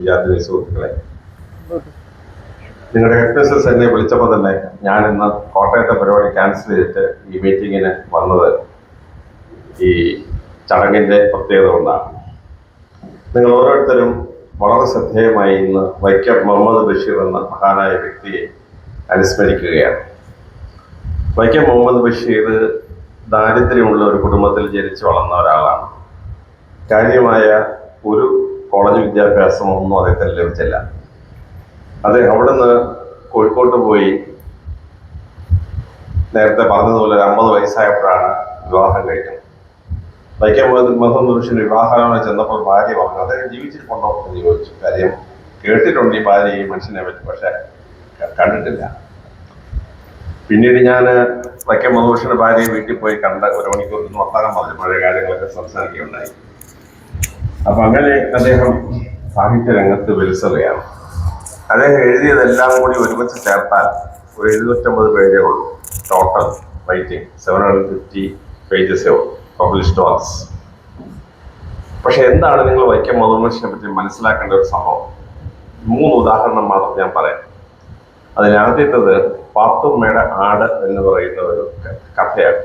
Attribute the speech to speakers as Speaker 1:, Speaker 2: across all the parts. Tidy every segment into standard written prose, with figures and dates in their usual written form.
Speaker 1: വിദ്യാർത്ഥി സുഹൃത്തുക്കളെ, നിങ്ങളുടെ എക്സ്പ്രസസ് എന്നെ വിളിച്ചപ്പോൾ തന്നെ ഞാൻ ഇന്ന് കോട്ടയത്തെ പരിപാടി ക്യാൻസൽ ചെയ്തിട്ട് ഈ മീറ്റിങ്ങിന് വന്നത് ഈ ചടങ്ങിൻ്റെ പ്രത്യേകത കൊണ്ടാണ്. നിങ്ങൾ ഓരോരുത്തരും വളരെ ശ്രദ്ധേയമായി ഇന്ന് വൈക്കം മുഹമ്മദ് ബഷീർ എന്ന മഹാനായ വ്യക്തിയെ അനുസ്മരിക്കുകയാണ്. വൈക്കം മുഹമ്മദ് ബഷീർ ദാരിദ്ര്യമുള്ള ഒരു കുടുംബത്തിൽ ജനിച്ചു വളർന്ന ഒരാളാണ്. കാര്യമായ ഒരു കോളേജ് വിദ്യാഭ്യാസമൊന്നും അദ്ദേഹത്തിന് ലഭിച്ചില്ല. അദ്ദേഹം അവിടുന്ന് കോഴിക്കോട്ട് പോയി നേരത്തെ പറഞ്ഞതുപോലെ 50 വയസ്സായപ്പോഴാണ് വിവാഹം കഴിക്കുന്നത്. വൈക്കം മുഹമ്മദ് ബഷീർ വിവാഹം ചെന്നപ്പോൾ ഭാര്യ പറഞ്ഞു, അദ്ദേഹം ജീവിച്ചിട്ടുണ്ടോ എന്ന് ചോദിച്ചു. കാര്യം കേട്ടിട്ടുണ്ട് ഈ ഭാര്യ ഈ മനുഷ്യനെ പറ്റി, പക്ഷെ കണ്ടിട്ടില്ല. പിന്നീട് ഞാൻ വൈക്കം മുഹമ്മദ് ബഷീറിന്റെ ഭാര്യയെ വീട്ടിൽ പോയി കണ്ട് 1 മണിക്കൂർ വർത്താനം പറഞ്ഞു, പഴയ കാര്യങ്ങളൊക്കെ സംസാരിക്കുകയുണ്ടായി. അപ്പൊ അങ്ങനെ അദ്ദേഹം സാഹിത്യ രംഗത്ത് വിൽസതയാണ്. അദ്ദേഹം എഴുതിയതെല്ലാം കൂടി ഒരുമിച്ച് ചേർത്താൽ ഒരു 750 പേജേ ഉള്ളൂ. ടോട്ടൽ റൈറ്റിംഗ് 750 പേജസേ ഉള്ളൂ, പബ്ലിഷ്ഡ് വർക്ക്സ്. പക്ഷെ എന്താണ് നിങ്ങൾ വൈക്കം മുഹമ്മദ് ബഷീറിനെ പറ്റി മനസ്സിലാക്കേണ്ട ഒരു സംഭവം? 3 ഉദാഹരണം മാത്രം ഞാൻ പറയാം. അതിനാദ്യത്തേത് പാത്തുമ്മയുടെ ആട് എന്ന് പറയുന്ന ഒരു കഥയാണ്.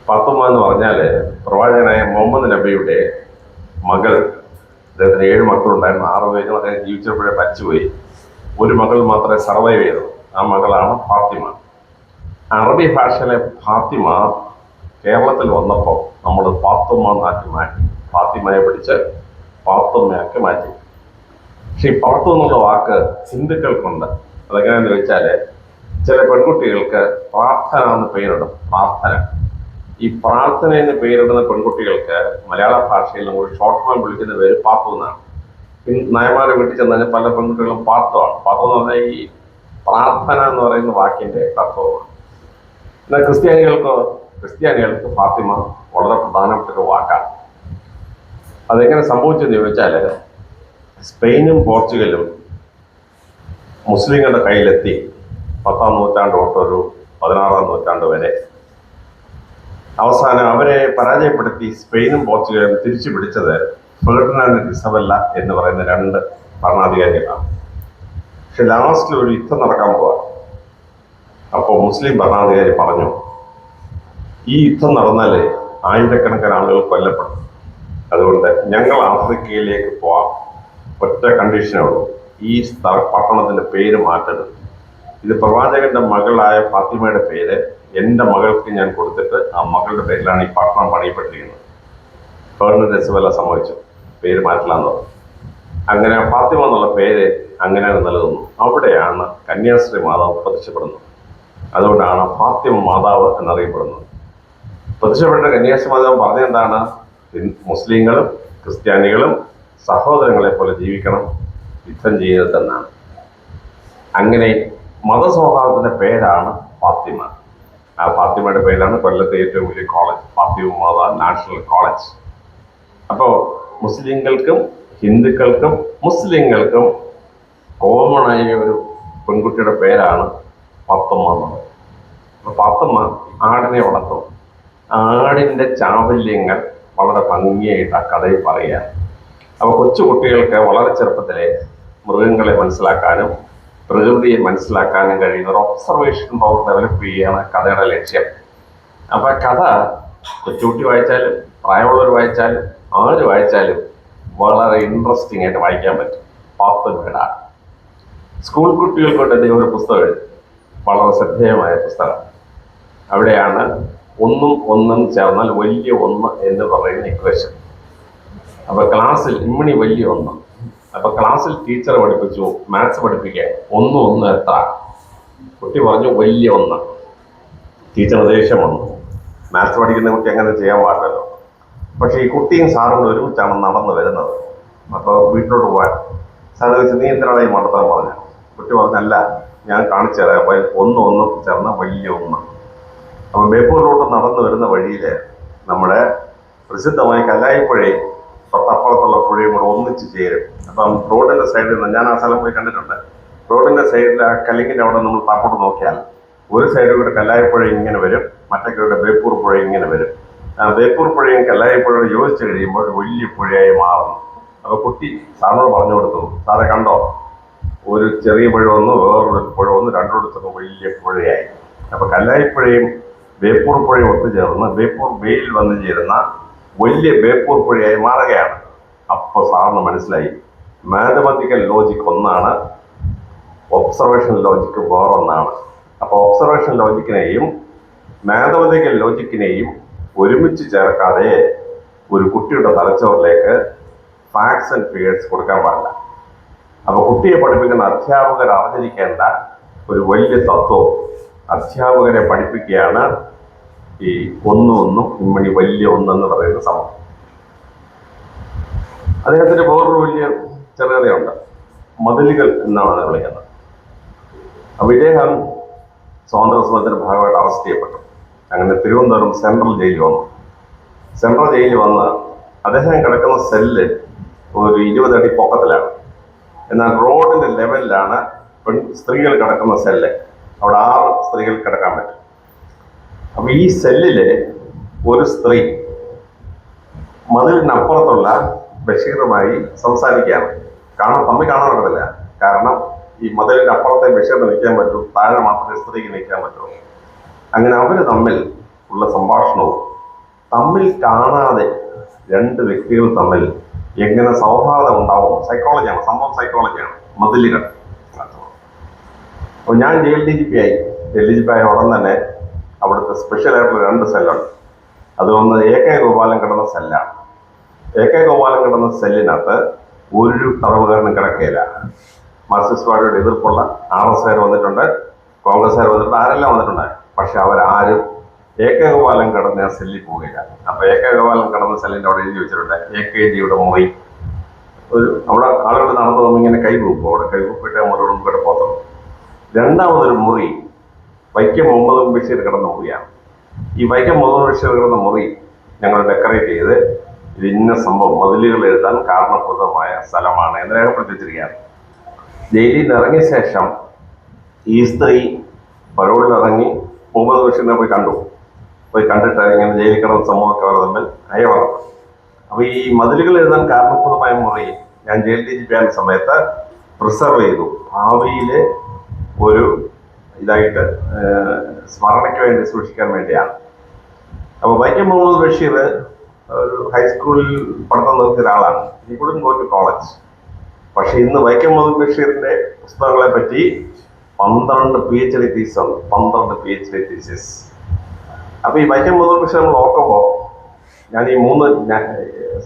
Speaker 1: പാത്തുമ്മ എന്ന് പറഞ്ഞാല് പ്രവാചകനായ മുഹമ്മദ് നബിയുടെ മകൾ. അദ്ദേഹത്തിന് 7 മക്കളുണ്ടായിരുന്നു. 6 പേരും അദ്ദേഹം ജീവിച്ചപ്പോഴേ മരിച്ചുപോയി. ഒരു മകൾ മാത്രമേ സർവൈവ് ചെയ്തു. ആ മകളാണ് ഫാത്തിമ. അറബി ഭാഷയിലെ ഫാത്തിമ കേരളത്തിൽ വന്നപ്പോൾ നമ്മൾ പാത്തുമ്മ എന്നാക്കി മാറ്റി. ഫാത്തിമയെ പിടിച്ച് പാത്തുമ്മയാക്കി മാറ്റി. പക്ഷെ ഈ പാത്തു എന്നുള്ള വാക്ക് ഹിന്ദുക്കൾക്കുണ്ട്. അതെങ്ങനെയാന്ന് ചോദിച്ചാൽ, ചില പെൺകുട്ടികൾക്ക് പ്രാർത്ഥന എന്ന് പേരിടും. പ്രാർത്ഥന. ഈ പ്രാർത്ഥനയെന്ന് പേരിടുന്ന പെൺകുട്ടികൾക്ക് മലയാള ഭാഷയിൽ നമ്മൾ ഷോർട്ട് ഫോം വിളിക്കുന്ന പേര് പാത്തു എന്നാണ്. നായമാരെ വീട്ടിൽ ചെന്നാൽ പല പെൺകുട്ടികളും പാത്തുവാണ്. പാത്തു എന്ന് പറഞ്ഞാൽ ഈ പ്രാർത്ഥന എന്ന് പറയുന്ന വാക്കിന്റെ തത്വമാണ്. എന്നാൽ ക്രിസ്ത്യാനികൾക്ക് ഫാത്തിമ വളരെ പ്രധാനപ്പെട്ട ഒരു വാക്കാണ്. അതെങ്ങനെ സംഭവിച്ചെന്ന് ചോദിച്ചാൽ, സ്പെയിനും പോർച്ചുഗലും മുസ്ലിങ്ങളുടെ കയ്യിലെത്തി 10ാം നൂറ്റാണ്ട് തൊട്ടൊരു 16ാം നൂറ്റാണ്ട് വരെ. അവസാനം അവരെ പരാജയപ്പെടുത്തി സ്പെയിനും പോർച്ചുഗലും തിരിച്ചു പിടിച്ചത് ഫെർഡിനാൻഡ് ഇസബെല്ല എന്ന് പറയുന്ന 2 ഭരണാധികാരികളാണ്. പക്ഷെ ലാസ്റ്റിൽ ഒരു യുദ്ധം നടക്കാൻ പോവാ. അപ്പോൾ മുസ്ലിം ഭരണാധികാരി പറഞ്ഞു, ഈ യുദ്ധം നടന്നാൽ ആയിരക്കണക്കിന് ആളുകൾ കൊല്ലപ്പെടും. അതുകൊണ്ട് ഞങ്ങൾ ആഫ്രിക്കയിലേക്ക് പോവാം. ഒറ്റ കണ്ടീഷനേ ഉള്ളൂ, ഈ പട്ടണത്തിന്റെ പേര് മാറ്റരുത്. ഇത് പ്രവാചകന്റെ മകളായ ഫാത്തിമയുടെ പേര് എൻ്റെ മകൾക്ക് ഞാൻ കൊടുത്തിട്ട് ആ മകളുടെ പേരിലാണ് ഈ പട്ടണം പണിയപ്പെട്ടിരിക്കുന്നത്. ഫെർഡിനാൻഡ് ഇസബെല്ല സമ്മതിച്ചു, പേര് മാറ്റില്ലാന്ന് പറഞ്ഞു. അങ്ങനെ ഫാത്തിമ എന്നുള്ള പേര് അങ്ങനെ നിലനിന്നു. അവിടെയാണ് കന്യാസ്ത്രീ മാതാവ് പ്രത്യക്ഷപ്പെടുന്നത്. അതുകൊണ്ടാണ് ഫാത്തിമ മാതാവ് എന്നറിയപ്പെടുന്നത്. പ്രത്യക്ഷപ്പെട്ട കന്യാസ്ത്രീ മാതാവ് പറഞ്ഞെന്താണ്? മുസ്ലിങ്ങളും ക്രിസ്ത്യാനികളും സഹോദരങ്ങളെ പോലെ ജീവിക്കണം, യുദ്ധം ചെയ്യരുതെന്നാണ്. അങ്ങനെ മതസൗഹാർദ്ദത്തിന്റെ പേരാണ് ഫാത്തിമ. ആ ഫാത്തിമയുടെ പേരാണ് കൊല്ലത്തെ ഏറ്റവും വലിയ കോളേജ്, ഫാത്തിമ മാതാ നാഷണൽ കോളേജ്. അപ്പോൾ മുസ്ലിങ്ങൾക്കും ഹിന്ദുക്കൾക്കും മുസ്ലിങ്ങൾക്കും കോമണായ ഒരു പെൺകുട്ടിയുടെ പേരാണ് പാത്തുമ്മ എന്നത്. അപ്പോൾ പാത്തുമ്മ ആടിനെ വളർത്തും. ആടിൻ്റെ ചാവല്യങ്ങൾ വളരെ ഭംഗിയായിട്ട് ആ കഥയിൽ പറയുകയാണ്. അപ്പോൾ കൊച്ചുകുട്ടികൾക്ക് വളരെ ചെറുപ്പത്തിലെ മൃഗങ്ങളെ മനസ്സിലാക്കാനും പ്രകൃതിയെ മനസ്സിലാക്കാനും കഴിയുന്ന ഒരു ഒബ്സർവേഷൻ പവർ ഡെവലപ്പ് ചെയ്യുകയാണ് കഥയുടെ ലക്ഷ്യം. അപ്പൊ കഥ കൊച്ചുകുട്ടി വായിച്ചാലും പ്രായമുള്ളവർ വായിച്ചാലും ആര് വായിച്ചാലും വളരെ ഇൻട്രസ്റ്റിംഗ് ആയിട്ട് വായിക്കാൻ പറ്റും. പാത്തുമ്മയുടെ ആട്. സ്കൂൾ കുട്ടികൾക്കൊണ്ട് എന്തെങ്കിലും ഒരു പുസ്തകം എഴുതും, വളരെ ശ്രദ്ധേയമായ പുസ്തകം. അവിടെയാണ് 1 ഉം 1 ചേർന്നാൽ വലിയ 1 എന്ന് പറയുന്ന ഇക്വേഷൻ. അപ്പൊ ക്ലാസ്സിൽ ഇമ്മണി വലിയ 1. അപ്പൊ ക്ലാസ്സിൽ ടീച്ചർ പഠിപ്പിച്ചു മാത്സ് പഠിപ്പിക്കാൻ 1 1 എത്ര? കുട്ടി പറഞ്ഞു വലിയ 1. ടീച്ചർ ദേഷ്യം വന്നു. മാത്സ് പഠിക്കുന്ന കുട്ടി അങ്ങനെ ചെയ്യാൻ പാടില്ലല്ലോ. പക്ഷെ ഈ കുട്ടിയും സാറും കൂടെ ഒരുമിച്ചാണ് നടന്നു വരുന്നത്. അപ്പോൾ വീട്ടിലോട്ട് പോകാൻ സാറ് ചോദിച്ചു, നീ എന്തിനാണ് ഈ മണ്ടത്തരം പറഞ്ഞു? കുട്ടി പറഞ്ഞല്ല, ഞാൻ കാണിച്ചു തരാം, 1 1 ചേർന്ന വലിയ 1. അപ്പൊ ബേപ്പൂരിലോട്ട് നടന്നു വരുന്ന വഴിയിൽ നമ്മുടെ പ്രസിദ്ധമായ കല്ലായിപ്പുഴയും തൊട്ടപ്പുറത്തുള്ള പുഴയും കൂടെ ഒന്നിച്ച് ചേരും. അപ്പം റോഡിന്റെ സൈഡിൽ നിന്ന്, ഞാൻ ആ സ്ഥലം പോയി കണ്ടിട്ടുണ്ട്, റോഡിന്റെ സൈഡിൽ ആ കല്ലിങ്ങിന്റെ അവിടെ നമ്മൾ താപ്പോട്ട് നോക്കിയാൽ ഒരു സൈഡിൽ കൂടെ കല്ലായിപ്പുഴ ഇങ്ങനെ വരും, മറ്റേ കൂടെ ബേപ്പൂർ പുഴ ഇങ്ങനെ വരും. ആ ബേപ്പൂർ പുഴയും കല്ലായിപ്പുഴയും യോജിച്ച് കഴിയുമ്പോൾ ഒരു വലിയ പുഴയായി മാറുന്നു. അപ്പൊ കുട്ടി സാറിനോട് പറഞ്ഞു കൊടുത്തു, സാറെ കണ്ടോ, ഒരു ചെറിയ പുഴ വന്നു, വേറൊരു പുഴ വന്നു, രണ്ടിടത്തൊക്കെ വലിയ പുഴയായി. അപ്പൊ കല്ലായിപ്പുഴയും ബേപ്പൂർ പുഴയും ഒത്തുചേർന്ന് ബേപ്പൂർ ബേയിൽ വന്നു ചേരുന്ന വലിയ ബേപ്പൂർ പുഴയായി മാറുകയാണ്. അപ്പൊ സാറിന് മനസ്സിലായി, മാത്തമാറ്റിക്കൽ ലോജിക് ഒന്നാണ്, ഒബ്സർവേഷൻ ലോജിക്ക് വേറൊന്നാണ്. അപ്പൊ ഒബ്സർവേഷൻ ലോജിക്കിനെയും മാത്തമാറ്റിക്കൽ ലോജിക്കിനെയും ഒരുമിച്ച് ചേർക്കാതെ ഒരു കുട്ടിയുടെ തലച്ചോറിലേക്ക് ഫാക്ട്സ് ആൻഡ് ഫിഗേഴ്സ് കൊടുക്കാൻ പാടില്ല. അപ്പൊ കുട്ടിയെ പഠിപ്പിക്കുന്ന അധ്യാപകർ അറിഞ്ഞിരിക്കേണ്ട ഒരു വലിയ തത്വം, അധ്യാപകരെ പഠിപ്പിക്കുകയാണ് ഈ ഒന്നും ഇമ്മണി വലിയ ഒന്നെന്ന് പറയുന്ന സംഭവം. അദ്ദേഹത്തിന് വേറൊരു വലിയ ചെറുകഥയുണ്ട്, മതിലുകൾ എന്നാണ് വിളിക്കുന്നത്. അപ്പൊ ഇദ്ദേഹം സ്വാതന്ത്ര്യ സമരത്തിന്റെ ഭാഗമായിട്ട് അറസ്റ്റ് ചെയ്യപ്പെട്ടു. അങ്ങനെ തിരുവനന്തപുരം സെൻട്രൽ ജയിലിൽ വന്നു. സെൻട്രൽ ജയിലിൽ വന്ന് അദ്ദേഹം കിടക്കുന്ന സെല്ല് ഒരു 20 അടി പൊക്കത്തിലാണ്. എന്നാൽ റോഡിന്റെ ലെവലിലാണ് സ്ത്രീകൾ കിടക്കുന്ന സെല്ല്. അവിടെ 6 സ്ത്രീകൾ കിടക്കാൻ പറ്റും. അപ്പൊ ഈ സെല്ലില് ഒരു സ്ത്രീ മതിലിനപ്പുറത്തുള്ള ബഷീറുമായി സംസാരിക്കുകയാണ്. തമ്മിൽ കാണാൻ പറ്റത്തില്ല, കാരണം ഈ മതിലിന്റെ അപ്പുറത്തെ ബഷീറിന് നിൽക്കാൻ പറ്റൂ, താഴെ മാത്രമേ സ്ത്രീക്ക് നിൽക്കാൻ പറ്റുള്ളൂ. അങ്ങനെ അവര് തമ്മിൽ ഉള്ള സംഭാഷണവും, തമ്മിൽ കാണാതെ രണ്ട് വ്യക്തികൾ തമ്മിൽ എങ്ങനെ സൗഹാർദ്ദം ഉണ്ടാവും, സൈക്കോളജിയാണ് സംഭവം, സൈക്കോളജിയാണ് മതിലുകൾ. അപ്പോൾ ഞാൻ ജയിൽ ഡി ജി പി ആയ ഉടൻ തന്നെ അവിടുത്തെ സ്പെഷ്യലായിട്ടുള്ള 2 സെല്ലുണ്ട്. അതൊന്ന് AK ഗോപാലൻ കിടന്ന സെല്ലാണ്. AK ഗോപാലൻ കിടന്ന സെല്ലിനകത്ത് ഒരു തടവുകാരനും കിടക്കുകയില്ല. മാർക്സിസ്റ്റ് പാർട്ടിയുടെ എതിർപ്പുള്ള RSകാർ വന്നിട്ടുണ്ട്, കോൺഗ്രസ്സുകാർ വന്നിട്ടുണ്ട്, ആരെല്ലാം വന്നിട്ടുണ്ട്. പക്ഷെ അവരാരും AK ഗോപാലൻ കിടന്ന സെല്ലിൽ പോവുകയില്ല. അപ്പൊ AK ഗോപാലൻ കിടന്ന സെല്ലിന്റെ അവിടെ എഴുതി വെച്ചിട്ടുണ്ട് AKജിയുടെ മുറി. അവിടെ ആളുകൾ നടന്നു പോകുമ്പോൾ ഇങ്ങനെ കൈകൂപ്പും, അവിടെ കൈകൂപ്പിട്ട് മുറിയോട് മുമ്പിട്ട് പോകത്തുള്ളൂ. രണ്ടാമതൊരു മുറി വൈക്കം മുഹമ്മദ് ബഷീർ കിടന്ന മുറിയാണ്. ഈ വൈക്കം മുഹമ്മദ് ബഷീർ കിടന്ന മുറി ഞങ്ങൾ ഡെക്കറേറ്റ് ചെയ്ത് ഇത് ഇന്ന സംഭവം മതിലുകൾ എഴുതാൻ കാരണപ്രദമായ സ്ഥലമാണ് എന്ന് രേഖപ്പെടുത്തി വെച്ചിരിക്കുകയാണ്. ജയിലിൽ നിന്ന് ഇറങ്ങിയ ശേഷം ഈ സ്ത്രീ പരോളിൽ ഇറങ്ങി മുഹമ്മദ് ബഷീറിനെ പോയി കണ്ടിട്ട് ഇങ്ങനെ ജയിലിൽ കിടന്ന സംഭവമൊക്കെ അവർ തമ്മിൽ അയവണം. അപ്പൊ ഈ മതിലുകൾ എഴുതാൻ കാരണപ്രദമായ മുറി ഞാൻ ജയിൽ ഡി ജി പി ആയ സമയത്ത് പ്രിസർവ് ചെയ്തു, ഭാവിയിലെ ഒരു ഇതായിട്ട് സ്മരണയ്ക്ക് വേണ്ടി സൂക്ഷിക്കാൻ വേണ്ടിയാണ്. അപ്പൊ വൈക്കം മുഹമ്മദ് ബഷീർ ഒരു ഹൈസ്കൂളിൽ പഠിത്തം നിർത്തിയ ഒരാളാണ്. ഈ കുടും ഗോ ടു കോളേജ്. പക്ഷെ ഇന്ന് വൈക്കം മുഹമ്മദ് ബഷീറിന്റെ പുസ്തകങ്ങളെ പറ്റി 12 PhD തീസിസ് ഉണ്ട്, 12 PhD തീസിസ്. അപ്പൊ ഈ വൈക്കം മുഹമ്മദ് ബഷീർ നമ്മൾ ഓർക്കുമ്പോൾ ഞാൻ ഈ 3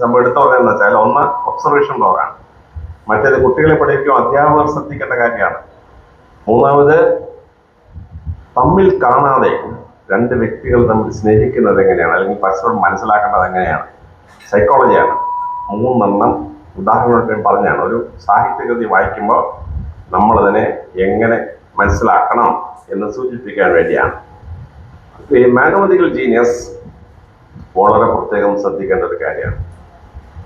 Speaker 1: സംഭവം എടുത്തു പറഞ്ഞതെന്ന് വെച്ചാൽ, ഒന്ന് ഒബ്സർവേഷൻ പവറാണ്, മറ്റേത് കുട്ടികളെ പഠിപ്പിക്കും അധ്യാപകർ ശ്രദ്ധിക്കേണ്ട കാര്യമാണ്, മൂന്നാമത് തമ്മിൽ കാണാതെ 2 വ്യക്തികൾ തമ്മിൽ സ്നേഹിക്കുന്നത് എങ്ങനെയാണ്, അല്ലെങ്കിൽ പരസ്പരം മനസ്സിലാക്കേണ്ടത് എങ്ങനെയാണ്, സൈക്കോളജിയാണ്. 3 ഉദാഹരണമായിട്ട് പറഞ്ഞാണ്. ഒരു സാഹിത്യകൃതി വായിക്കുമ്പോൾ നമ്മളതിനെ എങ്ങനെ മനസ്സിലാക്കണം എന്ന് സൂചിപ്പിക്കാൻ വേണ്ടിയാണ്. ഈ മാത്തമാറ്റിക്കൽ ജീനിയസ് വളരെ പ്രത്യേകം ശ്രദ്ധിക്കേണ്ട ഒരു കാര്യമാണ്.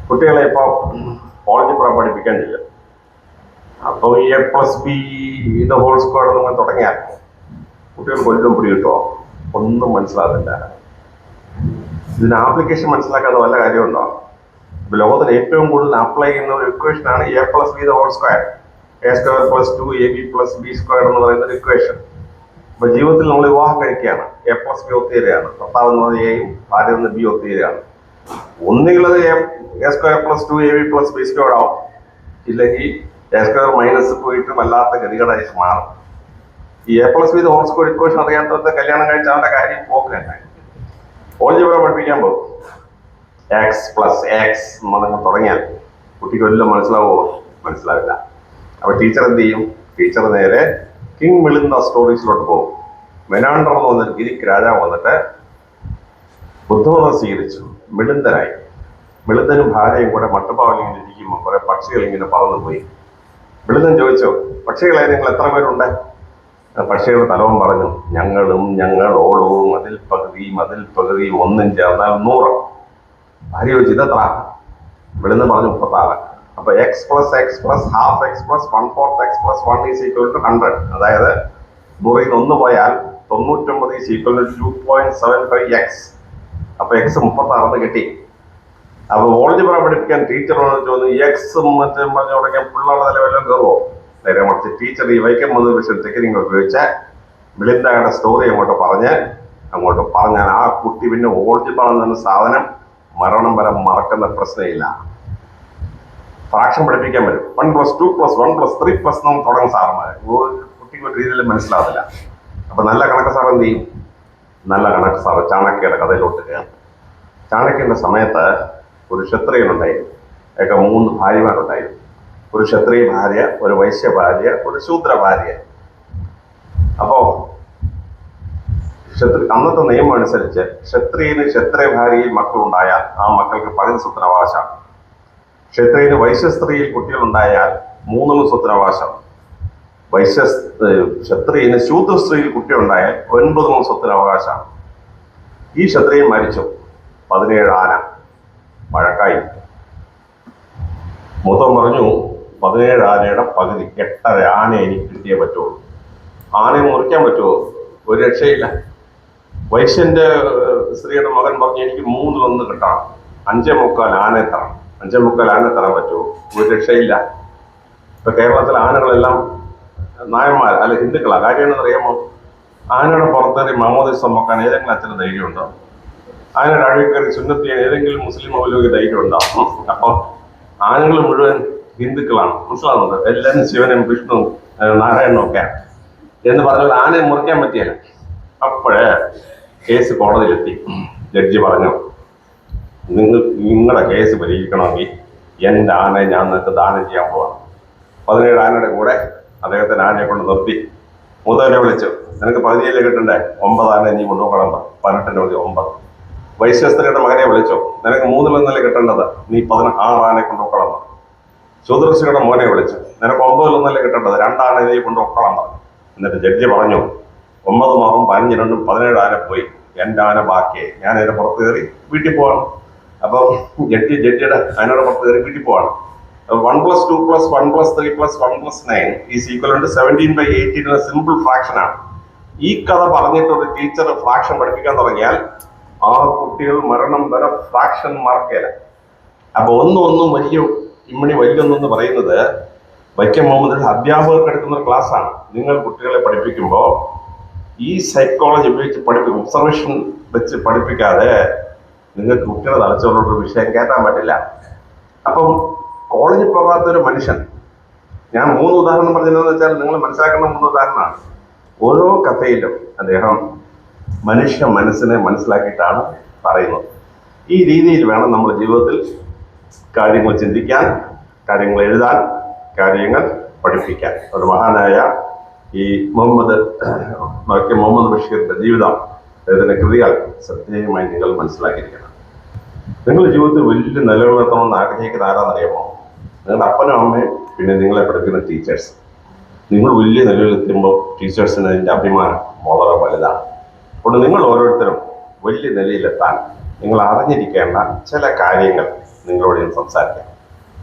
Speaker 1: കുട്ടികളെ ഇപ്പോൾ ഓൾജിബ്ര പഠിപ്പിക്കാൻ ചെയ്യും. അപ്പോൾ A+B² നിങ്ങൾ തുടങ്ങിയാൽ കുട്ടികൾ കൊല്ലം പിടി കിട്ടുമോ? ഒന്നും മനസ്സിലാകുന്നില്ല. ഇതിന് ആപ്ലിക്കേഷൻ മനസ്സിലാക്കാതെ വല്ല കാര്യമുണ്ടോ? ലോകത്തിൽ ഏറ്റവും കൂടുതൽ അപ്ലൈ ചെയ്യുന്ന ഒരു ഇക്വേഷനാണ് A+B², A² + 2AB+B² എന്ന് പറയുന്ന ഒരു ഇക്വേഷൻ. അപ്പൊ ജീവിതത്തിൽ നമ്മൾ വിവാഹം കഴിക്കുകയാണ്, A+B ഒത്തുചേരുകയാണ്, ഭർത്താവ് എന്ന് പറഞ്ഞ Aയും ഭാര്യ എന്ന് B ഒത്തുചേരുകയാണ്. ഒന്നുകിൽ അത് A² + 2AB+B² ആവും, ഇല്ലെങ്കിൽ A² - പോയിട്ട് വല്ലാത്ത ഗതികേടായി മാറും. ഈ A+B² ഇക്വേഷൻ അറിയാത്തവർക്ക് കല്യാണം കഴിച്ച അവന്റെ കാര്യം പോക്ക് തന്നെ. ഓൾജിബ്ര പഠിപ്പിക്കാൻ പോകും, X + X എന്നൊക്കെ തുടങ്ങിയാൽ കുട്ടിക്ക് വല്ലതും മനസ്സിലാവുമോ? മനസ്സിലാവില്ല. അപ്പൊ ടീച്ചർ എന്ത് ചെയ്യും? ടീച്ചർ നേരെ കിങ് മിളിന്ദ സ്റ്റോറീസിലോട്ട് പോകും. മെനാണ്ടർ എന്ന് പറഞ്ഞൊരു ഗ്രീക്ക് രാജാവ് വന്നിട്ട് ബുദ്ധമതം സ്വീകരിച്ചു, മിളിന്ദനായി. മിളിന്ദനും ഭാര്യയും കൂടെ മട്ടുപ്പാവിലിങ്ങനെ ഇരിക്കുമ്പോൾ കുറെ പക്ഷികൾ ഇങ്ങനെ പറന്നു പോയി. മിളിന്ദൻ ചോദിച്ചു, പക്ഷികളെ നിങ്ങൾ എത്ര പേരുണ്ട്? പക്ഷികളുടെ തലവൻ പറഞ്ഞു, ഞങ്ങളോളവും മതിൽ പകുതി ഒന്നും ചേർന്നാൽ 100. ഭാര്യ ചോദിച്ചു, ഇതെത്ര? മിളിന്ദൻ പറഞ്ഞു 36. അപ്പൊ X + X + ½ X + 1/4 X + 1 = 100. അതായത് 100 1 പോയാൽ 99 = 2.75X. അപ്പൊ X 36 കിട്ടി. അപ്പൊ ഓൾജിബ്ര പഠിപ്പിക്കാൻ ടീച്ചറോട് ചോദിച്ചു എക്സും മറ്റും പറഞ്ഞു തുടങ്ങിയ പിള്ളേരുടെ തല വല്ലതും കയറുമോ? നേരെ മറിച്ച് ടീച്ചർ ഈ വൈക്കം വന്ന വിഷയം ടെക്നിക്ക് ഉപയോഗിച്ച് മിലിന്ദയുടെ സ്റ്റോറി അങ്ങോട്ട് പറഞ്ഞാൽ ആ കുട്ടി പിന്നെ ഓൾജിബ്ര എന്ന സാധനം മരണം വരെ മറക്കുന്ന പ്രശ്നമില്ല. ഫ്രാക്ഷൻ പഠിപ്പിക്കാൻ പറ്റും. 1+2+1+3+ എന്ന് തുടങ്ങും സാറന്മാർ. കുട്ടിക്ക് ഒരു രീതിയിൽ മനസ്സിലാവില്ല. അപ്പൊ നല്ല കണക്ക് സാർ എന്ത് ചെയ്യും? നല്ല കണക്ക് സാറ് ചാണക്യയുടെ കഥയിലോട്ട് കയറും. ചാണക്യന്റെ സമയത്ത് ഒരു ക്ഷത്രിയനുണ്ടായിരുന്നു. അയാൾക്ക് 3 ഭാര്യമാരുണ്ടായിരുന്നു. ഒരു ക്ഷത്രിയ ഭാര്യ, ഒരു വൈശ്യ ഭാര്യ, ഒരു ശൂദ്ര ഭാര്യ. അപ്പോ അന്നത്തെ നിയമം അനുസരിച്ച് ക്ഷത്രിയന് ക്ഷത്രിയ ഭാര്യയിൽ മക്കളുണ്ടായാൽ ആ മക്കൾക്ക് പകുതി സ്വത്തിനവകാശമാണ്. ക്ഷത്രിയന് വൈശ്യസ്ത്രീയിൽ കുട്ടികളുണ്ടായാൽ 3 സ്വത്തിനവകാശം. ക്ഷത്രിയന് ശൂദ്ര സ്ത്രീയിൽ കുട്ടിയുണ്ടായാൽ 9 സ്വത്തിനവകാശമാണ്. ഈ ക്ഷത്രിയൻ മരിച്ചു. 17 ആന വഴക്കായി. മൂത്തം പറഞ്ഞു 17 ആനയുടെ പകുതി 8.5 ആന എനിക്ക് കിട്ടിയേ പറ്റുള്ളൂ. ആനയെ മുറിക്കാൻ പറ്റുമോ? ഒരു രക്ഷയില്ല. വൈശ്യന്റെ സ്ത്രീയുടെ മകൻ പറഞ്ഞു എനിക്ക് 3-1 കിട്ടണം, 5.25 ആനയെ തരണം. 5.25 ആനയെ തരാൻ പറ്റുമോ? ഒരു രക്ഷയില്ല. ഇപ്പൊ കേരളത്തിലെ ആനകളെല്ലാം നായന്മാർ അല്ല ഹിന്ദുക്കളാ. കാര്യം എന്താണെന്ന് അറിയാമോ? ആനയുടെ പുറത്തേറി മാമോദിസം വെക്കാൻ ഏതെങ്കിലും അച്ഛന് ധൈര്യമുണ്ടോ? ആനയുടെ അഴകി കയറി സുന്നത്ത് ചെയ്യാൻ ഏതെങ്കിലും മുസ്ലിം മൗലവിക്ക് ധൈര്യം ഉണ്ടാവും? അപ്പൊ ആനകൾ മുഴുവൻ ഹിന്ദുക്കളാണ്. മനസ്സിലാവുന്നത്? എല്ലാവരും ശിവനും വിഷ്ണുവും നാരായണനും ഒക്കെ എന്ന് പറഞ്ഞാൽ ആനയെ മുറിക്കാൻ പറ്റിയല്ല. അപ്പോഴേ കേസ് കോടതിയിലെത്തി. ജഡ്ജി പറഞ്ഞു നിങ്ങളുടെ കേസ് പരിഹരിക്കണമെങ്കിൽ എൻ്റെ ആനയെ ഞാൻ നിങ്ങൾക്ക് ദാനം ചെയ്യാൻ പോവാണ്. 17 ആനയുടെ കൂടെ അദ്ദേഹത്തിന് ആനയെ കൊണ്ട് നിർത്തി. മൂത്തവനെ വിളിച്ചു, നിനക്ക് 17 കിട്ടണ്ടേ? 9 ആനയെ നീ കൊണ്ടുപോകണം. 18 9. വൈശ്യസ്ത്രീയുടെ മകനെ വിളിച്ചു, നിനക്ക് 3 കിട്ടേണ്ടത്, നീ 16 ആനയെ കൊണ്ടുപോകണം. ശൂദ്രസ്ത്രീയുടെ മോനെ വിളിച്ചു, നിനക്ക് 9 കിട്ടേണ്ടത്, 2 ആനയെ നീ കൊണ്ടുപോകണം. എന്നിട്ട് ജഡ്ജി പറഞ്ഞു 9 മാറും 15 17 ആന പോയി, എൻ്റെ ആന ബാക്കിയായി. ഞാൻ അതിന്റെ പുറത്ത് കയറി വീട്ടിൽ പോവാണ്. അപ്പൊ ജഡ്ജിയുടെ ആനയുടെ പുറത്ത് കയറി വീട്ടിൽ പോവാണ്. 1+2+1+3+1+9 is equal to 17/18 simple fraction ആണ്. ഈ കഥ പറഞ്ഞിട്ട് ഒരു ടീച്ചർ ഫ്രാക്ഷൻ പഠിപ്പിക്കാൻ തുടങ്ങിയാൽ ആ കുട്ടികൾ മരണം വരെ ഫ്രാക്ഷൻ മാർക്കേല. അപ്പൊ ഒന്നും വലിയൊന്നെന്ന് പറയുന്നത് വൈക്കം മുഹമ്മദിന്റെ അധ്യാപകർക്ക് എടുക്കുന്ന ഒരു ക്ലാസ് ആണ്. നിങ്ങൾ കുട്ടികളെ പഠിപ്പിക്കുമ്പോൾ ഈ സൈക്കോളജി ഉപയോഗിച്ച് ഒബ്സർവേഷൻ വെച്ച് പഠിപ്പിക്കാതെ നിങ്ങൾക്ക് കുട്ടികളെ തലച്ചോറിലോട്ട് വിഷയം കയറ്റാൻ പറ്റില്ല. അപ്പം കോളേജിൽ പോകാത്തൊരു മനുഷ്യൻ, ഞാൻ 3 ഉദാഹരണം പറഞ്ഞതെന്ന് വെച്ചാൽ നിങ്ങൾ മനസ്സിലാക്കുന്ന 3 ഉദാഹരണമാണ്. ഓരോ കഥയിലും അദ്ദേഹം മനുഷ്യ മനസ്സിനെ മനസ്സിലാക്കിയിട്ടാണ് പറയുന്നത്. ഈ രീതിയിൽ വേണം നമ്മൾ ജീവിതത്തിൽ കാര്യങ്ങൾ ചിന്തിക്കാൻ, കാര്യങ്ങൾ എഴുതാൻ, കാര്യങ്ങൾ പഠിപ്പിക്കാൻ. ഒരു മഹാനായ ഈ മുഹമ്മദ് ബഷീറിന്റെ ജീവിതം, അദ്ദേഹത്തിന്റെ കൃതികൾ ശ്രദ്ധേയമായി നിങ്ങൾ മനസ്സിലാക്കിയിരിക്കണം. നിങ്ങൾ ജീവിതത്തിൽ വലിയ നിലനിർത്തണമെന്ന് ആഗ്രഹിക്കുന്ന ആരാന്നറിയാമോ? നിങ്ങളുടെ അപ്പനും അമ്മയും, പിന്നെ നിങ്ങളെ പഠിക്കുന്ന ടീച്ചേഴ്സ്. നിങ്ങൾ വലിയ നിലയിലെത്തുമ്പോൾ ടീച്ചേഴ്സിന് അതിൻ്റെ അഭിമാനം വളരെ വലുതാണ്. അതുകൊണ്ട് നിങ്ങൾ ഓരോരുത്തരും വലിയ നിലയിലെത്താൻ നിങ്ങൾ അറിഞ്ഞിരിക്കേണ്ട ചില കാര്യങ്ങൾ നിങ്ങളോട് ഞാൻ സംസാരിക്കാം.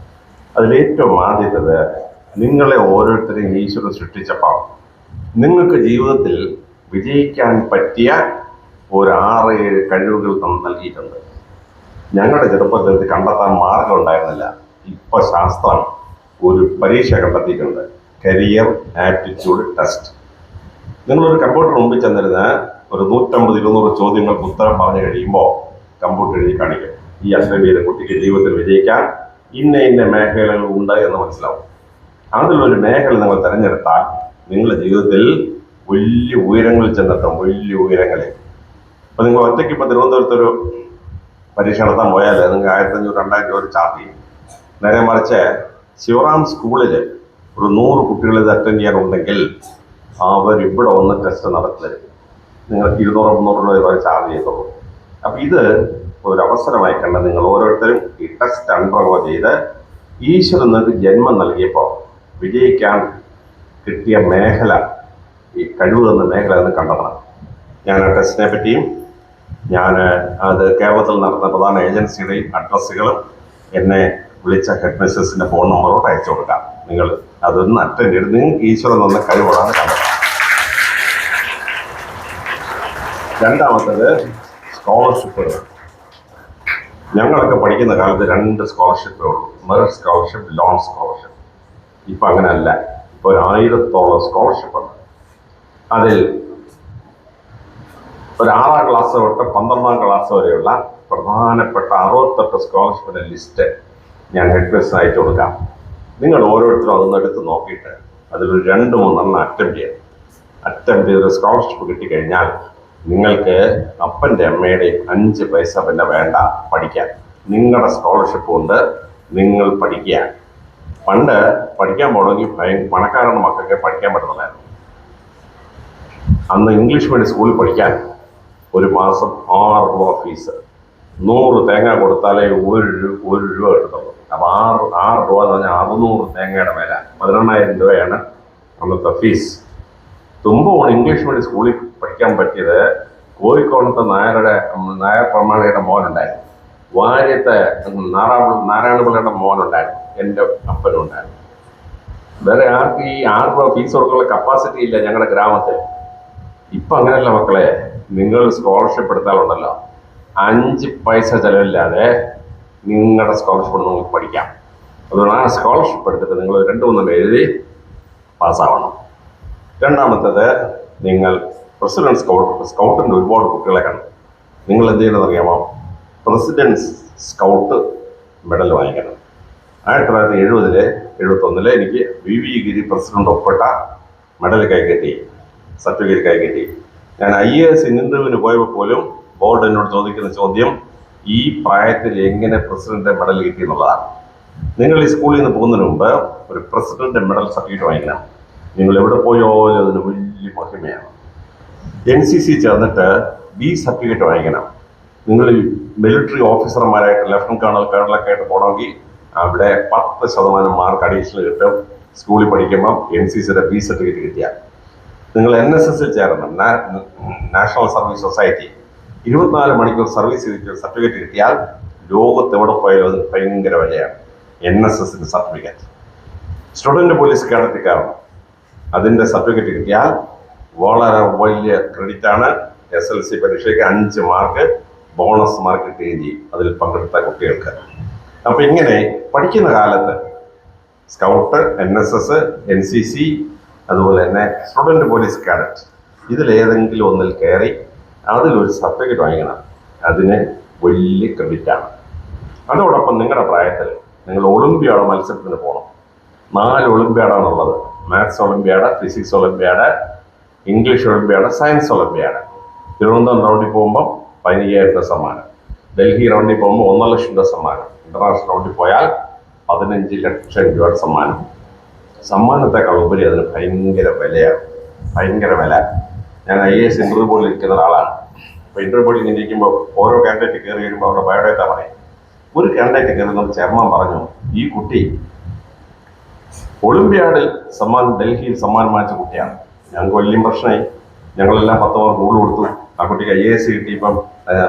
Speaker 1: അതിലേറ്റവും ആദ്യത്തത്, നിങ്ങളെ ഓരോരുത്തരെയും ഈശ്വരൻ സൃഷ്ടിച്ചപ്പോൾ നിങ്ങൾക്ക് ജീവിതത്തിൽ വിജയിക്കാൻ പറ്റിയ ഒരു 6-7 കഴിവുകൾ നൽകിയിട്ടുണ്ട്. ഞങ്ങളുടെ ചെറുപ്പത്തിൽ ഇത് കണ്ടെത്താൻ മാർഗം ഉണ്ടായിരുന്നില്ല. ഇപ്പൊ ശാസ്ത്രം ഒരു പരീക്ഷ കണ്ടെത്തിയിട്ടുണ്ട്, കരിയർ ആപ്റ്റിറ്റ്യൂഡ് ടെസ്റ്റ്. നിങ്ങളൊരു കമ്പ്യൂട്ടർ മുമ്പിൽ ചെന്നിരുന്ന് ഒരു 150-200 ചോദ്യങ്ങൾക്ക് ഉത്തരം പറഞ്ഞു കഴിയുമ്പോൾ കമ്പ്യൂട്ടർ എഴുതി കാണിക്കും, ഈ അശ്രമീയ കുട്ടിക്ക് ജീവിതത്തിൽ വിജയിക്കാൻ ഇന്ന മേഖലകൾ ഉണ്ട് എന്ന് മനസ്സിലാവും. അതിലൊരു മേഖല നിങ്ങൾ തിരഞ്ഞെടുത്താൽ നിങ്ങളുടെ ജീവിതത്തിൽ വലിയ ഉയരങ്ങളിൽ ചെന്നെത്തും, വലിയ ഉയരങ്ങളിൽ. ഇപ്പൊ നിങ്ങൾ ഒറ്റയ്ക്ക് ഇപ്പൊ തിരുവനന്തപുരത്തൊരു പരീക്ഷ നടത്താൻ പോയാൽ നിങ്ങൾക്ക് 1500-2000 രൂപ ചാർജ് ചെയ്യും. നേരെ മറിച്ച് ശിവറാം സ്കൂളിൽ ഒരു 100 കുട്ടികൾ ഇത് അറ്റൻഡ് ചെയ്യാനുണ്ടെങ്കിൽ അവരിവിടെ വന്ന് ടെസ്റ്റ് നടത്തി തരും. നിങ്ങൾക്ക് 200-300 രൂപ ചാർജ് ചെയ്തോളൂ. അപ്പൊ ഇത് ഒരു അവസരമായി കണ്ട നിങ്ങൾ ഓരോരുത്തരും ഈ ടെസ്റ്റ് അണ്ടർഗോ ചെയ്ത് ഈശ്വരൻ നിങ്ങൾക്ക് ജന്മം നൽകിയപ്പോൾ വിജയിക്കാൻ കിട്ടിയ മേഖല, ഈ കഴിവ് തന്ന മേഖല എന്ന് കണ്ടെത്തണം. ഞാൻ ആ ടെസ്റ്റിനെ പറ്റിയും ഞാൻ അത് കേരളത്തിൽ നടന്ന പ്രധാന ഏജൻസിയുടെയും അഡ്രസ്സുകളും എന്നെ വിളിച്ച ഹെഡ് മിസ്സസിന്റെ ഫോൺ നമ്പറോട്ട് അയച്ചു കൊടുക്കാം. നിങ്ങൾ അതൊന്ന് അറ്റൻഡ് ചെയ്ത് നിങ്ങൾക്ക് ഈശ്വരൻ തന്ന കഴിവുകളാണ് കണ്ടെത്തണം. രണ്ടാമത്തത് സ്കോളർഷിപ്പുകൾ. ഞങ്ങളൊക്കെ പഠിക്കുന്ന കാലത്ത് 2 സ്കോളർഷിപ്പേ ഉള്ളൂ, മെറിറ്റ് സ്കോളർഷിപ്പ്, ലോൺ സ്കോളർഷിപ്പ്. ഇപ്പം അങ്ങനെയല്ല, ഇപ്പോൾ 1000-ഓളം സ്കോളർഷിപ്പ് ഉണ്ട്. അതിൽ ഒരു 6ാം ക്ലാസ് തൊട്ട് 12ാം ക്ലാസ് വരെയുള്ള പ്രധാനപ്പെട്ട 68 സ്കോളർഷിപ്പിൻ്റെ ലിസ്റ്റ് ഞാൻ ഹെഡ് മിസ്സിന് അയച്ചു കൊടുക്കാം. നിങ്ങൾ ഓരോരുത്തരും അതൊന്ന് എടുത്ത് നോക്കിയിട്ട് അതിലൊരു 2-3 അറ്റംപ്റ്റ് ചെയ്തൊരു സ്കോളർഷിപ്പ് കിട്ടിക്കഴിഞ്ഞാൽ നിങ്ങൾക്ക് അപ്പൻ്റെ അമ്മയുടെയും 5 പൈസ പിന്നെ വേണ്ട പഠിക്കാൻ. നിങ്ങളുടെ സ്കോളർഷിപ്പ് കൊണ്ട് നിങ്ങൾ പഠിക്കുക. പണ്ട് പഠിക്കാൻ പോകണമെങ്കിൽ പണക്കാരുടെ മക്കൾക്ക് പഠിക്കാൻ പറ്റുന്നതായിരുന്നു. അന്ന് ഇംഗ്ലീഷ് മീഡിയം സ്കൂളിൽ പഠിക്കാൻ ഒരു മാസം 6 രൂപ ഫീസ്. 100 തേങ്ങ കൊടുത്താലേ 1 രൂപ കിട്ടത്തുള്ളൂ. അപ്പോൾ 6 രൂപ എന്ന് പറഞ്ഞാൽ 600 തേങ്ങയുടെ വില, 18,000 രൂപയാണ് അന്നത്തെ ഫീസ്. തുമ്പമാണ് ഇംഗ്ലീഷ് മീഡിയം സ്കൂളിൽ പഠിക്കാൻ പറ്റിയത് കോഴിക്കോടത്തെ നായർ പ്രമാണിയുടെ മോനുണ്ടായിരുന്നു, വാര്യത്തെ നാരായണപിള്ളയുടെ മോനുണ്ടായിരുന്നു, എൻ്റെ അപ്പനും ഉണ്ടായിരുന്നു. വേറെ ആർക്ക് ഈ 6 രൂപ ഫീസ് കൊടുക്കാനുള്ള കപ്പാസിറ്റി ഇല്ല ഞങ്ങളുടെ ഗ്രാമത്തിൽ. ഇപ്പം അങ്ങനെയല്ല മക്കളെ, നിങ്ങൾ സ്കോളർഷിപ്പ് എടുത്താലുണ്ടല്ലോ 5 പൈസ ചിലവില്ലാതെ നിങ്ങളുടെ സ്കോളർഷിപ്പ് നിങ്ങൾക്ക് പഠിക്കാം. അതുകൊണ്ട് ആ സ്കോളർഷിപ്പ് എടുത്തിട്ട് നിങ്ങൾ 2-3 എഴുതി പാസ്സാവണം. രണ്ടാമത്തേത്, നിങ്ങൾ പ്രസിഡൻറ്റ് സ്കൗട്ടിൻ്റെ ഒരുപാട് കുട്ടികളെ കണ്ടു. നിങ്ങൾ എന്ത് ചെയ്യണമെന്ന് അറിയാമോ? പ്രസിഡൻറ്റ് സ്കൗട്ട് മെഡൽ വാങ്ങിക്കണം. 1970 71 എനിക്ക് VV ഗിരി പ്രസിഡന്റ് ഒപ്പിട്ട മെഡൽ കൈ കിട്ടി, സർട്ടിഫിക്കറ്റ് കൈ കിട്ടി. ഞാൻ IAS ഇന്റർവ്യൂവിന് പോയപ്പോൾ പോലും ബോർഡ് എന്നോട് ചോദിക്കുന്ന ചോദ്യം ഈ പ്രായത്തിൽ എങ്ങനെ പ്രസിഡന്റ് മെഡൽ കിട്ടി എന്നുള്ളതാണ്. നിങ്ങൾ ഈ സ്കൂളിൽ നിന്ന് പോകുന്നതിന് മുമ്പ് ഒരു പ്രസിഡന്റ് മെഡൽ സർട്ടിഫിക്കറ്റ് വാങ്ങിക്കണം. നിങ്ങൾ എവിടെ പോയാലും അതിന് വലിയ മഹിമയാണ്. NCC ചേർന്നിട്ട് B സർട്ടിഫിക്കറ്റ് വാങ്ങിക്കണം. നിങ്ങൾ മിലിറ്ററി ഓഫീസർമാരായിട്ട് ലഫ്റ്റനന്റ് കേണലൊക്കെ ആയിട്ട് പോകണമെങ്കിൽ അവിടെ 10% മാർക്ക് അഡീഷണൽ കിട്ടും. സ്കൂളിൽ പഠിക്കുമ്പോൾ NCCയുടെ B സർട്ടിഫിക്കറ്റ് കിട്ടിയാൽ. നിങ്ങൾ NSSൽ ചേരണം, നാഷണൽ സർവീസ് സൊസൈറ്റി. 24 മണിക്കൂർ സർവീസ് ചെയ്തിട്ട് സർട്ടിഫിക്കറ്റ് കിട്ടിയാൽ ലോകത്ത് എവിടെ പോയാലും അതിന് ഭയങ്കര വിലയാണ്. NSSന്റെ സർട്ടിഫിക്കറ്റ്. സ്റ്റുഡൻറ് പോലീസ് കേഡറ്റ് കയറണം, അതിൻ്റെ സർട്ടിഫിക്കറ്റ് കിട്ടിയാൽ വളരെ വലിയ ക്രെഡിറ്റാണ്. SLC പരീക്ഷയ്ക്ക് 5 മാർക്ക് ബോണസ് മാർക്ക് കിട്ടുകയും ചെയ്യും അതിൽ പങ്കെടുത്ത കുട്ടികൾക്ക്. അപ്പം ഇങ്ങനെ പഠിക്കുന്ന കാലത്ത് സ്കൗട്ട്, NSS, NCC, അതുപോലെ തന്നെ സ്റ്റുഡൻറ് പോലീസ് കാഡറ്റ്, ഇതിലേതെങ്കിലും ഒന്നിൽ കയറി അതിലൊരു സർട്ടിഫിക്കറ്റ് വാങ്ങിക്കണം. അതിന് വലിയ ക്രെഡിറ്റാണ്. അതോടൊപ്പം നിങ്ങളുടെ പ്രായത്തിൽ നിങ്ങൾ ഒളിമ്പ്യാഡ് മത്സരത്തിന് പോകണം. 4 ഒളിമ്പ്യാഡാണുള്ളത്. Maths olympiad, physics olympiad, English olympiad, science olympiad. Thiruvananthapuram റൗണ്ടിൽ പോകുമ്പോൾ 15,000 സമ്മാനം, ഡൽഹി റൗണ്ടിൽ പോകുമ്പോൾ 1,00,000 സമ്മാനം, ഇന്റർനാഷണൽ റൗണ്ടിൽ പോയാൽ 15 ലക്ഷം രൂപ സമ്മാനം. സമ്മാനത്തെക്കാൾ ഉപരി അതിന് ഭയങ്കര വിലയാണ്, ഭയങ്കര വില. ഞാൻ IAS ഇന്റർവ്യൂ ബോർഡിൽ ഇരിക്കുന്ന ഒരാളാണ്. അപ്പോൾ ഇന്റർവ്യൂ ബോർഡിൽ ഇങ്ങനെ ഇരിക്കുമ്പോൾ ഓരോ കാൻഡിഡേറ്റ് കയറി വരുമ്പോൾ അവരുടെ ബയോഡേറ്റ പറയും. ഒരു കാൻഡിഡേറ്റ് കയറുന്നത് ചെയർമാൻ പറഞ്ഞു, ഈ കുട്ടി ഒളിമ്പ്യാഡിൽ ഡൽഹിയിൽ സമ്മാനം വാങ്ങിച്ച കുട്ടിയാണ്. ഞങ്ങൾക്ക് വലിയ പ്രശ്നമായി. ഞങ്ങളെല്ലാം 10 മാർക്ക് കൂടുതൽ കൊടുത്തു. ആ കുട്ടിക്ക് IAS കിട്ടി. ഇപ്പം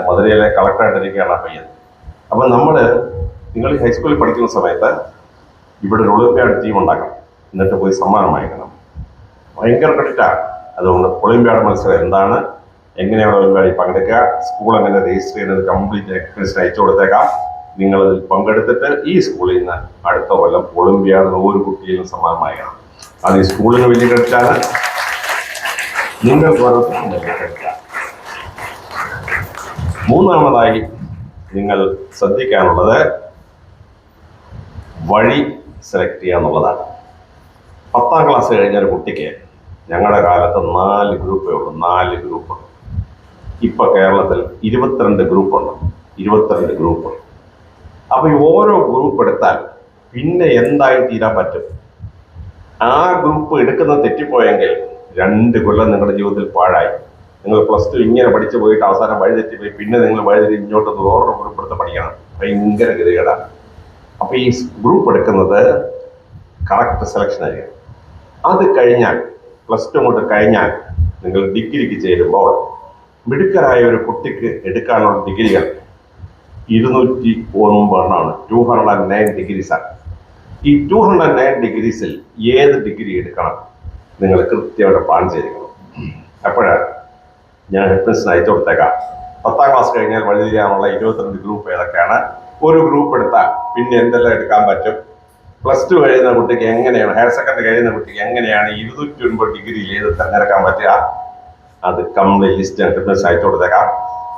Speaker 1: മധുരയിലെ കളക്ടറായിട്ടിരിക്കുകയാണ് ആ പയ്യൻ. അപ്പം നിങ്ങൾ ഹൈസ്കൂളിൽ പഠിക്കുന്ന സമയത്ത് ഇവിടെ ഒരു ഒളിമ്പ്യാഡ് ടീം ഉണ്ടാക്കണം, എന്നിട്ട് പോയി സമ്മാനം വാങ്ങിക്കണം. ഭയങ്കര ക്രെഡിറ്റാണ്. അതുകൊണ്ട് ഒളിമ്പ്യാഡ് മത്സരം എന്താണ്, എങ്ങനെയാണ് ഒളിമ്പ്യാഡിൽ പങ്കെടുക്കുക, സ്കൂൾ എങ്ങനെ രജിസ്റ്റർ ചെയ്യുന്നത്, കംപ്ലീറ്റ് എക്സ്പീരിയൻസ് അയച്ചു കൊടുത്തേക്കാം. നിങ്ങളതിൽ പങ്കെടുത്തിട്ട് ഈ സ്കൂളിൽ നിന്ന് അടുത്ത കൊല്ലം ഒളിമ്പ്യാഡിൽ ഒരു കുട്ടിയിലും സമ്മാനം വാങ്ങിക്കണം. അത് ഈ സ്കൂളിന് വലിയ ക്രെഡിറ്റാണ്, നിങ്ങൾക്ക് ഓരോരുത്തർക്കും വലിയ ക്രെഡിറ്റാണ്. മൂന്നാമതായി നിങ്ങൾ ശ്രദ്ധിക്കാനുള്ളത് വഴി സെലക്ട് ചെയ്യുക എന്നുള്ളതാണ്. 10ാം ക്ലാസ് കഴിഞ്ഞ ഒരു കുട്ടിക്ക് ഞങ്ങളുടെ കാലത്ത് 4 ഗ്രൂപ്പേ ഉള്ളൂ, 4 ഗ്രൂപ്പ്. ഇപ്പം കേരളത്തിൽ 22 ഗ്രൂപ്പുണ്ട്, 22 ഗ്രൂപ്പ്. അപ്പോൾ ഈ ഓരോ ഗ്രൂപ്പ് എടുത്താൽ പിന്നെ എന്തായി തീരാൻ പറ്റും? ആ ഗ്രൂപ്പ് എടുക്കുന്ന തെറ്റിപ്പോയെങ്കിൽ 2 കൊല്ലം നിങ്ങളുടെ ജീവിതത്തിൽ പാഴായി. നിങ്ങൾ +2 ഇങ്ങനെ പഠിച്ചു പോയിട്ട് അവസാനം വഴിതെറ്റിപ്പോയി, പിന്നെ നിങ്ങൾ വഴിതെറ്റി ഇങ്ങോട്ട് വേറൊരു ഗ്രൂപ്പ് എടുത്ത് പഠിക്കണം. ഭയങ്കര ഗതികേടാണ്. അപ്പോൾ ഈ ഗ്രൂപ്പ് എടുക്കുന്നത് കറക്റ്റ് സെലക്ഷൻ ആയിരിക്കും. അത് കഴിഞ്ഞാൽ +2 അങ്ങോട്ട് കഴിഞ്ഞാൽ നിങ്ങൾ ഡിഗ്രിക്ക് ചേരുമ്പോൾ മിടുക്കരായ ഒരു കുട്ടിക്ക് എടുക്കാനുള്ള ഡിഗ്രികൾ 209 209 ഡിഗ്രീസാണ്. ഈ 209 ഡിഗ്രീസിൽ ഏത് ഡിഗ്രി എടുക്കണം നിങ്ങൾ കൃത്യമായിട്ട് പ്ലാൻ ചെയ്തിരിക്കണം. അപ്പോഴാണ് ഞാൻ ഹെഡ് മിസ്സിന് അയച്ചു കൊടുത്തേക്കാം. 10ാം ക്ലാസ് കഴിഞ്ഞാൽ വഴിതിരിയാനുള്ള 22 ഗ്രൂപ്പ് ഏതൊക്കെയാണ്, ഒരു ഗ്രൂപ്പ് എടുത്താൽ പിന്നെ എന്തെല്ലാം എടുക്കാൻ പറ്റും, +2 കഴിയുന്ന കുട്ടിക്ക് എങ്ങനെയാണ്, ഹയർ സെക്കൻഡറി കഴിയുന്ന കുട്ടിക്ക് എങ്ങനെയാണ് 209 ഡിഗ്രിയിൽ ഏത് തിരഞ്ഞെടുക്കാൻ പറ്റുക, അത് കംപ്ലീറ്റ് ലിസ്റ്റ് ഹെഡ്മിസ് അയച്ചു കൊടുത്തേക്കാം.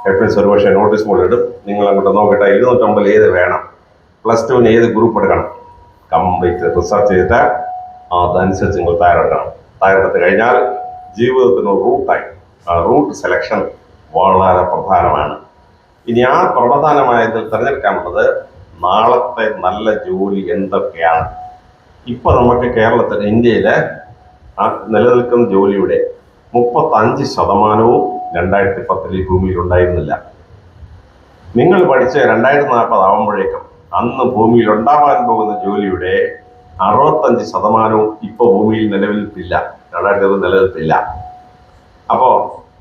Speaker 1: ഹെഡ്മിസ് ഒരു പക്ഷേ നോട്ടീസ് ബോർഡ് ഇടും, നിങ്ങൾ അങ്ങോട്ട് നോക്കിയിട്ട് 209 ഏത് വേണം, +2 ഏത് ഗ്രൂപ്പ് എടുക്കണം, കംപ്ലീറ്റ് റിസർച്ച് ചെയ്തിട്ട് അതനുസരിച്ച് നിങ്ങൾ തയ്യാറെടുക്കണം. തയ്യാറെടുത്ത് കഴിഞ്ഞാൽ ജീവിതത്തിന് റൂട്ടായി. റൂട്ട് സെലക്ഷൻ വളരെ പ്രധാനമാണ്. ഇനി ആ പ്രധാനമായതിൽ തിരഞ്ഞെടുക്കാനുള്ളത് നാളത്തെ നല്ല ജോലി എന്തൊക്കെയാണ്. ഇപ്പൊ നമുക്ക് കേരളത്തിൽ, ഇന്ത്യയിലെ നിലനിൽക്കുന്ന ജോലിയുടെ 35% 2010 ഈ ഭൂമിയിൽ ഉണ്ടായിരുന്നില്ല. നിങ്ങൾ പഠിച്ച് 2040 ആവുമ്പോഴേക്കും അന്ന് ഭൂമിയിൽ ഉണ്ടാവാൻ പോകുന്ന ജോലിയുടെ 65% ഇപ്പൊ ഭൂമിയിൽ നിലനിൽപ്പില്ല, 2020 നിലനിൽപ്പില്ല. അപ്പോ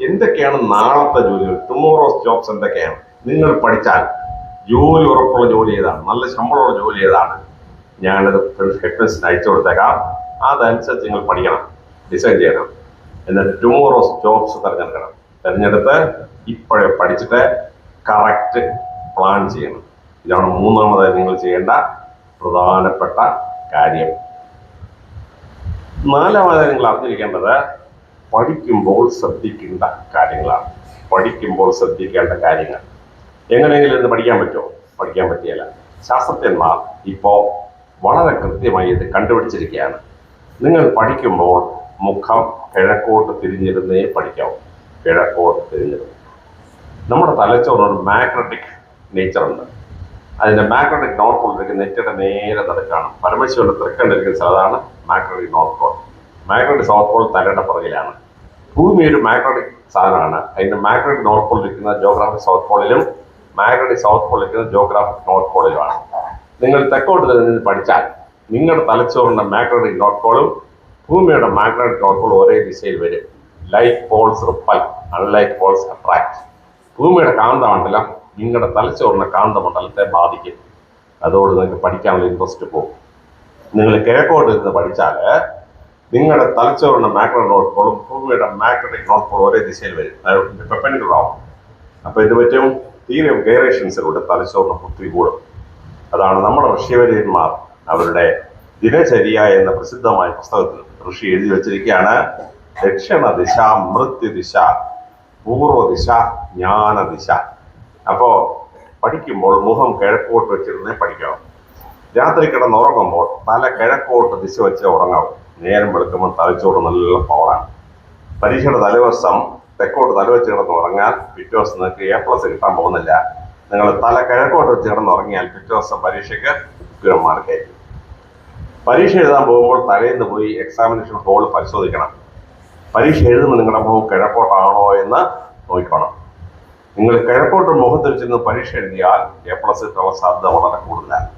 Speaker 1: എന്തൊക്കെയാണ് നാളത്തെ ജോലികൾ, ടുമോറോസ് ജോബ്സ് എന്തൊക്കെയാണ്? നിങ്ങൾ പഠിച്ചാൽ ജോലി ഉറപ്പുള്ള ജോലി ഏതാണ്, നല്ല ശമ്പളമുള്ള ജോലി ഏതാണ്, ഞാനത് ഹെഡ്മിസിന് അയച്ചു കൊടുത്തേക്കാം. അതനുസരിച്ച് നിങ്ങൾ പഠിക്കണം, ഡിസൈൻ ചെയ്യണം. എന്നിട്ട് ടുമോറോസ് ജോബ്സ് തിരഞ്ഞെടുക്കണം. തിരഞ്ഞെടുത്ത് ഇപ്പോഴേ പഠിച്ചിട്ട് കറക്റ്റ് പ്ലാൻ ചെയ്യണം. ഇതാണ് മൂന്നാമതായി നിങ്ങൾ ചെയ്യേണ്ട പ്രധാനപ്പെട്ട കാര്യം. നാലാമതായി നിങ്ങൾ അറിഞ്ഞിരിക്കേണ്ടത് പഠിക്കുമ്പോൾ ശ്രദ്ധിക്കേണ്ട കാര്യങ്ങളാണ്. പഠിക്കുമ്പോൾ ശ്രദ്ധിക്കേണ്ട കാര്യങ്ങൾ. എങ്ങനെയെങ്കിലും ഇന്ന് പഠിക്കാൻ പറ്റുമോ? പഠിക്കാൻ പറ്റിയല്ല. ശാസ്ത്രജ്ഞന്മാർ ഇപ്പോൾ വളരെ കൃത്യമായി ഇത് കണ്ടുപിടിച്ചിരിക്കുകയാണ്. നിങ്ങൾ പഠിക്കുമ്പോൾ മുഖം കിഴക്കോട്ട് തിരിഞ്ഞിരുന്നേ പഠിക്കാവൂ. കിഴക്കോട്ട് തിരിഞ്ഞിരുന്നു. നമ്മുടെ തലച്ചോറിനൊരു മാഗ്നറ്റിക് നേച്ചറുണ്ട്. അതിൻ്റെ മാഗ്നറ്റിക് നോർത്ത് പോളിരിക്കുന്ന നെറ്റിയുടെ നേരെ നടുക്കാണ്. പരമശിവന്റെ തൃക്കണ്ടിരിക്കുന്ന സ്ഥലത്താണ് magnetic north pole. Magnetic south pole തലയുടെ പുറകിലാണ്. ഭൂമി ഒരു മാഗ്നറ്റിക് സാധനമാണ്. അതിന്റെ മാഗ്നറ്റിക് നോർത്ത് പോൾ ഇരിക്കുന്ന ജോഗ്രാഫിക് സൗത്ത് പോളിലും മാഗ്നറ്റിക് സൗത്ത് പോൾ ഇരിക്കുന്ന ജോഗ്രാഫിക് നോർത്ത് പോളിലുമാണ്. നിങ്ങൾ തെക്കോട്ട് നിന്ന് പഠിച്ചാൽ നിങ്ങളുടെ തലച്ചോറിന്റെ മാഗ്നറ്റിക് നോർത്ത് പോളും ഭൂമിയുടെ മാഗ്നറ്റിക് നോർത്ത് പോളും ഒരേ ദിശയിൽ വരും. Like Paul's ripple, unlike Paul's attract. ഭൂമിയുടെ കാന്തമണ്ഡലം നിങ്ങളുടെ തലച്ചോറിന്റെ കാന്തമണ്ഡലത്തെ ബാധിക്കും. അതോട് നിങ്ങൾക്ക് പഠിക്കാനുള്ള ഇൻട്രസ്റ്റ് പോകും. നിങ്ങൾ കിഴക്കോട്ട് ഇരുന്ന് പഠിച്ചാൽ നിങ്ങളുടെ തലച്ചോറിന്റെ മാഗ്നറ്റിക് നോർത്ത് പോളും ഭൂമിയുടെ മാഗ്നറ്റിക് നോർത്ത് പോളും ഒരേ ദിശയിൽ വരും, പെർപെൻഡിക്കുലർ ആവും. അപ്പൊ ഇത് പറ്റും തിയറി ഓഫ് ഗൈറേഷൻസിലൂടെ തലച്ചോറിന് ബുദ്ധി കൂടും. അതാണ് നമ്മുടെ ഋഷിവര്യന്മാർ അവരുടെ ദിനചര്യ എന്ന പ്രസിദ്ധമായ പുസ്തകത്തിൽ ഋഷി എഴുതി വച്ചിരിക്കുകയാണ്. ദക്ഷിണ ദിശ മൃത്യുദിശ, പൂർവ്വദിശ ജ്ഞാനദിശ. അപ്പോ പഠിക്കുമ്പോൾ മുഖം കിഴക്കോട്ട് വെച്ചിരുന്നേ പഠിക്കണം. രാത്രി കിടന്നുറങ്ങുമ്പോൾ തല കിഴക്കോട്ട് ദിശ വെച്ച് ഉറങ്ങാവും. നേരം വെളുക്കുമ്പോൾ തലച്ചോറ് നല്ല പവറാണ്. പരീക്ഷയുടെ തലേദിവസം തെക്കോട്ട് തല വെച്ച് കിടന്ന് ഉറങ്ങാൽ പിറ്റേ ദിവസം നിങ്ങൾക്ക് A+ കിട്ടാൻ പോകുന്നില്ല. നിങ്ങൾ തല കിഴക്കോട്ട് വെച്ച് കിടന്നുറങ്ങിയാൽ പിറ്റേ ദിവസം പരീക്ഷയ്ക്ക് ഉഗ്രം മാർക്കായിരിക്കും. പരീക്ഷ എഴുതാൻ പോകുമ്പോൾ തലേന്ന് പോയി എക്സാമിനേഷൻ ഹോൾ പരിശോധിക്കണം. പരീക്ഷ എഴുതുമ്പോൾ നിങ്ങളുടെ മുഖം കിഴക്കോട്ടാണോ എന്ന് നോക്കണം. നിങ്ങൾ കിഴക്കോട്ട് മുഖത്ത് വെച്ചിരുന്ന് പരീക്ഷ എഴുതിയാൽ A+ കിട്ടാനുള്ള സാധ്യത വളരെ കൂടുതലാണ്.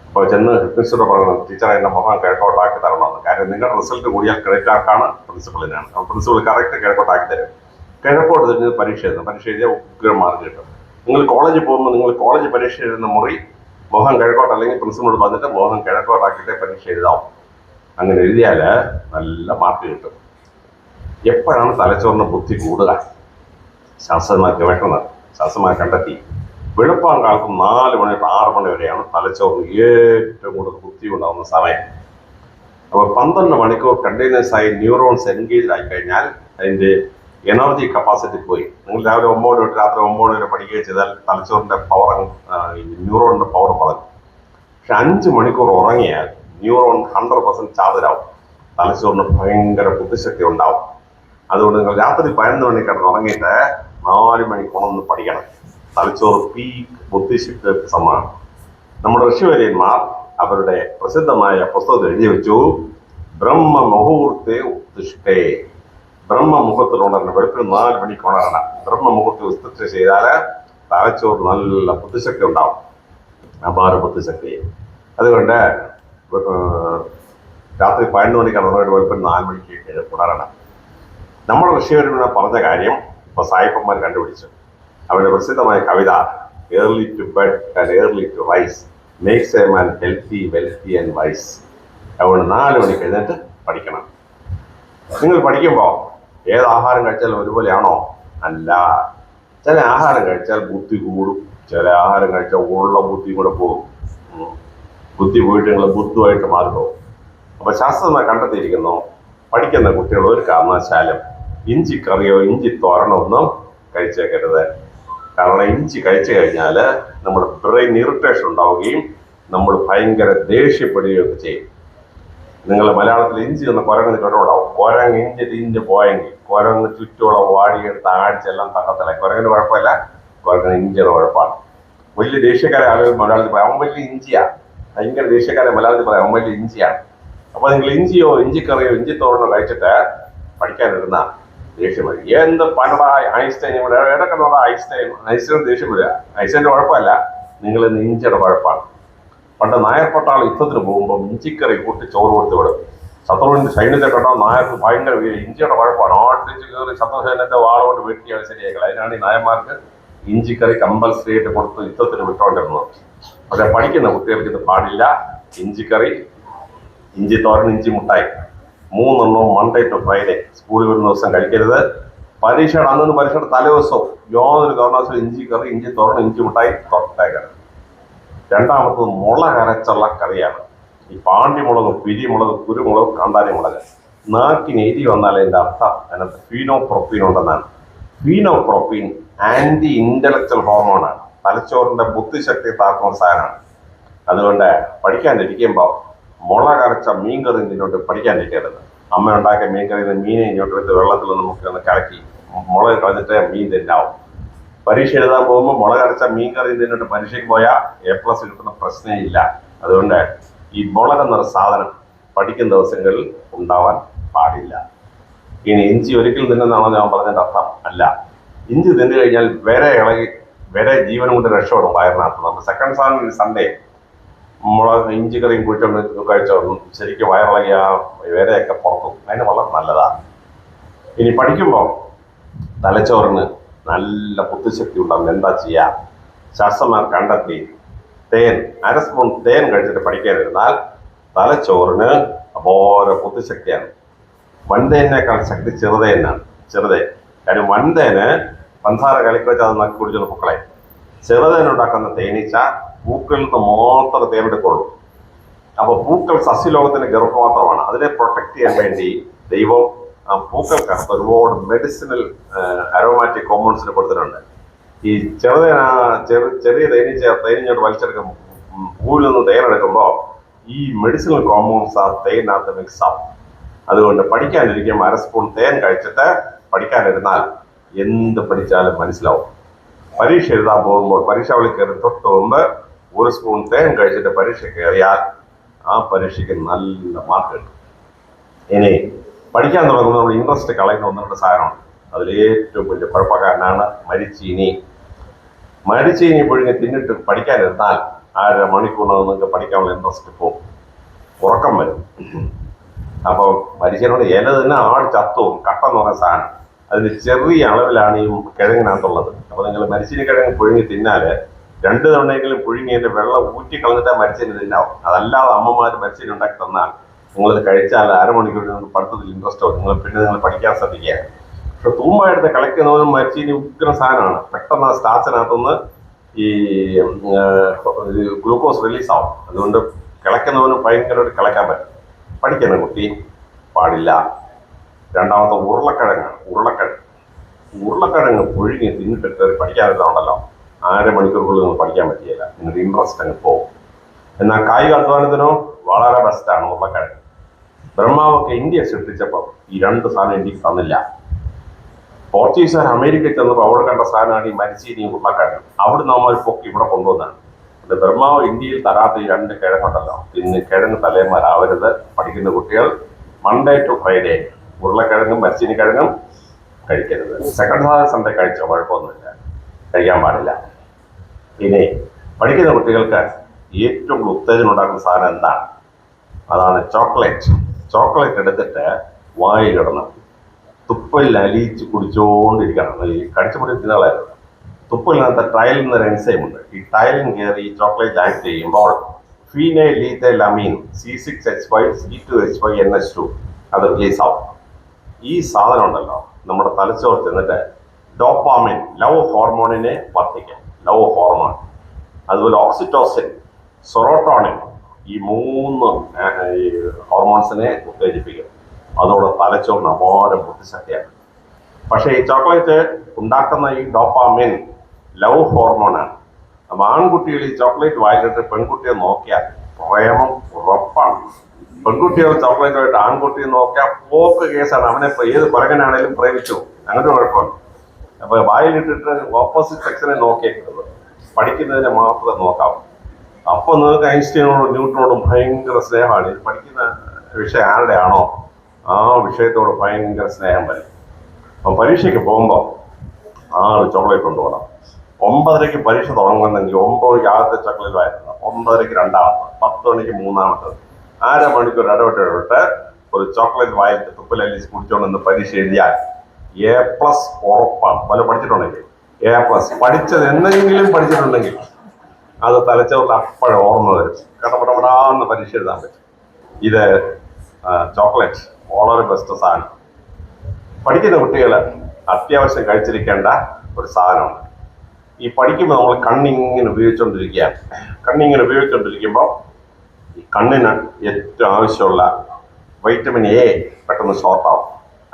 Speaker 1: അപ്പോൾ ചെന്ന് പ്രിൻസിപ്പൾ പറയണം, ടീച്ചർ എൻ്റെ മുഖം കിഴക്കോട്ടാക്കി തരണമെന്ന്. കാര്യം നിങ്ങളുടെ റിസൾട്ട് കൂടിയാൽ ക്രെഡിറ്റ് ആക്കാണ് പ്രിൻസിപ്പളിനാണ്. അപ്പോൾ പ്രിൻസിപ്പൾ കറക്റ്റ് കിഴക്കോട്ടാക്കി തരും. കിഴക്കോട്ട് തിരിഞ്ഞ് പരീക്ഷ എഴുതും. പരീക്ഷ എഴുതിയാൽ ഉഗ്രം മാർക്ക് കിട്ടും. നിങ്ങൾ കോളേജിൽ പോകുമ്പോൾ നിങ്ങൾ കോളേജ് പരീക്ഷ എഴുതുന്ന മുറി മുഖം കിഴക്കോട്ട് അല്ലെങ്കിൽ പ്രിൻസിപ്പൾ വന്നിട്ട് മുഖം കിഴക്കോട്ടാക്കിയിട്ടേ പരീക്ഷ എഴുതാവും. അങ്ങനെ എഴുതിയാൽ നല്ല മാർക്ക് കിട്ടും. എപ്പോഴാണ് തലച്ചോറിന് ബുദ്ധി കൂടുക? ശാസ്ത്രജ്ഞന്മാർ ഗവേഷണം ശാസ്ത്രജ്ഞന്മാർ കണ്ടെത്തി വെളുപ്പാൻ കാലത്ത് 4 മണി തൊട്ട് 6 മണി വരെയാണ് തലച്ചോറിന് ഏറ്റവും കൂടുതൽ ബുദ്ധി ഉണ്ടാകുന്ന സമയം. അപ്പോൾ 12 മണിക്കൂർ കണ്ടിന്യൂസ് ആയി ന്യൂറോൺസ് എൻഗേജ് ആയി കഴിഞ്ഞാൽ അതിന്റെ എനർജി കപ്പാസിറ്റി പോയി. നിങ്ങൾ രാവിലെ 9 തൊട്ട് രാത്രി 9 വരെ പഠിക്കുകയും ചെയ്താൽ തലച്ചോറിന്റെ പവർ, ന്യൂറോണിന്റെ പവർ കുറഞ്ഞു. പക്ഷെ 5 മണിക്കൂർ ഉറങ്ങിയാൽ ന്യൂറോൺ 100% ചാർജാവും. തലച്ചോറിന് ഭയങ്കര ബുദ്ധിശക്തി ഉണ്ടാവും. അതുകൊണ്ട് നിങ്ങൾ രാത്രി 11 മണി കിടന്ന് ഉറങ്ങിയിട്ട് 4 മണിക്ക് ഉണർന്ന് പഠിക്കണം. തലച്ചോറ് പീക്ക് ബുദ്ധിശക്തി സമാണ്. നമ്മുടെ ഋഷിവര്യന്മാർ അവരുടെ പ്രസിദ്ധമായ പുസ്തകത്തിൽ എഴുതി വെച്ചു, ബ്രഹ്മ മുഹൂർത്തെ ഉത്തിഷ്ഠേ. ബ്രഹ്മമുഹൂർത്തിൽ ഉണരണം. വെളുപ്പിന് 4 മണിക്ക് ഉണരണം. ബ്രഹ്മമുഹൂർത്തി ഉത്തിഷ്ഠ ചെയ്താൽ തലച്ചോറ് നല്ല ബുദ്ധിശക്തി ഉണ്ടാവും, അപാര ബുദ്ധിശക്തി. അതുകൊണ്ട് രാത്രി 11 മണിക്ക് കിടന്നിട്ട് വെളുപ്പിന് 4 മണിക്ക് ഉണരണം. നമ്മുടെ ഋഷിവര്യന്മാർ പറഞ്ഞ കാര്യം ഇപ്പൊ സായിപ്പന്മാർ കണ്ടുപിടിച്ചു. അവരുടെ പ്രസിദ്ധമായ കവിത early to bed and early to rise makes a man healthy wealthy and wise. അതുകൊണ്ട് 4 മണിക്ക് എഴുന്നേറ്റ് പഠിക്കണം. നിങ്ങൾ പഠിക്കുമ്പോൾ ഏത് ആഹാരം കഴിച്ചാലും ഒരുപോലെയാണോ? അല്ല. ചില ആഹാരം കഴിച്ചാൽ ബുദ്ധി കൂടും, ചില ആഹാരം കഴിച്ചാൽ ഉള്ള ബുദ്ധി കൂടെ പോകും. ബുദ്ധി പോയിട്ട് നിങ്ങൾ ബുദ്ധുവായിട്ട് മാറിപ്പോകും. അപ്പൊ ശാസ്ത്രജ്ഞർ കണ്ടെത്തിയിരിക്കുന്നു, പഠിക്കുന്ന കുട്ടികൾ ഒരു കാരണവശാലും ഇഞ്ചി കറിയോ ഇഞ്ചി തോരനോ ഒന്നും കഴിച്ചേക്കരുത്. കാരണം ഇഞ്ചി കഴിച്ചു കഴിഞ്ഞാൽ നമ്മുടെ ബ്രെയിൻ ഇറിറ്റേഷൻ ഉണ്ടാവുകയും നമ്മൾ ഭയങ്കര ദേഷ്യപ്പെടുകയൊക്കെ ചെയ്യും. നിങ്ങൾ മലയാളത്തിൽ ഇഞ്ചി എന്ന കുരങ്ങ് കേട്ടോണ്ടാവും. കുരങ്ങ് ഇഞ്ചി തിഞ്ച് പോയെങ്കിൽ കുരങ്ങ് ചുറ്റോളം വാടിയെടുത്ത് ആടിച്ചെല്ലാം തകർത്തല. കുരങ്ങിന് കുഴപ്പമില്ല, കുരങ്ങിന് ഇഞ്ചിയുടെ കുഴപ്പമാണ്. വലിയ ദേഷ്യക്കാരെ ആളുകൾ മലയാളത്തിൽ പറയാം, അവൻ വലിയ ഇഞ്ചിയാ. ഭയങ്കര ദേഷ്യക്കാരെ മലയാളത്തിൽ പറയാം, അവൻ വലിയ ഇഞ്ചിയാണ്. അപ്പൊ നിങ്ങൾ ഇഞ്ചിയോ ഇഞ്ചിക്കറിയോ ഇഞ്ചിത്തോടനോ കഴിച്ചിട്ട് പഠിക്കാനിരുന്ന ദേഷ്യം വരും. എന്ത് പനട ഐൻസ്റ്റൈൻ ഇവിടെ ഇടയ്ക്ക് ഐൻസ്റ്റൈൻ ദേഷ്യം വരിക. ഐൻസ്റ്റൈൻ്റെ കുഴപ്പമല്ല, നിങ്ങൾ ഇഞ്ചിയുടെ കുഴപ്പമാണ്. പണ്ട് നായർ പട്ടാളം യുദ്ധത്തിന് പോകുമ്പോൾ ഇഞ്ചിക്കറി കൂട്ടി ചോറ് കൊടുത്ത് വിടും. ശത്രുവിന്റെ സൈന്യത്തെ കണ്ടാൽ നായർക്ക് ഭയങ്കര ഇഞ്ചിയുടെ കുഴപ്പമാണ്. ഓട്ടിച്ച് കയറി ശത്രുസൈന്യത്തെ വാളുകൊണ്ട് വെട്ടിയാണ് ശരിയാക്കുക. അതിനാണ് ഈ നായന്മാർക്ക് ഇഞ്ചിക്കറി കമ്പൽസറി ആയിട്ട് കൊടുത്ത് യുദ്ധത്തിന് വിട്ടുകൊണ്ടിരുന്നത്. പക്ഷെ പഠിക്കുന്ന കുട്ടികൾക്ക് ഇത് പാടില്ല. ഇഞ്ചിക്കറി, ഇഞ്ചി തോരൻ, ഇഞ്ചി മുട്ടായി 3 മൺഡേ ടു ഫ്രൈഡേ സ്കൂളിൽ വരുന്ന ദിവസം കഴിക്കരുത്. പരീക്ഷയുടെ അന്നു പരീക്ഷയുടെ തലേദിവസവും യാതൊരു കാരണവശാലും ഇഞ്ചിക്കറി, ഇഞ്ചി തോരൻ, ഇഞ്ചി മുട്ടായി തൊട്ടേക്കരുത്. രണ്ടാമത്തത് മുളക് അരച്ചുള്ള കറിയാണ്. ഈ പാണ്ടിമുളക്, പിരിമുളക്, കുരുമുളക്, കാന്താരി മുളക്. നാക്കിന് എരി വന്നാൽ അതിൻ്റെ അർത്ഥം അതിനകത്ത് ഫീനോപ്രോപ്പീൻ ഉണ്ടെന്നാണ്. ഫീനോപ്രോപ്പീൻ ആന്റി ഇന്റലക്ച്വൽ ഹോർമോണാണ്. തലച്ചോറിന്റെ ബുദ്ധിശക്തി താക്കുന്ന സാധനമാണ്. അതുകൊണ്ട് പഠിക്കാനിരിക്കുമ്പോൾ മുളക് അരച്ച മീൻകറി ഇതിനോട്ട് പഠിക്കാനിരിക്കരുത്. അമ്മ ഉണ്ടാക്കിയ മീൻകറിയിൽ മീനെ ഇങ്ങോട്ടെടുത്ത് വെള്ളത്തിൽ നമുക്ക് കലക്കി മുളക് കളഞ്ഞിട്ട് മീൻ തിന്നാവും. പരീക്ഷ എഴുതാൻ പോകുമ്പോൾ മുളക് അരച്ച മീൻകറി തിന്നിട്ട് പരീക്ഷയ്ക്ക് പോയാൽ A+ കിട്ടുന്ന പ്രശ്നമേ ഇല്ല. അതുകൊണ്ട് ഈ മുളക് എന്നൊരു സാധനം പഠിക്കുന്ന ദിവസങ്ങളിൽ ഉണ്ടാവാൻ പാടില്ല. ഇനി ഇഞ്ചി ഒരിക്കലും തിന്നുന്നതാണോ ഞാൻ പറഞ്ഞതിൻ്റെ അർത്ഥം അല്ല. ഇഞ്ചി തിന്നു കഴിഞ്ഞാൽ വരെ ജീവനും കൊണ്ട് രക്ഷപ്പെടും വയറിനകത്ത്. നമ്മൾ സെക്കൻഡ് സൺഡേ മുളക് ഇഞ്ചിക്കറിയും കൂട്ടിക്കൊണ്ട് കഴിച്ചോ ശരിക്കും വയറിളകി ആ വരെയൊക്കെ പുറത്തും. അതിന് വളരെ നല്ലതാണ്. ഇനി പഠിക്കുമ്പോൾ തലച്ചോറിന് നല്ല ബുദ്ധിശക്തി ഉണ്ടാകും. എന്താ ചെയ്യുക? ശാസ്ത്രജ്ഞർ കണ്ടെത്തി, അര സ്പൂൺ തേൻ കഴിച്ചിട്ട് പഠിക്കാനിരുന്നാൽ തലച്ചോറിന് അപാര ബുദ്ധിശക്തിയാണ്. വൻതേനേക്കാൾ ശക്തി ചെറുതേൻ. കാര്യം വൻതേന് പഞ്ചസാര കലക്കി വെച്ച് അത് നക്കി കുടിച്ചൊന്ന് പൂക്കളെ. ചെറുതേനുണ്ടാക്കുന്ന തേനീച്ച പൂക്കളിൽ നിന്ന് മാത്രം തേനെടുക്കുള്ളൂ. അപ്പൊ പൂക്കൾ സസ്യലോകത്തിന്റെ ഗർഭപാത്രമാണ്. അതിനെ പ്രൊട്ടക്ട് ചെയ്യാൻ വേണ്ടി ദൈവം പൂക്കൾക്കകത്ത് ഒരുപാട് മെഡിസിനൽ അരോമാറ്റിക് കോമ്പൗണ്ട്സിന് കൊടുത്തിട്ടുണ്ട്. ഈ ചെറിയ തേനീഞ്ഞോട്ട് വലിച്ചെടുക്കും. പൂവിൽ നിന്ന് തേനെടുക്കുമ്പോൾ ഈ മെഡിസിനൽ കോമ്പൗണ്ട്സ് ആ തേനകത്ത് മിക്സ് ആവും. അതുകൊണ്ട് പഠിക്കാനിരിക്കുമ്പോൾ അര സ്പൂൺ തേൻ കഴിച്ചിട്ട് പഠിക്കാനിരുന്നാൽ എന്ത് പഠിച്ചാലും മനസ്സിലാവും. പരീക്ഷ എഴുതാൻ പോകുമ്പോൾ പരീക്ഷാവളി കയറി തൊട്ട് മുമ്പ് 1 സ്പൂൺ തേൻ കഴിച്ചിട്ട് പരീക്ഷ കയറിയാൽ ആ പരീക്ഷയ്ക്ക് നല്ല മാർക്ക് കിട്ടും. ഇനി പഠിക്കാൻ തുടങ്ങുമ്പോൾ നമ്മൾ ഇൻട്രസ്റ്റ് കളയുന്ന 1-2 സാധനമാണ്. അതിലേറ്റവും വലിയ കുഴപ്പക്കാരനാണ് മരിച്ചീനി. മരിച്ചീനി പുഴുങ്ങി തിന്നിട്ട് പഠിക്കാനിരുന്നാൽ 1/2 മണിക്കൂറിനകം നിങ്ങൾക്ക് പഠിക്കാനുള്ള ഇൻട്രസ്റ്റ് പോകും, ഉറക്കം വരും. അപ്പോൾ മരിച്ചതിനോട് ഇല തന്നെ ആട് ചത്തവും കട്ടെന്ന് പറഞ്ഞ സാധനം അതിന് ചെറിയ അളവിലാണ് ഈ കിഴങ്ങിനകത്തുള്ളത്. അപ്പോൾ നിങ്ങൾ മരിച്ചീനി കിഴങ്ങ് പുഴുങ്ങി തിന്നാൽ 2 തവണയെങ്കിലും പുഴുങ്ങിയതിൻ്റെ വെള്ളം ഊറ്റി കളഞ്ഞിട്ടാൽ മരിച്ചീനി തിന്നാവും. അതല്ലാതെ അമ്മമാർ മരിച്ചീനി ഉണ്ടാക്കി തന്നാൽ നിങ്ങളത് കഴിച്ചാൽ 1/2 മണിക്കൂർ നിങ്ങൾക്ക് പഠിത്തത്തിൽ ഇൻട്രസ്റ്റ് ആവും. നിങ്ങൾ പഠിക്കാൻ ശ്രദ്ധിക്കുക. പക്ഷെ തൂമ്പായെടുത്ത് കളയ്ക്കുന്നവനും മരിച്ചീനി ഉഗ്രൻ സാധനമാണ്. പെട്ടെന്ന് ആ സ്റ്റാച്ചിനകത്തുനിന്ന് ഈ ഗ്ലൂക്കോസ് റിലീസ് ആവും. അതുകൊണ്ട് കിളയ്ക്കുന്നവനും ഭയങ്കരമായിട്ട് കിളയ്ക്കാൻ പറ്റും. പഠിക്കുന്ന കുട്ടി പാടില്ല. രണ്ടാമത്തെ ഉരുളക്കിഴങ്ങാണ്. ഉരുളക്കിഴങ്ങ് പുഴുങ്ങി തിന്നിട്ട് പഠിക്കാനുള്ളതുണ്ടല്ലോ 1/2 മണിക്കൂറുകളിൽ നിങ്ങൾ പഠിക്കാൻ പറ്റിയില്ല. നിങ്ങളുടെ ഇൻട്രസ്റ്റ് അങ്ങ് പോകും. എന്നാൽ കായിക അധ്വാനത്തിനോ വളരെ ബെസ്റ്റാണ് ഉരുളക്കിഴങ്ങ്. ബ്രഹ്മാവൊക്കെ ഇന്ത്യ സൃഷ്ടിച്ചപ്പോൾ ഈ 2 സാധനം ഇന്ത്യക്ക് തന്നില്ല. പോർച്ചുഗീസുകാർ അമേരിക്കയിൽ ചെന്നപ്പോൾ അവിടെ കണ്ട സാധനമാണ് ഈ മരിച്ചീനി ഉരുളക്കിഴങ്ങ്. അവിടെ നമ്മൾ പൊക്കി ഇവിടെ കൊണ്ടുവന്നാണ്. അത് ബ്രഹ്മാവ് ഇന്ത്യയിൽ തരാത്ത ഈ 2 കിഴങ്ങുണ്ടല്ലോ, ഇന്ന് കിഴങ്ങ് തലേമാരാവരുത്. പഠിക്കുന്ന കുട്ടികൾ മൺഡേ ടു ഫ്രൈഡേ ഉരുളക്കിഴങ്ങും മരിച്ചീനി കിഴങ്ങും കഴിക്കരുത്. സെക്കൻഡ് സൺഡേ കഴിച്ചോ കുഴപ്പമൊന്നുമില്ല, കഴിക്കാൻ പാടില്ല. ഇനി പഠിക്കുന്ന കുട്ടികൾക്ക് ഏറ്റവും ഉത്തേജനം ഉണ്ടാക്കുന്ന സാധനം എന്താണ്? അതാണ് ചോക്ലേറ്റ് എടുത്തിട്ട് വായിലിടണം. തുപ്പലിൽ അലിയിച്ച് കുടിച്ചുകൊണ്ടിരിക്കണം. ഈ കടിച്ചു പിടിക്കുന്ന ആളായിരുന്നു. തുപ്പലിനകത്ത് ടൈലിൻ എന്നൊരു എൻസൈം ഉണ്ട്. ഈ ടൈലിൻ കയറി ഈ ചോക്ലേറ്റ് ആക്ട് ചെയ്യുമ്പോൾ ഫീനൈലീഥൈലമീൻ C6H5 C2H5NH2 അത് റിലീസ് ആവും. ഈ സാധനം ഉണ്ടല്ലോ നമ്മുടെ തലച്ചോറ് ചെന്നിട്ട് ഡോപ്പാമിൻ ലവ് ഹോർമോണിനെ വർദ്ധിക്കും, ലവ് ഹോർമോൺ. അതുപോലെ ഓക്സിറ്റോസിൻ, സെറോട്ടോണിൻ, ഈ 3 ഈ ഹോർമോൺസിനെ ഉത്തേജിപ്പിക്കും. അതോടെ തലച്ചോറിന് അപാരം ബുദ്ധിശക്തിയാണ്. പക്ഷേ ഈ ചോക്ലേറ്റ് ഉണ്ടാക്കുന്ന ഈ ഡോപ്പാമിൻ ലവ് ഹോർമോണാണ്. അപ്പം ആൺകുട്ടികൾ ഈ ചോക്ലേറ്റ് വായിലിട്ട് പെൺകുട്ടിയെ നോക്കിയാൽ പ്രേമം ഉറപ്പാണ്. പെൺകുട്ടികൾ ചോക്ലേറ്റുമായിട്ട് ആൺകുട്ടിയെ നോക്കിയാൽ പോക്ക് കേസാണ്. അവനെ ഏത് കുരങ്ങനാണേലും പ്രേമിച്ചു, അങ്ങനത്തെ കുഴപ്പമാണ്. അപ്പൊ വായിലിട്ടിട്ട് ഓപ്പോസിറ്റ് സെക്ഷനെ നോക്കിയേക്കുന്നത്, പഠിക്കുന്നതിനെ മാത്രമേ നോക്കാവൂ. അപ്പൊ നിങ്ങൾക്ക് ഐൻസ്റ്റീനോടും ന്യൂട്ടനോടും ഭയങ്കര സ്നേഹമാണ്. ഇത് പഠിക്കുന്ന വിഷയം ആരുടെ ആണോ ആ വിഷയത്തോട് ഭയങ്കര സ്നേഹം വരും. അപ്പം പരീക്ഷയ്ക്ക് പോകുമ്പോൾ 6 ചോക്ലേറ്റ് കൊണ്ടുപോകണം. 9:30 പരീക്ഷ തുടങ്ങുന്നെങ്കിൽ 9 ആദ്യത്തെ ചോക്ലേറ്റ് വായിരുന്നു, 9:30 രണ്ടാമത്തെ, 10 മണിക്ക് മൂന്നാമത്തത്. 1/2 മണിക്കൂർ ഇടവിട്ട് ഒരു ചോക്ലേറ്റ് വായിട്ട് തുപ്പലല്ലിച്ച് കുടിച്ചോണ്ടെന്ന് പരീക്ഷ എഴുതിയാൽ A+ ഉറപ്പാണ്. പല പഠിച്ചിട്ടുണ്ടെങ്കിൽ A+. പഠിച്ചത് എന്തെങ്കിലും പഠിച്ചിട്ടുണ്ടെങ്കിൽ അത് തലച്ചോറിൽ അപ്പോഴേ ഓർമ്മ വരും. കടപടപടാന്ന് പരീക്ഷ എഴുതാൻ പറ്റും. ഇത് ചോക്ലേറ്റ് വളരെ ബെസ്റ്റ് സാധനം. പഠിക്കുന്ന കുട്ടികൾ അത്യാവശ്യം കഴിച്ചിരിക്കേണ്ട ഒരു സാധനമാണ്. ഈ പഠിക്കുമ്പോൾ നമ്മൾ കണ്ണിങ്ങനെ ഉപയോഗിച്ചുകൊണ്ടിരിക്കുകയാണ്. കണ്ണിങ്ങനെ ഉപയോഗിച്ചുകൊണ്ടിരിക്കുമ്പോൾ ഈ കണ്ണിന് ഏറ്റവും ആവശ്യമുള്ള വൈറ്റമിൻ A പെട്ടെന്ന് ഷോർട്ടാവും.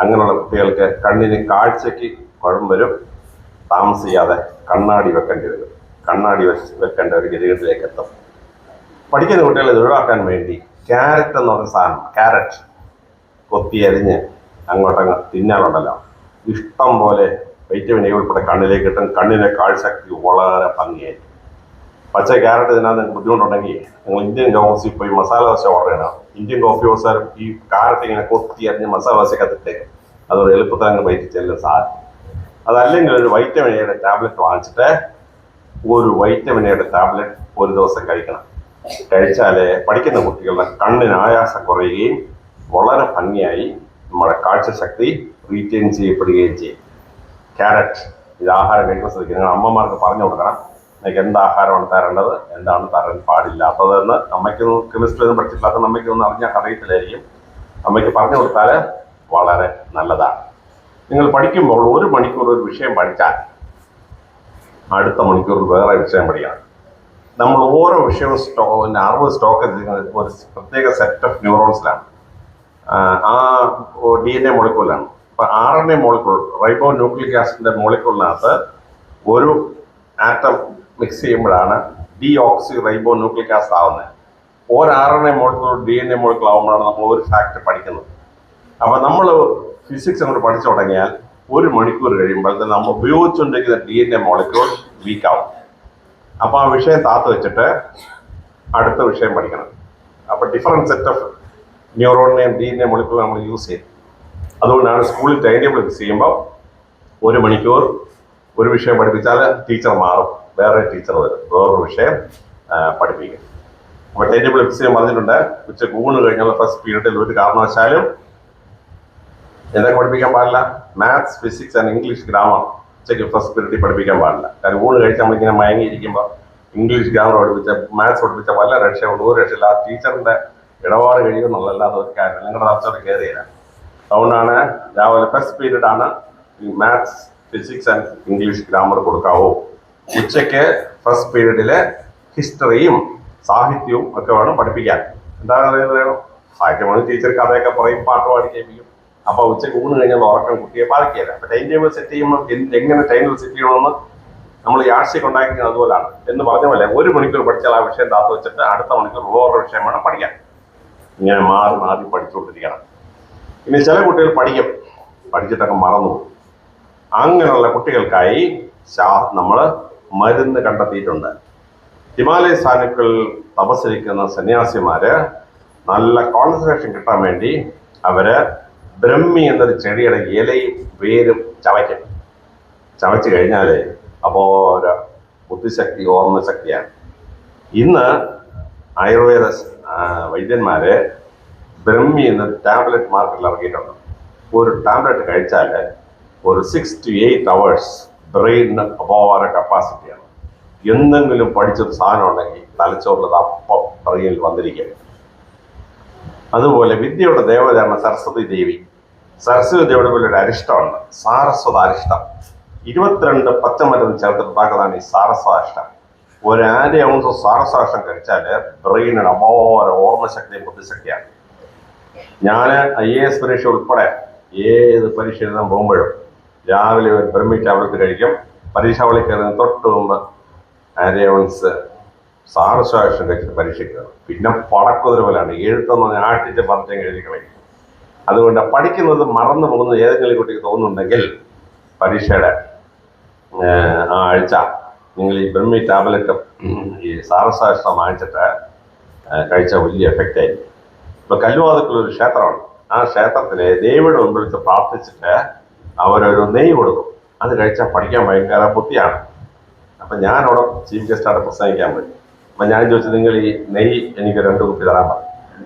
Speaker 1: അങ്ങനെയുള്ള കുട്ടികൾക്ക് കണ്ണിന് കാഴ്ചയ്ക്ക് കുഴപ്പം വരും. താമസിയാതെ കണ്ണാടി വെക്കേണ്ടി വരും. കണ്ണാടി വെക്കേണ്ട ഒരു ഗതികേട്ടിലേക്ക് എത്തും. പഠിക്കുന്ന കുട്ടികളെ ഇത് ഒഴിവാക്കാൻ വേണ്ടി ക്യാരറ്റ് എന്ന് പറഞ്ഞ സാധനം, ക്യാരറ്റ് കൊത്തിയരിഞ്ഞ് അങ്ങോട്ടങ്ങ് തിന്നാലുണ്ടല്ലോ, ഇഷ്ടം പോലെ വൈറ്റമിൻ A ഉൾപ്പെടെ കണ്ണിലേക്ക് കിട്ടും. കണ്ണിൻ്റെ കാഴ്ചശക്തി വളരെ ഭംഗിയായിരിക്കും. പച്ച ക്യാരറ്റ് തിന്നാൻ നിങ്ങൾക്ക് ബുദ്ധിമുട്ടുണ്ടെങ്കിൽ നിങ്ങൾ ഇന്ത്യൻ കോഫി പോയി മസാല ദോശ ഓർഡർ ചെയ്യണം. ഇന്ത്യൻ കോഫി ഹൗസുകാർ ഈ ക്യാരറ്റ് ഇങ്ങനെ കൊത്തി അരിഞ്ഞ് മസാല ദോശക്കകത്തിട്ടേക്കും. അതൊരു എളുപ്പത്തിൽ അങ്ങ് വയറ്റി ചെല്ലുന്ന സാധനം. അതല്ലെങ്കിൽ ഒരു വൈറ്റമിൻ എയുടെ ടാബ്ലറ്റ് വാങ്ങിച്ചിട്ട് ഒരു വൈറ്റമിൻ എയുടെ ടാബ്ലറ്റ് ഒരു ദിവസം കഴിക്കണം. കഴിച്ചാൽ പഠിക്കുന്ന കുട്ടികളുടെ കണ്ണിന് ആയാസം കുറയുകയും വളരെ ഭംഗിയായി നമ്മുടെ കാഴ്ചശക്തി റീറ്റെയിൻ ചെയ്യപ്പെടുകയും ചെയ്യും. ക്യാരറ്റ് ഇത് ആഹാരം കഴിക്കാൻ ശ്രദ്ധിക്കുക. നിങ്ങൾ അമ്മമാർക്ക് പറഞ്ഞു കൊടുക്കണം നിങ്ങൾക്ക് എന്ത് ആഹാരമാണ് തരേണ്ടത്, എന്താണ് തരാൻ പാടില്ലാത്തതെന്ന്. അമ്മയ്ക്കൊന്നും കെമിസ്ട്രി ഒന്നും പഠിച്ചിട്ടില്ലാത്ത അമ്മയ്ക്കൊന്നും അറിഞ്ഞാൽ അറിയത്തില്ലായിരിക്കും. അമ്മയ്ക്ക് പറഞ്ഞു കൊടുത്താൽ വളരെ നല്ലതാണ്. നിങ്ങൾ പഠിക്കുമ്പോൾ 1 മണിക്കൂർ ഒരു വിഷയം പഠിച്ചാൽ അടുത്ത മണിക്കൂർ വേറെ വിഷയം പഠിക്കണം. നമ്മൾ ഓരോ വിഷയവും അറിവ് സ്റ്റോക്ക് ചെയ്തിരിക്കുന്നത് ഒരു പ്രത്യേക സെറ്റ് ഓഫ് ന്യൂറോൺസിലാണ്. ആ DNA മോളിക്കൂളിലാണ്. അപ്പം RNA മോളിക്കൂൾ, റൈബോ ന്യൂക്ലിക് ആസിഡിൻ്റെ മോളിക്കൂളിനകത്ത് ഒരു ആറ്റം മിക്സ് ചെയ്യുമ്പോഴാണ് ഡീഓക്സി റൈബോ ന്യൂക്ലിക് ആസിഡ് ആവുന്നത്. ഒരു RNA മോളിക്കൂൾ DNA മോളിക്കൂൾ ആകുമ്പോഴാണ് നമ്മൾ ഒരു ഫാക്ട് പഠിക്കുന്നത്. അപ്പം നമ്മൾ ഫിസിക്സ് അങ്ങോട്ട് പഠിച്ചു തുടങ്ങിയാൽ 1 മണിക്കൂർ കഴിയുമ്പോഴത്തെ നമ്മൾ ഉപയോഗിച്ചുകൊണ്ടിരിക്കുന്ന DNA മോളിക്യൂൾ വീക്കാവും. അപ്പോൾ ആ വിഷയം താത്ത് വെച്ചിട്ട് അടുത്ത വിഷയം പഠിക്കണം. അപ്പോൾ ഡിഫറെൻറ്റ് സെറ്റ് ഓഫ് ന്യൂറോണിനെയും DNA മോളിക്യൂൾ നമ്മൾ യൂസ് ചെയ്യും. അതുകൊണ്ടാണ് സ്കൂളിൽ ടൈം ടേബിൾ ഫിക്സ് ചെയ്യുമ്പോൾ 1 മണിക്കൂർ ഒരു വിഷയം പഠിപ്പിച്ചാൽ ടീച്ചർ മാറും, വേറെ ടീച്ചർ വരും, വേറൊരു വിഷയം പഠിപ്പിക്കും. അപ്പോൾ ടൈം ടേബിൾ ഫിക്സ് ചെയ്യാൻ പറഞ്ഞിട്ടുണ്ട്. ഉച്ചക്ക് ഊണ് കഴിഞ്ഞുള്ള ഫസ്റ്റ് പീരീഡിൽ ഒരു കാരണവശാലും എന്തൊക്കെ പഠിപ്പിക്കാൻ പാടില്ല? Maths, physics and English grammar ഉച്ചയ്ക്ക് ഫസ്റ്റ് പീരീഡിൽ പഠിപ്പിക്കാൻ പാടില്ല. കാരണം ഊണ് കഴിച്ച് നമ്മളിങ്ങനെ മയങ്ങിയിരിക്കുമ്പോൾ ഇംഗ്ലീഷ് ഗ്രാമർ പഠിപ്പിച്ച മാത്സ് പഠിപ്പിച്ച വല്ല രക്ഷയുണ്ട്? ഒരു രക്ഷയില്ല. ആ ടീച്ചറിൻ്റെ ഇടപാട് കഴിയുമെന്നുള്ളതല്ലാതെ ഒരു കാര്യം നിങ്ങളുടെ തലച്ചോറ് കയറിയില്ല. അതുകൊണ്ടാണ് രാവിലെ ഫസ്റ്റ് പീരീഡാണ് ഈ maths, physics and English grammar കൊടുക്കാവൂ. ഉച്ചയ്ക്ക് ഫസ്റ്റ് പീരീഡിൽ ഹിസ്റ്ററിയും സാഹിത്യവും ഒക്കെ വേണം പഠിപ്പിക്കാൻ. എന്താണ് അറിയാം? സാഹിത്യമാണ് ടീച്ചർ കഥയൊക്കെ പറയും, പാട്ട് പാടി കേൾപ്പിക്കും. അപ്പോൾ ഉച്ചയ്ക്ക് ഊണ് കഴിഞ്ഞാൽ ഉറക്കം കുട്ടിയെ ബാധിക്കില്ല. അപ്പോൾ ടൈം ടേബിൾ സെറ്റ് ചെയ്യുമ്പോൾ എങ്ങനെ ടൈം ടേബിൾ സെറ്റ് ചെയ്യണമെന്ന് നമ്മൾ ഈ ആഴ്ചയ്ക്ക് ഉണ്ടാക്കുന്നത് അതുപോലാണ്. എന്ന് പറഞ്ഞ പോലെ 1 മണിക്കൂർ പഠിച്ചാൽ ആ വിഷയം താത്ത് വെച്ചിട്ട് അടുത്ത മണിക്കൂർ വേറൊരു വിഷയം വേണം പഠിക്കാൻ. ഇങ്ങനെ മാറി മാറി പഠിച്ചുകൊണ്ടിരിക്കണം. ഇനി ചില കുട്ടികൾ പഠിക്കും, പഠിച്ചിട്ടൊക്കെ മറന്നു പോകും. അങ്ങനെയുള്ള കുട്ടികൾക്കായി നമ്മൾ മരുന്ന് കണ്ടെത്തിയിട്ടുണ്ട്. ഹിമാലയ സാനുക്കൾ തപസ്സിരിക്കുന്ന സന്യാസിമാര് നല്ല കോൺസെൻട്രേഷൻ കിട്ടാൻ വേണ്ടി അവര് ബ്രഹ്മി എന്നൊരു ചെടിയുടെ ഇലയും വേരും ചവയ്ക്കും. ചവച്ച് കഴിഞ്ഞാൽ അപ്പോൾ ഒരു ബുദ്ധിശക്തി, ഓർമ്മശക്തിയാണ്. ഇന്ന് ആയുർവേദ വൈദ്യന്മാര് ബ്രഹ്മി എന്നൊരു ടാബ്ലറ്റ് മാർക്കറ്റിൽ ഇറങ്ങിയിട്ടുണ്ട്. ഒരു ടാബ്ലറ്റ് കഴിച്ചാൽ ഒരു 6 to 8 hours ബ്രെയിനിന് അപാര കപ്പാസിറ്റിയാണ്. എന്തെങ്കിലും പഠിച്ചൊരു സാധനം ഉണ്ടെങ്കിൽ തലച്ചോറിലത് അപ്പം ബ്രെയിനിൽ വന്നിരിക്കും. അതുപോലെ വിദ്യയുടെ ദേവതയാണ് സരസ്വതി ദേവി. സരസ്വതി ദേവിയുടെ പോലെ ഒരു അരിഷ്ടമുണ്ട്, സാരസ്വത അരിഷ്ടം. 22 പച്ചമരുന്ന് ചേർത്തിട്ടുണ്ടാക്കുന്നതാണ് ഈ സാരസാഷ്ടം. ഒരു 1/2 ഔൺസ് സാരസാഷ്ടം കഴിച്ചാൽ ബ്രെയിനിന് അപാര ഓർമ്മശക്തിയും ബുദ്ധിശക്തിയാണ്. ഞാൻ IAS പരീക്ഷ ഉൾപ്പെടെ ഏത് പരീക്ഷ എഴുതാൻ പോകുമ്പോഴും രാവിലെ ഒരു ബ്രഹ്മി ടാബ്ലറ്റ് കഴിക്കും. പരീക്ഷ ഹോളിൽ കയറുന്നതിന് തൊട്ട് മുമ്പ് 1/2 ഔൺസ് സാരസാഷ്ടം കഴിച്ചിട്ട് പരീക്ഷയ്ക്ക് കയറും. പിന്നെ പടക്കുതിര പോലെയാണ് എഴുത്തൊന്നും ആട്ടിച്ച് പറഞ്ഞ് എഴുതി കളയും. അതുകൊണ്ട് പഠിക്കുന്നത് മറന്നു പോകുന്നത് ഏതെങ്കിലും കുട്ടിക്ക് തോന്നുന്നുണ്ടെങ്കിൽ പരീക്ഷയുടെ ആ ആഴ്ച നിങ്ങൾ ഈ ബ്രഹ്മി ടാബ്ലറ്റും ഈ സാരസാഷ്ടം വാങ്ങിച്ചിട്ട് കഴിച്ചാൽ വലിയ എഫക്റ്റ് ആയിരിക്കും. ഇപ്പൊ കല്ലുവാതക്കുള്ളൊരു ക്ഷേത്രമാണ്. ആ ക്ഷേത്രത്തിലെ ദേവിയുടെ മുമ്പിൽ വെച്ച് പ്രാർത്ഥിച്ചിട്ട് അവരൊരു നെയ്യ് കൊടുക്കും. അത് കഴിച്ചാൽ പഠിക്കാൻ ഭയങ്കര ബുദ്ധിയാണ്. അപ്പൊ ഞാനവിടെ ചീഫ് ഗസ്റ്റായിട്ട് പ്രസംഗിക്കാൻ പറ്റും. അപ്പൊ ഞാൻ ചോദിച്ചു, നിങ്ങൾ ഈ നെയ്യ് എനിക്ക് 2 കുപ്പി തരാൻ പറഞ്ഞു.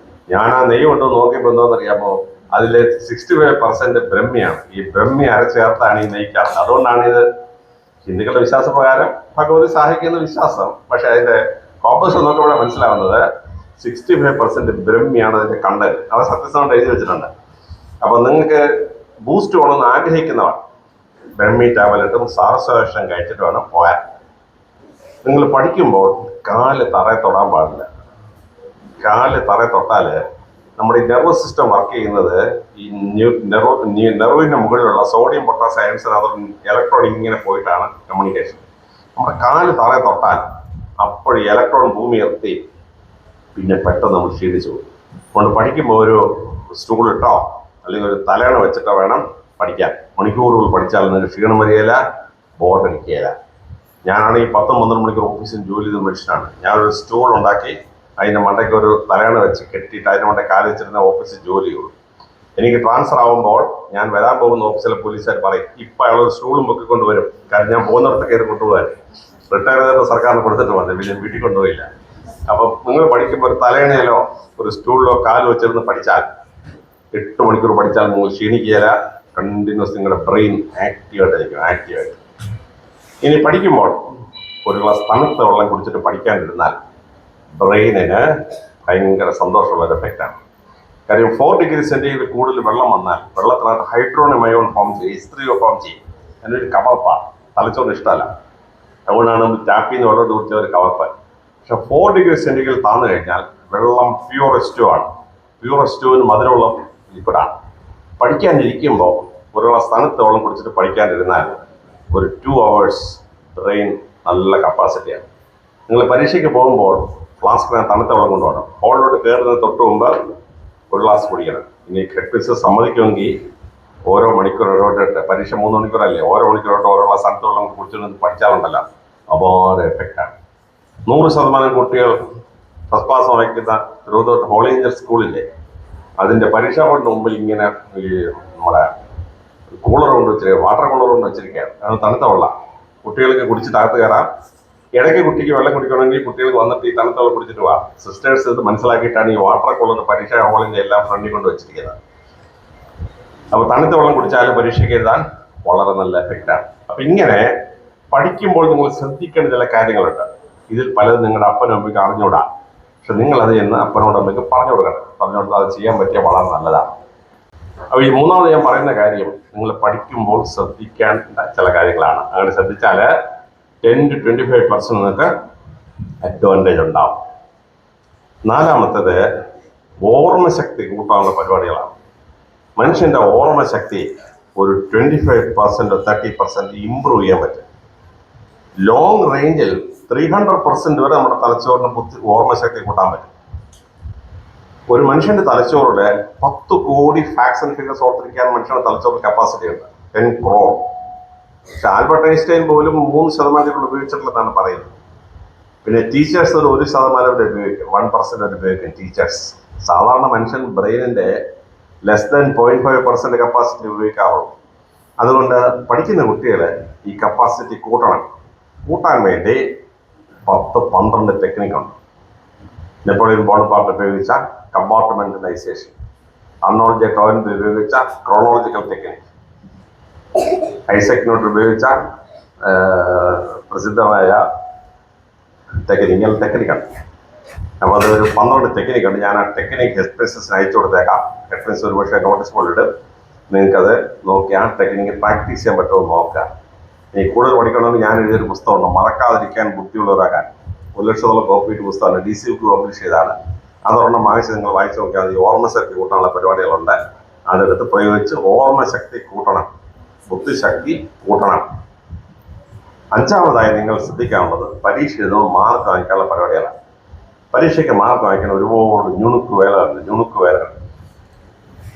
Speaker 1: ഞാൻ ആ നെയ്യ് കൊണ്ട് നോക്കിയപ്പോൾ എന്തോന്നറിയാമോ, അതിൽ 65% ബ്രഹ്മിയാണ്. ഈ ബ്രഹ്മി അരച്ചേർത്താണ് ഈ നെയ്ക്കകത്ത്. അതുകൊണ്ടാണ് ഇത് ഹിന്ദുക്കളുടെ വിശ്വാസപ്രകാരം ഭഗവതി സഹായിക്കുന്ന വിശ്വാസം. പക്ഷെ അതിന്റെ കോമ്പസ് നോക്കുമ്പോൾ മനസ്സിലാവുന്നത് 65% ബ്രഹ്മിയാണ് അതിന്റെ കണ്ടന്റ്. അത് സത്യസന്ധമായിട്ട് എഴുതി വെച്ചിട്ടുണ്ട്. അപ്പൊ നിങ്ങൾക്ക് ബൂസ്റ്റ് വേണമെന്ന് ആഗ്രഹിക്കുന്നവർ ബ്രഹ്മി ടാബ്ലറ്റും സാരസാഷ്ടം കഴിച്ചിട്ട് വേണം പോയാൽ. നിങ്ങൾ പഠിക്കുമ്പോൾ കാല് തറയെ തൊടാൻ പാടില്ല. കാല് തറയെ തൊട്ടാല് നമ്മുടെ ഈ നെർവസ് സിസ്റ്റം വർക്ക് ചെയ്യുന്നത് ഈ നെർവിന്റെ മുകളിലുള്ള സോഡിയം പൊട്ടാസ്യം അയൺസിന് അത് ഇലക്ട്രോൺ ഇങ്ങനെ പോയിട്ടാണ് കമ്മ്യൂണിക്കേഷൻ. നമ്മുടെ കാല് തറയെ തൊട്ടാൽ അപ്പോൾ ഇലക്ട്രോൺ ഭൂമി എത്തി പിന്നെ പെട്ടെന്ന് നമ്മൾ ക്ഷീണിച്ചു പോകും. അതുകൊണ്ട് പഠിക്കുമ്പോൾ ഒരു സ്റ്റൂൾ ഇട്ടോ അല്ലെങ്കിൽ ഒരു തലയണ വെച്ചിട്ടോ വേണം പഠിക്കാൻ. മണിക്കൂറുകൾ പഠിച്ചാൽ നിങ്ങൾക്ക് ക്ഷീണം വരികയില്ല, ബോർഡ് അടിക്കുകയില്ല. ഞാനാണെങ്കിൽ 10-12 മണിക്കൂർ ഓഫീസിൽ ജോലി ചെയ്ത മനുഷ്യനാണ്. ഞാനൊരു സ്റ്റൂൾ ഉണ്ടാക്കി അതിൻ്റെ മണ്ടയ്ക്ക് ഒരു തലയണ വെച്ച് കെട്ടിയിട്ട് അതിൻ്റെ മണ്ടേ കാല് വെച്ചിരുന്ന ഓഫീസിൽ ജോലി ചെയ്യുള്ളൂ. എനിക്ക് ട്രാൻസ്ഫർ ആകുമ്പോൾ ഞാൻ വരാൻ പോകുന്ന ഓഫീസിലെ പോലീസുകാർ പറയും, ഇപ്പം അയാളൊരു സ്റ്റൂളും പൊക്കിക്കൊണ്ട് വരും. കാരണം ഞാൻ പോകുന്നിടത്തൊക്കെ ഇത് കൊണ്ടുപോകാൻ റിട്ടയർ ചെയ്തിട്ട് സർക്കാരിന് കൊടുത്തിട്ട് വന്നത്, പിന്നെ വീട്ടിൽ കൊണ്ടുപോയില്ല. അപ്പം നിങ്ങൾ പഠിക്കുമ്പോൾ ഒരു തലയണയിലോ ഒരു സ്റ്റൂളിലോ കാല് വെച്ചിരുന്ന് പഠിച്ചാൽ 8 മണിക്കൂർ പഠിച്ചാൽ നിങ്ങൾ ക്ഷീണിക്കുകയില്ല. കണ്ടിന്യൂസ് നിങ്ങളുടെ ബ്രെയിൻ ആക്റ്റീവായിട്ടായിരിക്കും, ആക്റ്റീവായിട്ട്. ഇനി പഠിക്കുമ്പോൾ ഒരു ഗ്ലാസ് തണുത്ത വെള്ളം കുടിച്ചിട്ട് പഠിക്കാനിരുന്നാൽ ബ്രെയിനിന് ഭയങ്കര സന്തോഷമുള്ള ഒരു എഫക്റ്റാണ്. കാര്യം 4 ഡിഗ്രി സെന്റിഗ്രേഡ് കൂടുതൽ വെള്ളം വന്നാൽ വെള്ളത്തിനകത്ത് ഹൈഡ്രോണിയം അയോൺ ഫോം ചെയ്യും, H3O ഫോം ചെയ്യും. അതിനൊരു കവർപ്പാണ്, തലച്ചോറിന് ഇഷ്ടമല്ല. അതുകൊണ്ടാണ് ടാപ്പിന്ന് വെള്ളം കുടിച്ച ഒരു കവർപ്പ്. പക്ഷെ 4 ഡിഗ്രി സെന്റിഗ്രേഡ് താന്നു കഴിഞ്ഞാൽ വെള്ളം പ്യൂർ H2O ആണ്. പ്യൂർ H2O മധുരമുള്ള ലിക്വിഡാണ്. പഠിക്കാനിരിക്കുമ്പോൾ ഒരു ഗ്ലാസ് തണുത്ത വെള്ളം കുടിച്ചിട്ട് പഠിക്കാനിരുന്നാൽ ഒരു 2 hours ബ്രെയിൻ നല്ല കപ്പാസിറ്റിയാണ്. നിങ്ങൾ പരീക്ഷയ്ക്ക് പോകുമ്പോൾ ഫ്ലാസ്കിന് തണുത്ത വെള്ളം കൊണ്ടുപോകണം. ഹോളിലോട്ട് കയറുന്നതിന് തൊട്ട് മുമ്പ് ഒരു ഗ്ലാസ് കുടിക്കണം. ഇനി ഹെഡ് മിസ് സമ്മതിക്കുമെങ്കിൽ ഓരോ മണിക്കൂർ ഇടവിട്ടിട്ട്, പരീക്ഷ 3 മണിക്കൂറല്ലേ, ഓരോ മണിക്കൂറോട്ട് ഓരോ ഗ്ലാസ് തണുത്ത വെള്ളം കുടിച്ചിട്ട് പഠിച്ചാലുണ്ടല്ലോ അപാര എഫക്റ്റാണ്. 100% കുട്ടികൾ ഫസ്റ്റ് ക്ലാസ് വായിക്കുന്ന തിരുവനന്തപുരത്ത് ഹോളി ഏഞ്ചൽ സ്കൂളില്ലേ, അതിൻ്റെ പരീക്ഷാ ഹോളിന് മുമ്പിൽ ഇങ്ങനെ ഈ നമ്മുടെ കൂളർ കൊണ്ട് വെച്ചിരിക്കുക, വാട്ടർ കൂളർ കൊണ്ട് വെച്ചിരിക്കുകയാണ്. അത് തണുത്ത വെള്ളം കുട്ടികൾക്ക് കുടിച്ചിട്ട് അകത്ത് കയറാം. ഇടയ്ക്ക് കുട്ടിക്ക് വെള്ളം കുടിക്കണമെങ്കിൽ കുട്ടികൾക്ക് വന്നിട്ട് ഈ തണുത്ത വെള്ളം കുടിച്ചിട്ട് പോകാം. സിസ്റ്റേഴ്സ് ഇത് മനസ്സിലാക്കിയിട്ടാണ് ഈ വാട്ടർ കൂളർ പരീക്ഷാ ഹോളിൻ്റെ എല്ലാം ഫ്രണ്ടിൽ കൊണ്ട് വെച്ചിരിക്കുന്നത്. അപ്പോൾ തണുത്ത വെള്ളം കുടിച്ചാലും പരീക്ഷയ്ക്ക് എഴുതാൻ വളരെ നല്ല എഫക്റ്റാണ്. അപ്പം ഇങ്ങനെ പഠിക്കുമ്പോൾ നിങ്ങൾ ശ്രദ്ധിക്കേണ്ട ചില കാര്യങ്ങളുണ്ട്. ഇതിൽ പലതും നിങ്ങളുടെ അപ്പനും അമ്മയ്ക്ക് അറിഞ്ഞുകൂടാ. പക്ഷെ നിങ്ങളത് എന്ന് അപ്പനോട് അമ്മയ്ക്ക് പറഞ്ഞു കൊടുക്കണം. പറഞ്ഞു കൊടുത്താൽ അത് ചെയ്യാൻ പറ്റിയ വളരെ നല്ലതാണ്. അപ്പോൾ ഈ മൂന്നാമത് ഞാൻ പറയുന്ന കാര്യം, നിങ്ങൾ പഠിക്കുമ്പോൾ ശ്രദ്ധിക്കേണ്ട ചില കാര്യങ്ങളാണ്. അങ്ങനെ ശ്രദ്ധിച്ചാൽ 10 to 25% നിങ്ങൾക്ക് അഡ്വാൻറ്റേജ് ഉണ്ടാവും. നാലാമത്തേത് ഓർമ്മശക്തി കൂട്ടാനുള്ള പരിപാടികളാണ്. മനുഷ്യൻ്റെ ഓർമ്മശക്തി ഒരു 25% 30% ഇമ്പ്രൂവ് ചെയ്യാൻ പറ്റും. ലോങ് റേഞ്ചിൽ 300% വരെ നമ്മുടെ തലച്ചോറിന് ഓർമ്മശക്തി കൂട്ടാൻ പറ്റും. ഒരു മനുഷ്യന്റെ തലച്ചോറില് 10 കോടി ഫാക്ട്സ് ആൻഡ് ഫിഗേഴ്സ് ഓർത്തിരിക്കാൻ മനുഷ്യന്റെ തലച്ചോറിന് കപ്പാസിറ്റി ഉണ്ട്, 10 crore. പക്ഷെ ആൽബർട്ട് ഐൻസ്റ്റൈൻ പോലും 3% ഉപയോഗിച്ചിട്ടുള്ളതാണ് പറയുന്നത്. പിന്നെ ടീച്ചേഴ്സ് ഒരു 1% വരെ ഉപയോഗിക്കും, 1% വരെ ഉപയോഗിക്കും ടീച്ചേഴ്സ്. സാധാരണ മനുഷ്യൻ ബ്രെയിനിന്റെ ലെസ് ദാൻ 0.5% കപ്പാസിറ്റി ഉപയോഗിക്കാറുള്ളൂ. അതുകൊണ്ട് പഠിക്കുന്ന കുട്ടികൾ ഈ കപ്പാസിറ്റി കൂട്ടാൻ വേണ്ടി 10-12 ടെക്നിക്കുണ്ട്. നെപ്പോളിയൻ ബോണപ്പാർട്ട് ഉപയോഗിച്ച കമ്പാർട്ട്മെന്റലൈസേഷൻ, അർണോൾഡ് ജെ ടോയിൻബി ഉപയോഗിച്ച ക്രോണോളജിക്കൽ ടെക്നിക്, ഐസക് ന്യൂട്ടൻ ഉപയോഗിച്ച പ്രസിദ്ധമായ ടെക്നിക്കാണ്. അപ്പോൾ അതൊരു 12 ടെക്നിക്കുണ്ട്. ഞാൻ ആ ടെക്നിക്ക് ഹെഡ്മിസ്ട്രസിന് അയച്ചു കൊടുത്തേക്കാം. ഹെഡ്മിസ് ഒരുപക്ഷെ നോട്ടീസ് ബോർഡിട്ട് നിങ്ങൾക്കത് നോക്കി ആ ടെക്നിക്ക് പ്രാക്ടീസ് ചെയ്യാൻ പറ്റുമോ നോക്കുക. ഈ കൂടുതൽ പഠിക്കണമെങ്കിൽ ഞാൻ എഴുതിയൊരു പുസ്തകമുണ്ട്, മറക്കാതിരിക്കാൻ ബുദ്ധിയുള്ളവരാകാൻ. 1,00,000 കോപ്പി പുസ്തകമാണ്, DC ബുക്ക് പബ്ലിഷ് ചെയ്താണ്. അതൊരെണ്ണം വാങ്ങിച്ച് നിങ്ങൾ വായിച്ചു നോക്കിയാൽ മതി. ഓർമ്മശക്തി കൂട്ടാനുള്ള പരിപാടികളുണ്ട്, അതെടുത്ത് പ്രയോഗിച്ച് ഓർമ്മശക്തി കൂട്ടണം, ബുദ്ധിശക്തി കൂട്ടണം. അഞ്ചാമതായി നിങ്ങൾ ശ്രദ്ധിക്കാനുള്ളത് പരീക്ഷ എഴുതുമ്പോൾ മാർക്ക് വാങ്ങിക്കാനുള്ള പരിപാടികളാണ്. പരീക്ഷയ്ക്ക് മാർക്ക് വാങ്ങിക്കാൻ ഒരുപാട് നുണുക്ക് വേലകൾ.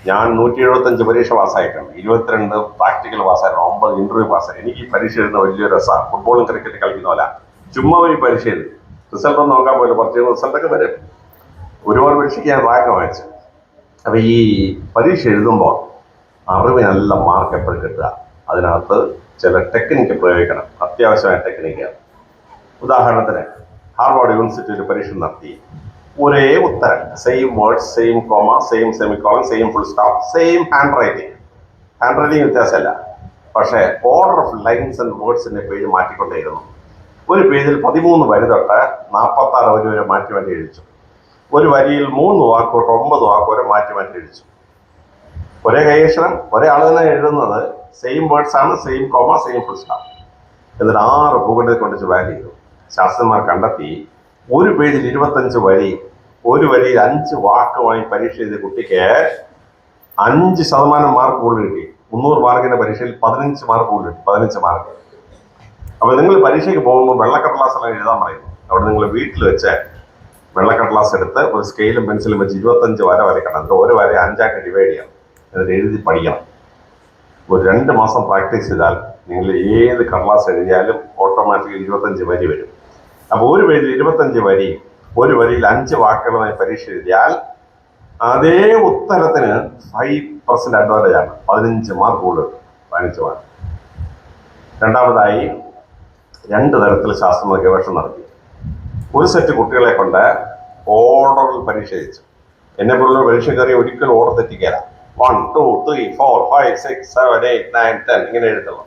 Speaker 1: ഞാൻ 175 പരീക്ഷ പാസ്സായിട്ടുണ്ട്, 22 പ്രാക്ടിക്കൽ പാസ്സായിരുന്നു, 9 ഇന്റർവ്യൂ പാസ്സായി. എനിക്ക് ഈ പരീക്ഷ എഴുതുന്ന വലിയ രസമാണ്. ഫുട്ബോളും ക്രിക്കറ്റ് കളിക്കുന്ന പോലെ ചുമ്മാ ഒരു പരീക്ഷ എഴുതി റിസൾട്ട് ഒന്നും നോക്കാൻ പോലും കുറച്ച് റിസൾട്ടൊക്കെ വരും. ഒരുപാട് പരീക്ഷയ്ക്ക് ഞാൻ റാങ്ക് വാങ്ങിച്ചു. അപ്പൊ ഈ പരീക്ഷ എഴുതുമ്പോൾ അറിവ് നല്ല മാർക്ക് എപ്പോഴും കിട്ടുക. അതിനകത്ത് ചില ടെക്നിക്ക് പ്രയോഗിക്കണം, അത്യാവശ്യമായ ടെക്നിക്കാണ്. ഉദാഹരണത്തിന് ഹാർവാർഡ് യൂണിവേഴ്സിറ്റി ഒരു പരീക്ഷ നടത്തി. ഒരേ ഉത്തരം, same words, same comma, same semicolon, same full stop, same handwriting വ്യത്യാസമല്ല. പക്ഷേ ഓർഡർ ഓഫ് ലൈൻസ് ആൻഡ് വേർഡ്സിന്റെ പേജ് മാറ്റിക്കൊണ്ടേയിരുന്നു. ഒരു പേജിൽ 13 വരി തൊട്ട് 46 വരി വരെ മാറ്റി എഴുതിച്ചു. ഒരു വരിയിൽ 3 വാക്കോ 9 വാക്കോ വരെ മാറ്റി എഴുതിച്ചു. ഒരേ കൈയക്ഷരം, ഒരേ ആൾ തന്നെ എഴുതുന്നത്, സെയിം വേർഡ്സ് ആണ്, same comma, same full stop. എന്നിട്ട് 6 ഭൂഖണ്ഡത്തിൽ കൊണ്ടിച്ച് വാല്യൂ ചെയ്തു. ശാസ്ത്രജ്ഞന്മാർ കണ്ടെത്തി ഒരു പേജിൽ 25 വരി, ഒരു വരിയിൽ 5 വാക്കുമായി പരീക്ഷ ചെയ്ത കുട്ടിക്ക് 5% മാർക്ക് കൂടുതൽ കിട്ടി. 300 മാർക്കിന്റെ പരീക്ഷയിൽ 15 മാർക്ക് കൂടുതൽ കിട്ടി, 15 മാർക്ക്. അപ്പൊ നിങ്ങൾ പരീക്ഷയ്ക്ക് പോകുമ്പോൾ വെള്ളക്കടലാസെല്ലാം എഴുതാൻ പറയുന്നു. അവിടെ നിങ്ങൾ വീട്ടിൽ വെച്ച് വെള്ളക്കടലാസ് എടുത്ത് ഒരു സ്കെയിലും പെൻസിലും വെച്ച് 25 വര വരയ്ക്കണം. എന്നിട്ട് ഒരു വര 5ആയിട്ട് ഡിവൈഡ് ചെയ്യണം. എന്നിട്ട് എഴുതി പഠിക്കണം. ഒരു 2 മാസം പ്രാക്ടീസ് ചെയ്താൽ നിങ്ങൾ ഏത് കടലാസ് എഴുതിയാലും ഓട്ടോമാറ്റിക്കലി 25 വരി വരും. അപ്പോൾ ഒരു പേജിൽ 25 വരി, ഒരു വരിയിൽ 5 വാക്കുകളുമായി പരീക്ഷ എഴുതിയാൽ അതേ ഉത്തരത്തിന് 5% അഡ്വാൻറ്റേജ് ആണ്, 15 മാർക്ക് കൂടുതൽ, 15 മാർക്ക്. രണ്ടാമതായി 2 തരത്തിൽ ശാസ്ത്രജ്ഞ ഗവേഷണം നടത്തി. ഒരു സെറ്റ് കുട്ടികളെ കൊണ്ട് ഓർഡറിൽ പരീക്ഷ എഴുതിച്ചു. എന്നെ പോലുള്ള പരീക്ഷ കയറി ഒരിക്കലും ഓർഡർ തെറ്റിക്കാല. 1 2 3 4 5 6 7 8 9 10 ഇങ്ങനെ എഴുതുള്ളൂ.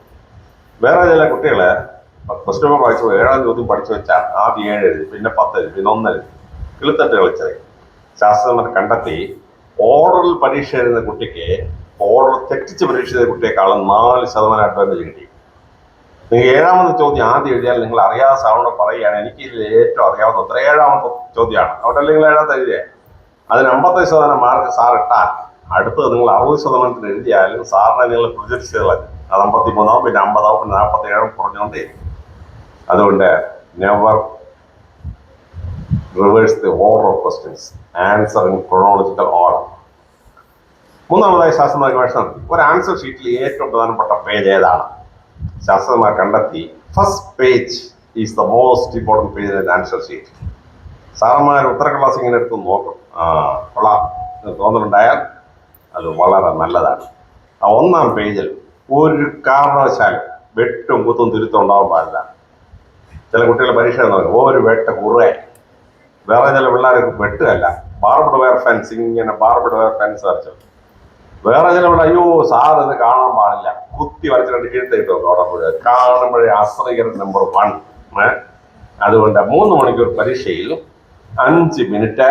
Speaker 1: വേറെ ചില കുട്ടികള് ഫസ്റ്റ് പേപ്പർ വായിച്ചു 7-ാം ചോദ്യം പഠിച്ചു വെച്ചാൽ ആദ്യം 7 എഴുതി, പിന്നെ 10 എഴുതി, പിന്നെ 1 എഴുതി, കിളിത്തട്ട് കളിച്ചത്. ശാസ്ത്രജ്ഞർ കണ്ടെത്തി ഓർഡറിൽ പരീക്ഷ എഴുതുന്ന കുട്ടിക്ക് ഓർഡർ തെറ്റിച്ച് പരീക്ഷ ചെയ്ത കുട്ടിയെക്കാളും 4% അഡ്വാൻറ്റേജ് കിട്ടി. നിങ്ങൾ 7ാമത്തെ ചോദ്യം ആദ്യം എഴുതിയാൽ നിങ്ങൾ അറിയാതെ സാറിനോട് പറയുകയാണ്, എനിക്ക് ഇതിൽ ഏറ്റവും അറിയാവുന്ന ഉത്തരം 7ാമത്തെ ചോദ്യമാണ്. അവിടെ നിങ്ങൾ 7ാമത്തെ എഴുതിയേ, അതിന് 55% മാർക്ക് സാർ ഇട്ടാൽ അടുത്തത് നിങ്ങൾ 60% എഴുതിയാലും സാറിനെ നിങ്ങൾ പ്രൊജക്ട് ചെയ്തത് അത് 53 പിന്നെ 50 പിന്നെ 47 കുറഞ്ഞുകൊണ്ടേ. അതുകൊണ്ട് never reverse the order of questions, answer in chronological order. മൂന്നാമതായി ശാസ്ത്രജ്ഞർ ഗവേഷണം നടത്തി. ഒരു ആൻസർ ഷീറ്റിൽ ഏറ്റവും പ്രധാനപ്പെട്ട പേജ് ഏതാണ്? ശാസ്ത്രജ്ഞർ കണ്ടെത്തി first page is the most important page in answer sheet. സാറന്മാർ ഉത്തരക്കടലാസ് ഇങ്ങനെ എടുത്ത് നോക്കും, കൊള്ളാം തോന്നലുണ്ടായാൽ അത് വളരെ നല്ലതാണ്. ആ 1ാം പേജിൽ ഒരു കാരണവശാലും വെട്ടും കുത്തും തിരുത്തും ഉണ്ടാവാൻ പാടില്ല. ചില കുട്ടികൾ പരീക്ഷ നോക്കും, ഒരു വെട്ട കുറേ. വേറെ ചില പിള്ളേർ വെട്ടുകയല്ല, ബാർബഡ് വയർ ഫെൻസ്, ഇങ്ങനെ ബാർബഡ് വയർ ഫെൻസ് വരച്ചു. വേറെ ചില പിള്ളേർ അയ്യോ സാർ ഇത് കാണാൻ പാടില്ല, കുത്തി വരച്ചിട്ട് കീഴ്ത്തിട്ട് നോക്കും. അവിടെ പോയി കാണുമ്പോഴേ അശ്രീകരൻ നമ്പർ 1. അതുകൊണ്ട് 3 മണിക്കൂർ പരീക്ഷയിൽ 5 മിനിറ്റ്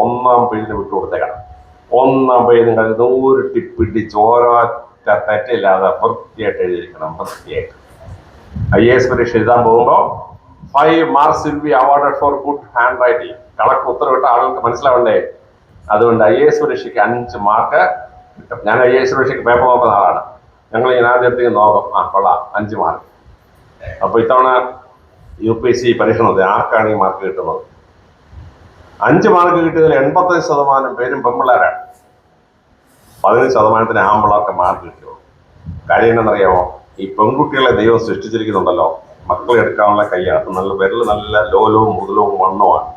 Speaker 1: 1ാം പേജിന് വിട്ടു കൊടുത്തേക്കണം. 1ാം പേജ് നിങ്ങൾ 100 ടിപ്പിടിച്ച് ഓരോറ്റ തെറ്റില്ലാതെ വൃത്തിയായിട്ട് എഴുതിയിരിക്കണം, വൃത്തിയായിട്ട്. IAS പരീക്ഷ എഴുതാൻ പോകുമ്പോൾ 5 marks will be awarded for good handwriting. Collector ഉത്തരവിട്ട ആളുകൾക്ക് മനസ്സിലാവണ്ടേ. അതുകൊണ്ട് IAS പരീക്ഷയ്ക്ക് 5 മാർക്ക് കിട്ടും. ഞാൻ IAS പരീക്ഷയ്ക്ക് പേപ്പർ നോക്കുന്ന ആളാണ്. ഞങ്ങൾ ഇങ്ങനെ ആദ്യത്തേക്ക് നോക്കും, കൊള്ളാം 5 മാർക്ക്. അപ്പൊ ഇത്തവണ UPSC പരീക്ഷ നോക്കി ആർക്കാണ് ഈ മാർക്ക് കിട്ടുന്നത്? 5 മാർക്ക് കിട്ടിയതിൽ 85% പേരും പെൺപിള്ളേരാണ്. 15% ആമ്പിള്ളേർക്ക് മാർക്ക് കിട്ടുമോ? കാര്യം എന്താണെന്നറിയാമോ? ഈ പെൺകുട്ടികളെ ദൈവം സൃഷ്ടിച്ചിരിക്കുന്നുണ്ടല്ലോ, മക്കളെ എടുക്കാനുള്ള കൈയാണ്. നല്ല വിരൽ നല്ല ലോലവും മുതലവും വണ്ണവുമാണ്.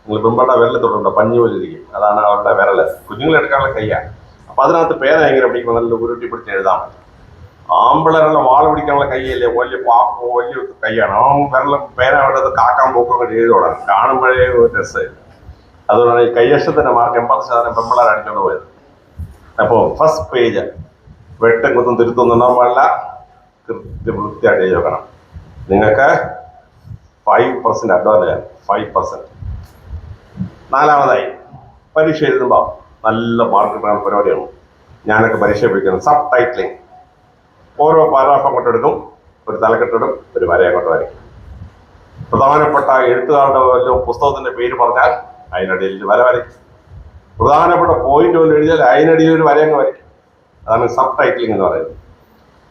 Speaker 1: നിങ്ങൾ പെൺപാടെ വിരൽ തൊട്ടുണ്ടോ? പഞ്ഞു പോലിരിക്കും, അതാണ് അവരുടെ വിരല്. കുഞ്ഞുങ്ങളെ എടുക്കാനുള്ള കൈയാണ്. അപ്പൊ അതിനകത്ത് പേന എങ്ങനെ പിടിക്കുമ്പോൾ നല്ല ഉരുട്ടി പിടിച്ച് എഴുതാൻ പറ്റും. ആമ്പിളരുടെ വാള് പിടിക്കാനുള്ള കൈയല്ലേ, വലിയ പാപ്പോ വലിയ കൈയാണ്. ആ വിരൽ പേന അവിടെ കാക്കാൻ പോക്കൊക്കെ എഴുതോടാണ്, കാണുമ്പോഴേ ഒരു രസമില്ല. അതുകൊണ്ടാണ് ഈ കൈയക്ഷത്തിന്റെ മാർക്ക് 80% പെൺപിള്ളേർ അടിച്ചുകൊണ്ട് പോയത്. അപ്പോൾ ഫസ്റ്റ് പേജ് വെട്ടും കുത്തും തിരുത്തൊന്നും ഉണ്ടാകാൻ പാടില്ല, വൃത്തിയായിട്ട് എഴുതി വെക്കണം. നിങ്ങൾക്ക് 5% അഡ്വാൻറ്റേജ്, 5%. 4ാമതായി പരീക്ഷ എഴുതുമ്പോൾ നല്ല മാർക്ക് കിട്ടുന്ന പരിപാടിയാണ്. ഞാനൊക്കെ പരീക്ഷ ഉപയോഗിക്കുന്നത് സബ് ടൈറ്റിലിംഗ്. ഓരോ പാരാഗ്രാഫ് അങ്ങോട്ട് എടുക്കും, ഒരു തലക്കെട്ടിടും, ഒരു വര അങ്ങോട്ട് വരയ്ക്കും. പ്രധാനപ്പെട്ട എഴുത്തുകാരുടെ വല്ല പുസ്തകത്തിന്റെ പേര് പറഞ്ഞാൽ അതിനിടയിൽ വര വരയ്ക്കും. പ്രധാനപ്പെട്ട പോയിന്റ് കൊണ്ട് എഴുതിയാൽ അതിനിടയിൽ ഒരു വര അങ്ങ് വരയ്ക്കും. അതാണ് സബ് ടൈറ്റിലിംഗ് എന്ന് പറയുന്നത്.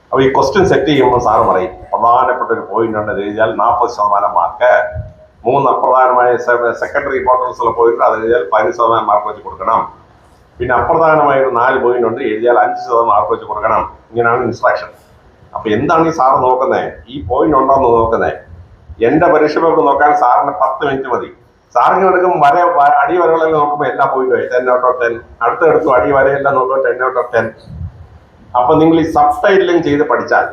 Speaker 1: അപ്പൊ ഈ ക്വസ്റ്റ്യൻ സെറ്റ് ചെയ്യുമ്പോൾ സാറ് പറയും പ്രധാനപ്പെട്ട ഒരു പോയിന്റ് ഉണ്ട് എഴുതിയാൽ 40% മാർക്ക്, 3 അപ്രധാനമായ സെക്കൻഡറി ഇമ്പോർട്ടൻസ് ഉള്ള പോയിന്റ് അത് എഴുതിയാൽ 15% മാർക്ക് വെച്ച് കൊടുക്കണം. പിന്നെ അപ്രധാനമായ ഒരു 4 പോയിന്റ് ഉണ്ട് എഴുതിയാൽ 5% മാർക്ക് വെച്ച് കൊടുക്കണം. ഇങ്ങനെയാണ് ഇൻസ്ട്രക്ഷൻ. അപ്പൊ എന്താണ് ഈ സാറ് നോക്കുന്നത്? ഈ പോയിന്റ് ഉണ്ടോന്ന് നോക്കുന്നത്. എന്റെ പരീക്ഷ പേപ്പർ നോക്കാൻ സാറിന് 10 മിനിറ്റ് മതി. സാറിന് എടുക്കും അടി വരകളെല്ലാം നോക്കുമ്പോൾ എല്ലാ പോയിന്റും 10 ഔട്ട് ഓഫ് 10. അടുത്തടുത്തും അടി വരയെല്ലാം നോക്കുമ്പോൾ 10 ഔട്ട് ഓഫ് 10. അപ്പൊ നിങ്ങൾ ഈ സബ് ടൈറ്റിലിംഗ് ചെയ്ത് പഠിച്ചാൽ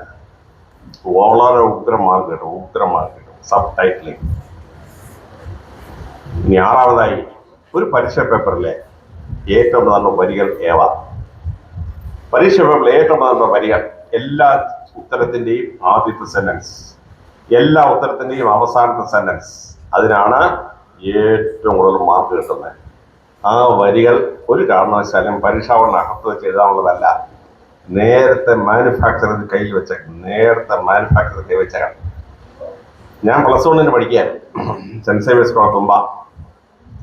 Speaker 1: വളരെ ഉഗ്രം മാർക്ക് കിട്ടും. Sub titling. ഇനി 6ാമതായി, ഒരു പരീക്ഷ പേപ്പറിലെ ഏറ്റവും പ്രധാന വരികൾ ഏവ? പരീക്ഷ പേപ്പറിലെ ഏറ്റവും പ്രധാന വരികൾ എല്ലാ ഉത്തരത്തിന്റെയും ആദ്യത്തെ സെന്റൻസ്, എല്ലാ ഉത്തരത്തിന്റെയും അവസാനത്തെ സെന്റൻസ്. അതിനാണ് ഏറ്റവും കൂടുതൽ മാർക്ക് കിട്ടുന്നത്. ആ വരികൾ ഒരു കാരണവശാലും പരീക്ഷാവളിനകത്ത് വെച്ച് എഴുതാനുള്ളതല്ല. നേരത്തെ മാനുഫാക്ചർ കയ്യിൽ വെച്ചേക്കാം. ഞാൻ +1 പഠിക്കാൻ സെന്റ് സേവിയേഴ്സ് കോളേജ് തുമ്പ.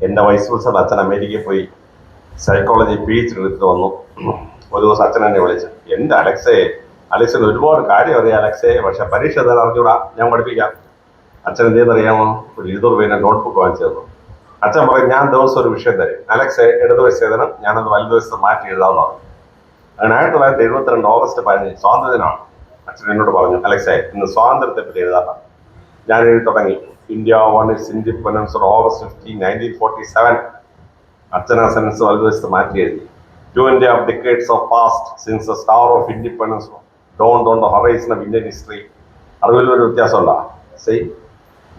Speaker 1: എൻ്റെ വൈസ് പ്രിൻസിപ്പൽ അച്ഛൻ അമേരിക്കയിൽ പോയി സൈക്കോളജി PhD എടുത്തിട്ട് വന്നു. ഒരു ദിവസം അച്ഛൻ എന്നെ വിളിച്ചു, എൻ്റെ അലക്സിന് ഒരുപാട് കാര്യം അറിയാം അലക്സേ, പക്ഷെ പരീക്ഷ എഴുതാൻ അറിഞ്ഞൂടാ, ഞാൻ പഠിപ്പിക്കാം. അച്ഛൻ എന്തെന്നറിയാമോ? ഒരു 20 രൂപ നോട്ട്ബുക്ക് വാങ്ങിച്ചു തന്നു. അച്ഛൻ പറയും, ഞാൻ ദിവസം ഒരു വിഷയം തരും, അലക്സെ ഇടതുവശത്ത് എഴുതണം, ഞാനത് വലതുവശത്ത് മാറ്റി എഴുതാമെന്ന് പറഞ്ഞു. അങ്ങനെ 1972 ഓഗസ്റ്റ് 15 സ്വാതന്ത്ര്യദിനമാണ്. അച്ഛൻ എന്നോട് പറഞ്ഞു, അലക്സെ ഇന്ന് സ്വാതന്ത്ര്യത്തെ പറ്റി എഴുതാം. ഞാൻ എഴുതി തുടങ്ങി. India won its independence on August 15, 1947. അച്ഛൻ ആ സെൻസ് വലതുവശത്ത് മാറ്റി എഴുതി. 20 decades have passed since the star of independence dawned on the horizon of Indian history. അറിവിൽ ഒരു വ്യത്യാസമുണ്ടോ?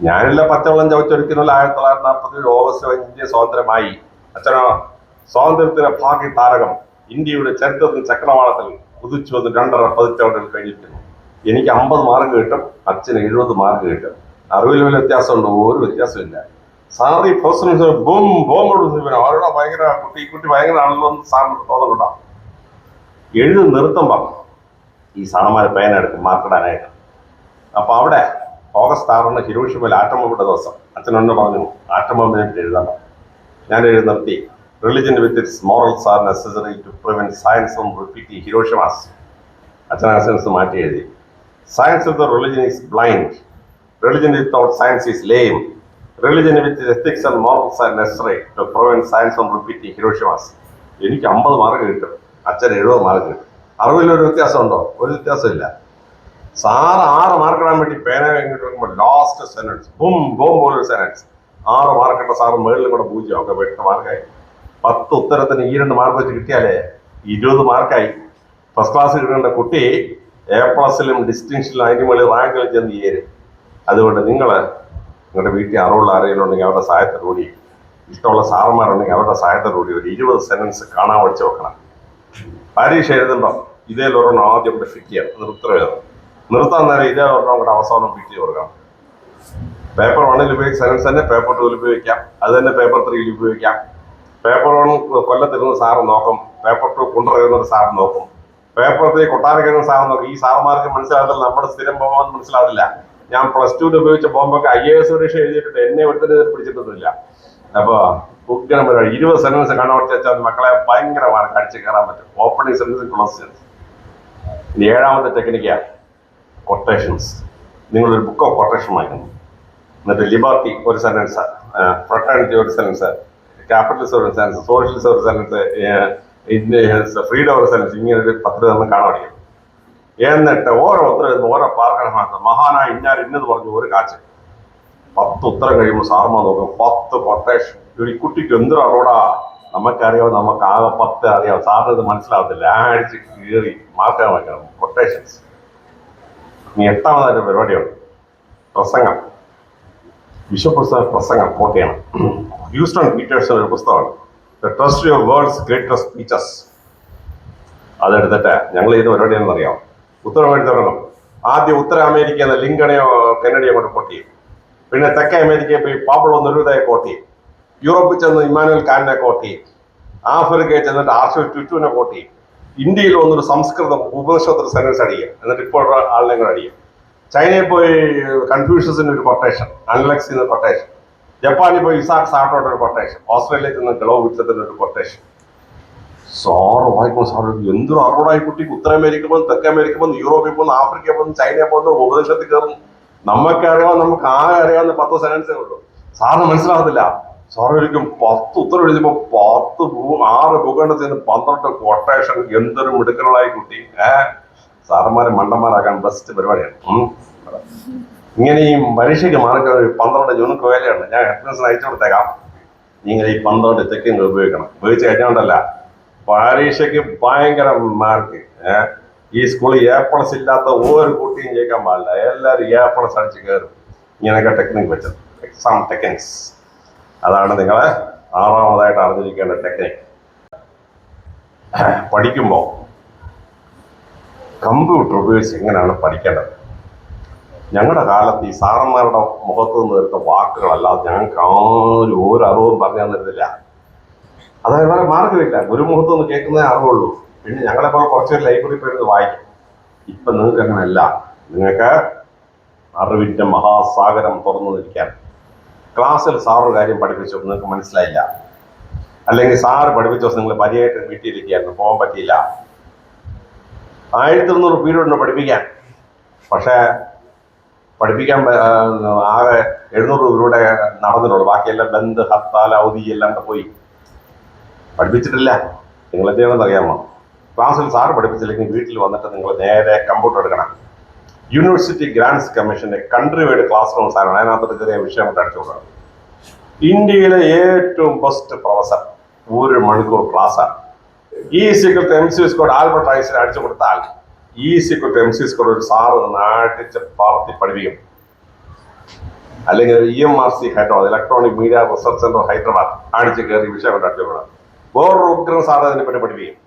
Speaker 1: ഞാനില്ല പച്ചവെള്ളം ചവച്ചൊരിക്കുന്നില്ല. 1947 ഓഗസ്റ്റ് 5 ഇന്ത്യ സ്വാതന്ത്ര്യമായി. അച്ഛനോ സ്വാതന്ത്ര്യത്തിന്റെ ഭാഗ്യ താരകം ഇന്ത്യയുടെ ചരിത്രത്തിൽ ചക്രവാളത്തിൽ കുതിച്ചു വന്ന് 2.5 പതിറ്റാണ്ടുകൾ കഴിഞ്ഞിരിക്കുന്നു. എനിക്ക് 50 മാർക്ക് കിട്ടും, അച്ഛന് 70 മാർക്ക് കിട്ടും. അറിവിൽ വല്ല വ്യത്യാസമുണ്ടോ? ഒരു വ്യത്യാസമില്ല. സാർ ഈ പ്രൊഫസർ അവരുടെ ഭയങ്കര കുട്ടി ഭയങ്കര ആണല്ലോ എന്ന് സാറിന് തോന്നലുണ്ടാവും. എഴുതി നിർത്തുമ്പം ഈ സാറന്മാരെ പേന എടുക്കും മാർക്കിടാനായിട്ട്. അപ്പൊ അവിടെ ഓഗസ്റ്റ് 6 ഹിരോഷിമയിൽ ആറ്റം ബോംബിന്റെ ദിവസം അച്ഛനൊന്ന് പറഞ്ഞു, ആറ്റം ബോംബിനെ എഴുതാൻ. ഞാൻ എഴുതി നിർത്തി. Religion with its morals are necessary to prevent science from repeating Hiroshimas. അച്ഛൻ ആ സെൻസ് മാറ്റി എഴുതി. Science with religion is blind, religion without science is lame, religion with ethics and morals are necessary to prevent science from repeating Hiroshimas. എനിക്ക് 50 mark കിട്ടും, അച്ഛൻ 70 mark കിട്ടും. അറിവിലൊരു വ്യത്യാസമുണ്ടോ? ഒരു വ്യത്യാസമില്ല. സാറ് 6 മാർക്ക് ഇടാൻ വേണ്ടി പേന കഴിഞ്ഞിട്ട് നോക്കുമ്പോൾ ലാസ്റ്റ് സെന്റൻസ് പോലൊരു സെന്റൻസ് 6 മാർക്ക് ഇട്ട സാറ് മേളിലും കൂടെ 0 ഒക്കെ 8 മാർക്കായി. 10 ഉത്തരത്തിന് ഈ 2 മാർക്ക് വെച്ച് കിട്ടിയാലേ 20 മാർക്കായി. ഫസ്റ്റ് ക്ലാസ് കിട്ടേണ്ട കുട്ടി A+ലും ഡിസ്റ്റിങ്ഷനിലും അതിന് മേളിൽ റാങ്കിൽ ചെന്ന് ചേരും. അതുകൊണ്ട് നിങ്ങളുടെ വീട്ടിൽ അറിവുള്ള ആരെങ്കിലും ഉണ്ടെങ്കിൽ അവരുടെ സഹായത്തോടുകൂടി, ഇഷ്ടമുള്ള സാറന്മാരുണ്ടെങ്കിൽ അവരുടെ സഹായത്തോടുകൂടി ഒരു 20 സെന്റൻസ് കാണാൻ പഠിച്ചു വെക്കണം. പരീക്ഷ എഴുതുമ്പം ഇതേലൊരെണ്ണം ആദ്യം ഫിറ്റ് ചെയ്യാം, എന്നിട്ട് ഉത്തരം എഴുതണം. നിർത്താൻ നേരം ഇതേലൊരെണ്ണം കൂടെ അവസാനം ഫിറ്റ് ചെയ്ത് കൊടുക്കണം. പേപ്പർ 1 ഉപയോഗിച്ച സെൻസ് തന്നെ പേപ്പർ 2 ഉപയോഗിക്കാം, അത് തന്നെ പേപ്പർ 3 ഉപയോഗിക്കാം. പേപ്പർ 1 കൊല്ലത്തിരുന്ന് സാറ് നോക്കും, പേപ്പർ 2 കൊണ്ടുവരുന്നത് സാറ് നോക്കും, പേപ്പർ 3 കൊട്ടാരക്കുന്ന സാറ് നോക്കും. ഈ സാറന്മാർക്ക് മനസ്സിലാകത്തില്ല, നമ്മുടെ സ്ഥിരം ബോംബ് മനസ്സിലാവില്ല. ഞാൻ +2 ഉപയോഗിച്ച ബോംബൊക്കെ IAS പരീക്ഷ എഴുതിയിട്ടുണ്ട്, എന്നെ ഒരുത്തന്നെ പിടിച്ചിട്ടൊന്നുമില്ല. അപ്പൊ ഉഗ്രം 20 സെന്റൻസ് കാണാൻ വെച്ചാൽ മക്കളെ ഭയങ്കരമാണ് കടിച്ച് കയറാൻ പറ്റും. Opening sentence, close sentence. ഇനി 7ാമത്തെ ടെക്നിക്കാണ് കൊട്ടേഷൻസ്. നിങ്ങളൊരു ബുക്ക് ഓഫ് കൊട്ടേഷൻ വായിക്കുന്നു, എന്നിട്ട് ലിബർട്ടി ഒരു സെന്റൻസ്, ഫ്രട്ടേണിറ്റി ഒരു സെന്റൻസ്, ക്യാപിറ്റലിസം ഒരു സെന്റൻസ്, സോഷ്യലിസം ഒരു സെന്റൻസ്, ഫ്രീഡം ഒരു സെന്റൻസ്, ഇങ്ങനെ ഒരു 10 കാണാൻ പഠിക്കും. എന്നിട്ട് ഓരോ ഉത്തരം ഓരോ പാർക്കണമായിട്ട് മഹാനായ ഇന്നത് പറഞ്ഞു ഒരു കാച്ച്. 10 ഉത്തരം കഴിയുമ്പോൾ സാർമാർ നോക്കും, 10 കൊട്ടേഷൻ. ഈ കുട്ടിക്ക് എന്തിനാണോടാ, നമുക്കറിയാം, നമുക്ക് ആകെ 10 അറിയാം, സാറിന് ഇത് മനസ്സിലാവത്തില്ല. അടിച്ച് കീറി മാർക്കാൻ വയ്ക്കണം. കൊട്ടേഷൻസ്. ഇനി 8ാമതായിട്ട് പരിപാടിയുണ്ട്, പ്രസംഗം. പ്രസംഗം കോട്ട് ചെയ്യണം. ഹ്യൂസ്റ്റൺ പീറ്റേഴ്സൺ ഒരു പുസ്തകമാണ്, the trust of worlds greatest speeches. അതെടുത്തിട്ട് ഞങ്ങൾ ചെയ്ത പരിപാടിയാണെന്ന് അറിയാം. ഉത്തരം എഴുതി തുടങ്ങും. ആദ്യം ഉത്തര അമേരിക്കയിൽ നിന്ന് ലിങ്കണെയോ കെന്നഡിയോ കൊണ്ട് കോട്ട് ചെയ്യും. പിന്നെ തെക്കേ അമേരിക്കയിൽ പോയി പാബ്ലോ നെരൂദയെ കോട്ട് ചെയ്യും. യൂറോപ്പിൽ ചെന്ന് ഇമ്മാനുവൽ കാന്റിനെ കോട്ട് ചെയ്യും. ആഫ്രിക്കയിൽ ചെന്നിട്ട് ആർഷോ ടുറ്റുവിനെ കോട്ട് ചെയ്യും. ഇന്ത്യയിൽ വന്നൊരു സംസ്കൃതം ഉപനിഷത്തിൽ സെന്റൻസ് അടിയും, എന്നിട്ട് ഇപ്പോൾ ആളിനെ കൂടെ അടിയും. ചൈനയിൽ പോയി കൺഫ്യൂഷ്യസിന് ഒരു കൊട്ടേഷൻ, അനലക്സിന് കൊട്ടേഷൻ, ജപ്പാനിൽ പോയി ഇസാക് സാട്ടോയുടെ ഒരു കൊട്ടേഷൻ, ഓസ്ട്രേലിയയിൽ നിന്ന് ഗ്ലോവിച്ചതിന് ഒരു കൊട്ടേഷൻ. സാറ് വായിക്കുമ്പോൾ സാറ് എന്തൊരു അറിവോടായി കുട്ടിക്ക് ഉത്തര അമേരിക്ക പോകുന്നു, തെക്കേ അമേരിക്ക പോകുന്നു, യൂറോപ്പിൽ പോകുന്നു, ആഫ്രിക്ക പോകുന്നു, ചൈനയിൽ പോകുന്നു, ഉപദേശത്തിൽ കയറുന്നു. നമുക്ക് അറിയാം, നമുക്ക് ആകെ അറിയാവുന്ന 10 സെന്റൻസേ ഉള്ളൂ. സാറിന് മനസ്സിലാകത്തില്ല. സാറ് ഒരിക്കും 10 ഉത്തരം എഴുതിയപ്പോ 6 ഭൂഖണ്ഡത്തിൽ 12 കൊട്ടേഷൻ. എന്തൊരു മിടുക്കകളായി കുട്ടി. സാറന്മാരെ മണ്ടന്മാരാക്കാൻ ബെസ്റ്റ് പരിപാടിയാണ്. ഇങ്ങനെ ഈ പരീക്ഷയ്ക്ക് മാർക്ക് 12 യൂണിറ്റ് വേലയുണ്ട്. ഞാൻ ഹെഡ്മിൻസിന് അയച്ചു കൊടുത്തേക്കാം. ഇങ്ങനെ ഈ 12 ചെക്കിങ് ഉപയോഗിച്ച് കഴിഞ്ഞോണ്ടല്ല പരീക്ഷയ്ക്ക് ഭയങ്കര മാർക്ക്. ഈ സ്കൂളിൽ A+ ഇല്ലാത്ത ഒരു കുട്ടിയും ജയിക്കാൻ പാടില്ല. എല്ലാവരും A+ അടിച്ച് കയറും. ഇങ്ങനെയൊക്കെ ടെക്നിക്ക് വെച്ചത്, എക്സാം ടെക്നിക്സ്. അതാണ് നിങ്ങളെ 6ാമതായിട്ട് അറിഞ്ഞിരിക്കേണ്ട ടെക്നിക്ക്. പഠിക്കുമ്പോൾ കമ്പ്യൂട്ടർ ഉപയോഗിച്ച് എങ്ങനെയാണ് പഠിക്കേണ്ടത്? ഞങ്ങളുടെ കാലത്ത് ഈ സാറന്മാരുടെ മുഖത്ത് നിന്ന് വരുന്ന വാക്കുകളല്ലാതെ ഞങ്ങൾക്ക് ആരും ഒരു അറിവും പറഞ്ഞു തന്നിരുന്നില്ല. അതായത് വേറെ മാർഗമില്ല. ഗുരുമുഖത്ത് നിന്ന് കേൾക്കുന്നതേ അറിവുള്ളൂ. പിന്നെ ഞങ്ങളെപ്പോലെ കുറച്ച് ലൈബ്രറി പോയിരുന്ന് വായിക്കും. ഇപ്പം നിങ്ങൾക്ക് അങ്ങനെയല്ല. നിങ്ങൾക്ക് അറിവിൻ്റെ മഹാസാഗരം തുറന്നു നിൽക്കാൻ. ക്ലാസ്സിൽ സാറ് കാര്യം പഠിപ്പിച്ചു, നിങ്ങൾക്ക് മനസ്സിലായില്ല, അല്ലെങ്കിൽ സാറ് പഠിപ്പിച്ച ദിവസം നിങ്ങൾ പതിയായിട്ട് വീട്ടിലിരിക്കുകയായിരുന്നു, പോകാൻ പറ്റിയില്ല. 1200 പീരീഡ് പഠിപ്പിക്കാൻ. പക്ഷേ പഠിപ്പിക്കാൻ ആകെ 700 രൂപയുടെ നടന്നിട്ടുള്ളൂ. ബാക്കിയെല്ലാം ബന്ദ്, ഹർത്താൽ, അവധി എല്ലാം പോയി. പഠിപ്പിച്ചിട്ടില്ല. നിങ്ങൾ എന്ത് ചെയ്യണമെന്ന് അറിയാമോ? ക്ലാസ്സിൽ സാറ് പഠിപ്പിച്ചില്ലെങ്കിൽ വീട്ടിൽ വന്നിട്ട് നിങ്ങൾ നേരെ കമ്പ്യൂട്ടർ എടുക്കണം. യൂണിവേഴ്സിറ്റി ഗ്രാൻഡ്സ് കമ്മീഷന്റെ കൺട്രി വൈഡ് ക്ലാസ് റൂംസ് ആണ്. അതിനകത്തൊരു ചെറിയ വിഷയം കൊണ്ട് അടിച്ചു കൊടുക്കണം. ഇന്ത്യയിലെ ഏറ്റവും ബെസ്റ്റ് പ്രൊഫസർ 1 മണിക്കൂർ ക്ലാസ്സാണ്. E=mc² ആൽബർട്ട് ഐൻസ്റ്റൈൻ അടിച്ചു കൊടുത്താൽ E=mc² ഒരു സാറ് നാട്ടിച്ച് പാർത്തി പഠിപ്പിക്കും. അല്ലെങ്കിൽ EMRC head of electronic media research centre Hyderabad അടിച്ച് കയറി വിഷയം കൊണ്ട് അടിച്ചു കൊടുക്കണം. വേറൊരു ഉഗ്രൻ സാറ് അതിനെപ്പറ്റി പഠിപ്പിക്കും.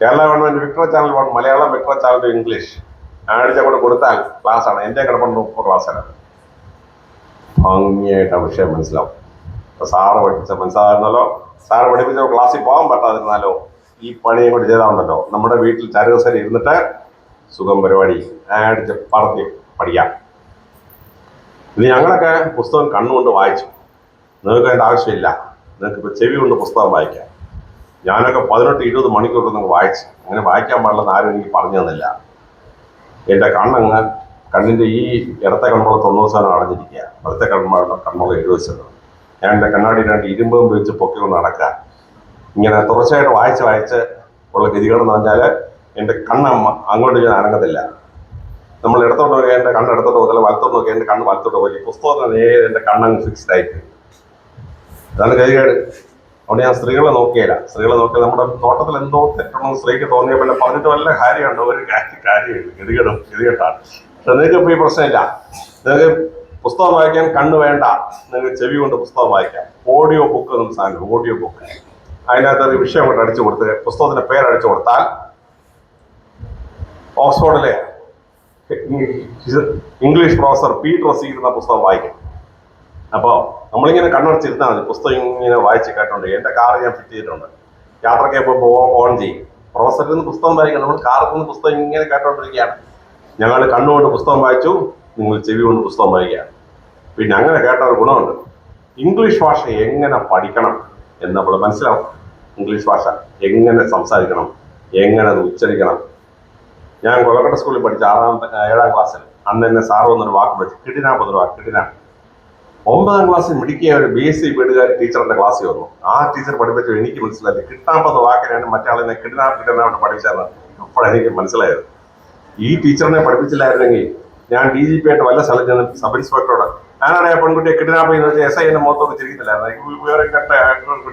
Speaker 1: Kerala government Victor channel 1 Malayalam, Victor channel English അടിച്ചങ്ങോട്ട് കൊടുത്താൽ ക്ലാസ്സാണ്. എൻ്റെ കിടപ്പുണ്ട് 30 ക്ലാസ്സാണ്. ഭംഗിയായിട്ട് ആ വിഷയം മനസ്സിലാവും. അപ്പൊ സാറ് പഠിപ്പിച്ച മനസ്സിലാകുന്നല്ലോ. സാറ് പഠിപ്പിച്ച ക്ലാസ്സിൽ പോകാൻ പറ്റാതിരുന്നാലോ ഈ പണിയും കൂടി ചെയ്താൽ നമ്മുടെ വീട്ടിൽ ചരുവസരി ഇരുന്നിട്ട് സുഖം പരിപാടി അടിച്ച് പറത്തി പഠിക്കാം. ഇത് ഞങ്ങളൊക്കെ പുസ്തകം കണ്ണുകൊണ്ട് വായിച്ചു. നിങ്ങൾക്ക് അതിൻ്റെ ആവശ്യമില്ല. നിങ്ങൾക്ക് ഇപ്പോൾ ചെവി കൊണ്ട് പുസ്തകം വായിക്കാം. ഞാനൊക്കെ 18-20 മണിക്കൂർ നിങ്ങൾക്ക് വായിച്ചു. അങ്ങനെ വായിക്കാൻ പാടില്ലെന്ന് ആരും എനിക്ക് പറഞ്ഞു തന്നില്ല. എൻ്റെ കണ്ണിൻ്റെ ഈ ഇടത്തെ കൺമുള 90% അടഞ്ഞിരിക്കുക, വലത്തെ കൺമുള 70%. ഞാൻ എൻ്റെ കണ്ണാടി 2 ഇരുമ്പ് ഉപയോഗിച്ച് പൊക്കിക്കൊണ്ട് നടക്കുക. ഇങ്ങനെ തുടർച്ചയായിട്ട് വായിച്ച് ഉള്ള ഗതികളെന്ന് പറഞ്ഞാൽ എൻ്റെ കണ്ണമ്മ അങ്ങോട്ട് ഞാൻ അനങ്ങത്തില്ല. നമ്മൾ ഇടത്തോട്ട് നോക്കിയാൽ എൻ്റെ കണ്ണ് ഇടത്തോട്ട് പോകത്തില്ല, വലത്തോട്ട് നോക്കിയാൽ എൻ്റെ കണ്ണ് വലത്തോട്ട് പോയി. പുസ്തകം നേരെ എൻ്റെ കണ്ണങ്ങ് ഫിക്സ്ഡ് ആയിട്ട്. അതാണ് ഗതികേട്. അവിടെ ഞാൻ സ്ത്രീകളെ നോക്കിയില്ല. സ്ത്രീകളെ നോക്കിയാൽ നമ്മുടെ നോട്ടത്തിൽ എന്തോ തെറ്റണമെന്ന് സ്ത്രീക്ക് തോന്നിയ പിന്നെ പറഞ്ഞിട്ട് വല്ല കാര്യമുണ്ടോ? ഒരു കാര്യമില്ല. ഗതികെട്ടാണ്. പക്ഷെ നിങ്ങൾക്ക് ഇപ്പോൾ ഈ പ്രശ്നമില്ല. നിങ്ങൾക്ക് പുസ്തകം വായിക്കാൻ കണ്ണ് വേണ്ട. നിങ്ങൾക്ക് ചെവി കൊണ്ട് പുസ്തകം വായിക്കാം. ഓഡിയോ ബുക്ക് എന്ന സാധനം, ഓഡിയോ ബുക്ക്. അതിനകത്ത് ഒരു വിഷയം കൊണ്ട് അടിച്ചു കൊടുത്ത് പുസ്തകത്തിന്റെ പേരടിച്ചു കൊടുത്താൽ ഓക്സ്ഫോർഡിലെ ഇംഗ്ലീഷ് പ്രൊഫസർ പീറ്റർ എന്ന പുസ്തകം വായിക്കും. അപ്പോൾ നമ്മളിങ്ങനെ കണ്ണടച്ചിരുന്നാൽ മതി. പുസ്തകം ഇങ്ങനെ വായിച്ച് കേട്ടോണ്ട്. എൻ്റെ കാർ ഞാൻ ഫിറ്റ് ചെയ്തിട്ടുണ്ട്. യാത്രയ്ക്ക് ഇപ്പോൾ ഓൺ ചെയ്യും. പ്രൊഫസറിൽ നിന്ന് പുസ്തകം വായിക്കണം. നമ്മൾ കാറിൽ നിന്ന് പുസ്തകം ഇങ്ങനെ കേട്ടോണ്ടിരിക്കുകയാണ്. ഞങ്ങൾ കണ്ണുകൊണ്ട് പുസ്തകം വായിച്ചു, നിങ്ങൾ ചെവി കൊണ്ട് പുസ്തകം വായിക്കുകയാണ്. പിന്നെ അങ്ങനെ കേട്ട ഒരു ഗുണമുണ്ട്. ഇംഗ്ലീഷ് ഭാഷ എങ്ങനെ പഠിക്കണം എന്ന് നമ്മൾ മനസ്സിലാവും. ഇംഗ്ലീഷ് ഭാഷ എങ്ങനെ സംസാരിക്കണം, എങ്ങനെ അത് ഉച്ചരിക്കണം. ഞാൻ കൊല്ലക്കട്ട സ്കൂളിൽ പഠിച്ച 7ാം ക്ലാസ്സിൽ അന്ന് എന്നെ സാറ് വന്നൊരു വാക്ക് പഠിച്ചു, കിഡിനാപ്പ് എന്നൊരു വാക്ക്. കിഡിനാപ്പ് 9ാം ക്ലാസ്സിൽ മിടുക്കിയ ഒരു BSc വീടുകാരി ടീച്ചറിന്റെ ക്ലാസ്സിൽ വന്നു. ആ ടീച്ചർ പഠിപ്പിച്ചു. എനിക്ക് മനസ്സിലായി കിഡ്നാപ്പ് എന്ന വാക്കിനാണ് മറ്റേ ആളിനെ കിഡ്നാപ്പ് പഠിപ്പിച്ചതെന്ന് അപ്പോഴാണ് എനിക്ക് മനസ്സിലായത്. ഈ ടീച്ചറിനെ പഠിപ്പിച്ചില്ലായിരുന്നെങ്കിൽ ഞാൻ DGP ആയിട്ട് വല്ല സ്ഥലത്ത് ചെന്ന് സബ് ഇൻസ്പെക്ടറോട് ഞാനാണ് ആ പെൺകുട്ടിയെ കിഡ്നാപ്പ് ചെയ്യുന്നത് വെച്ചാൽ SI എന്നെ മുഖത്തോട് ചിരിക്കുന്നില്ലായിരുന്നു. വേറെ കേട്ട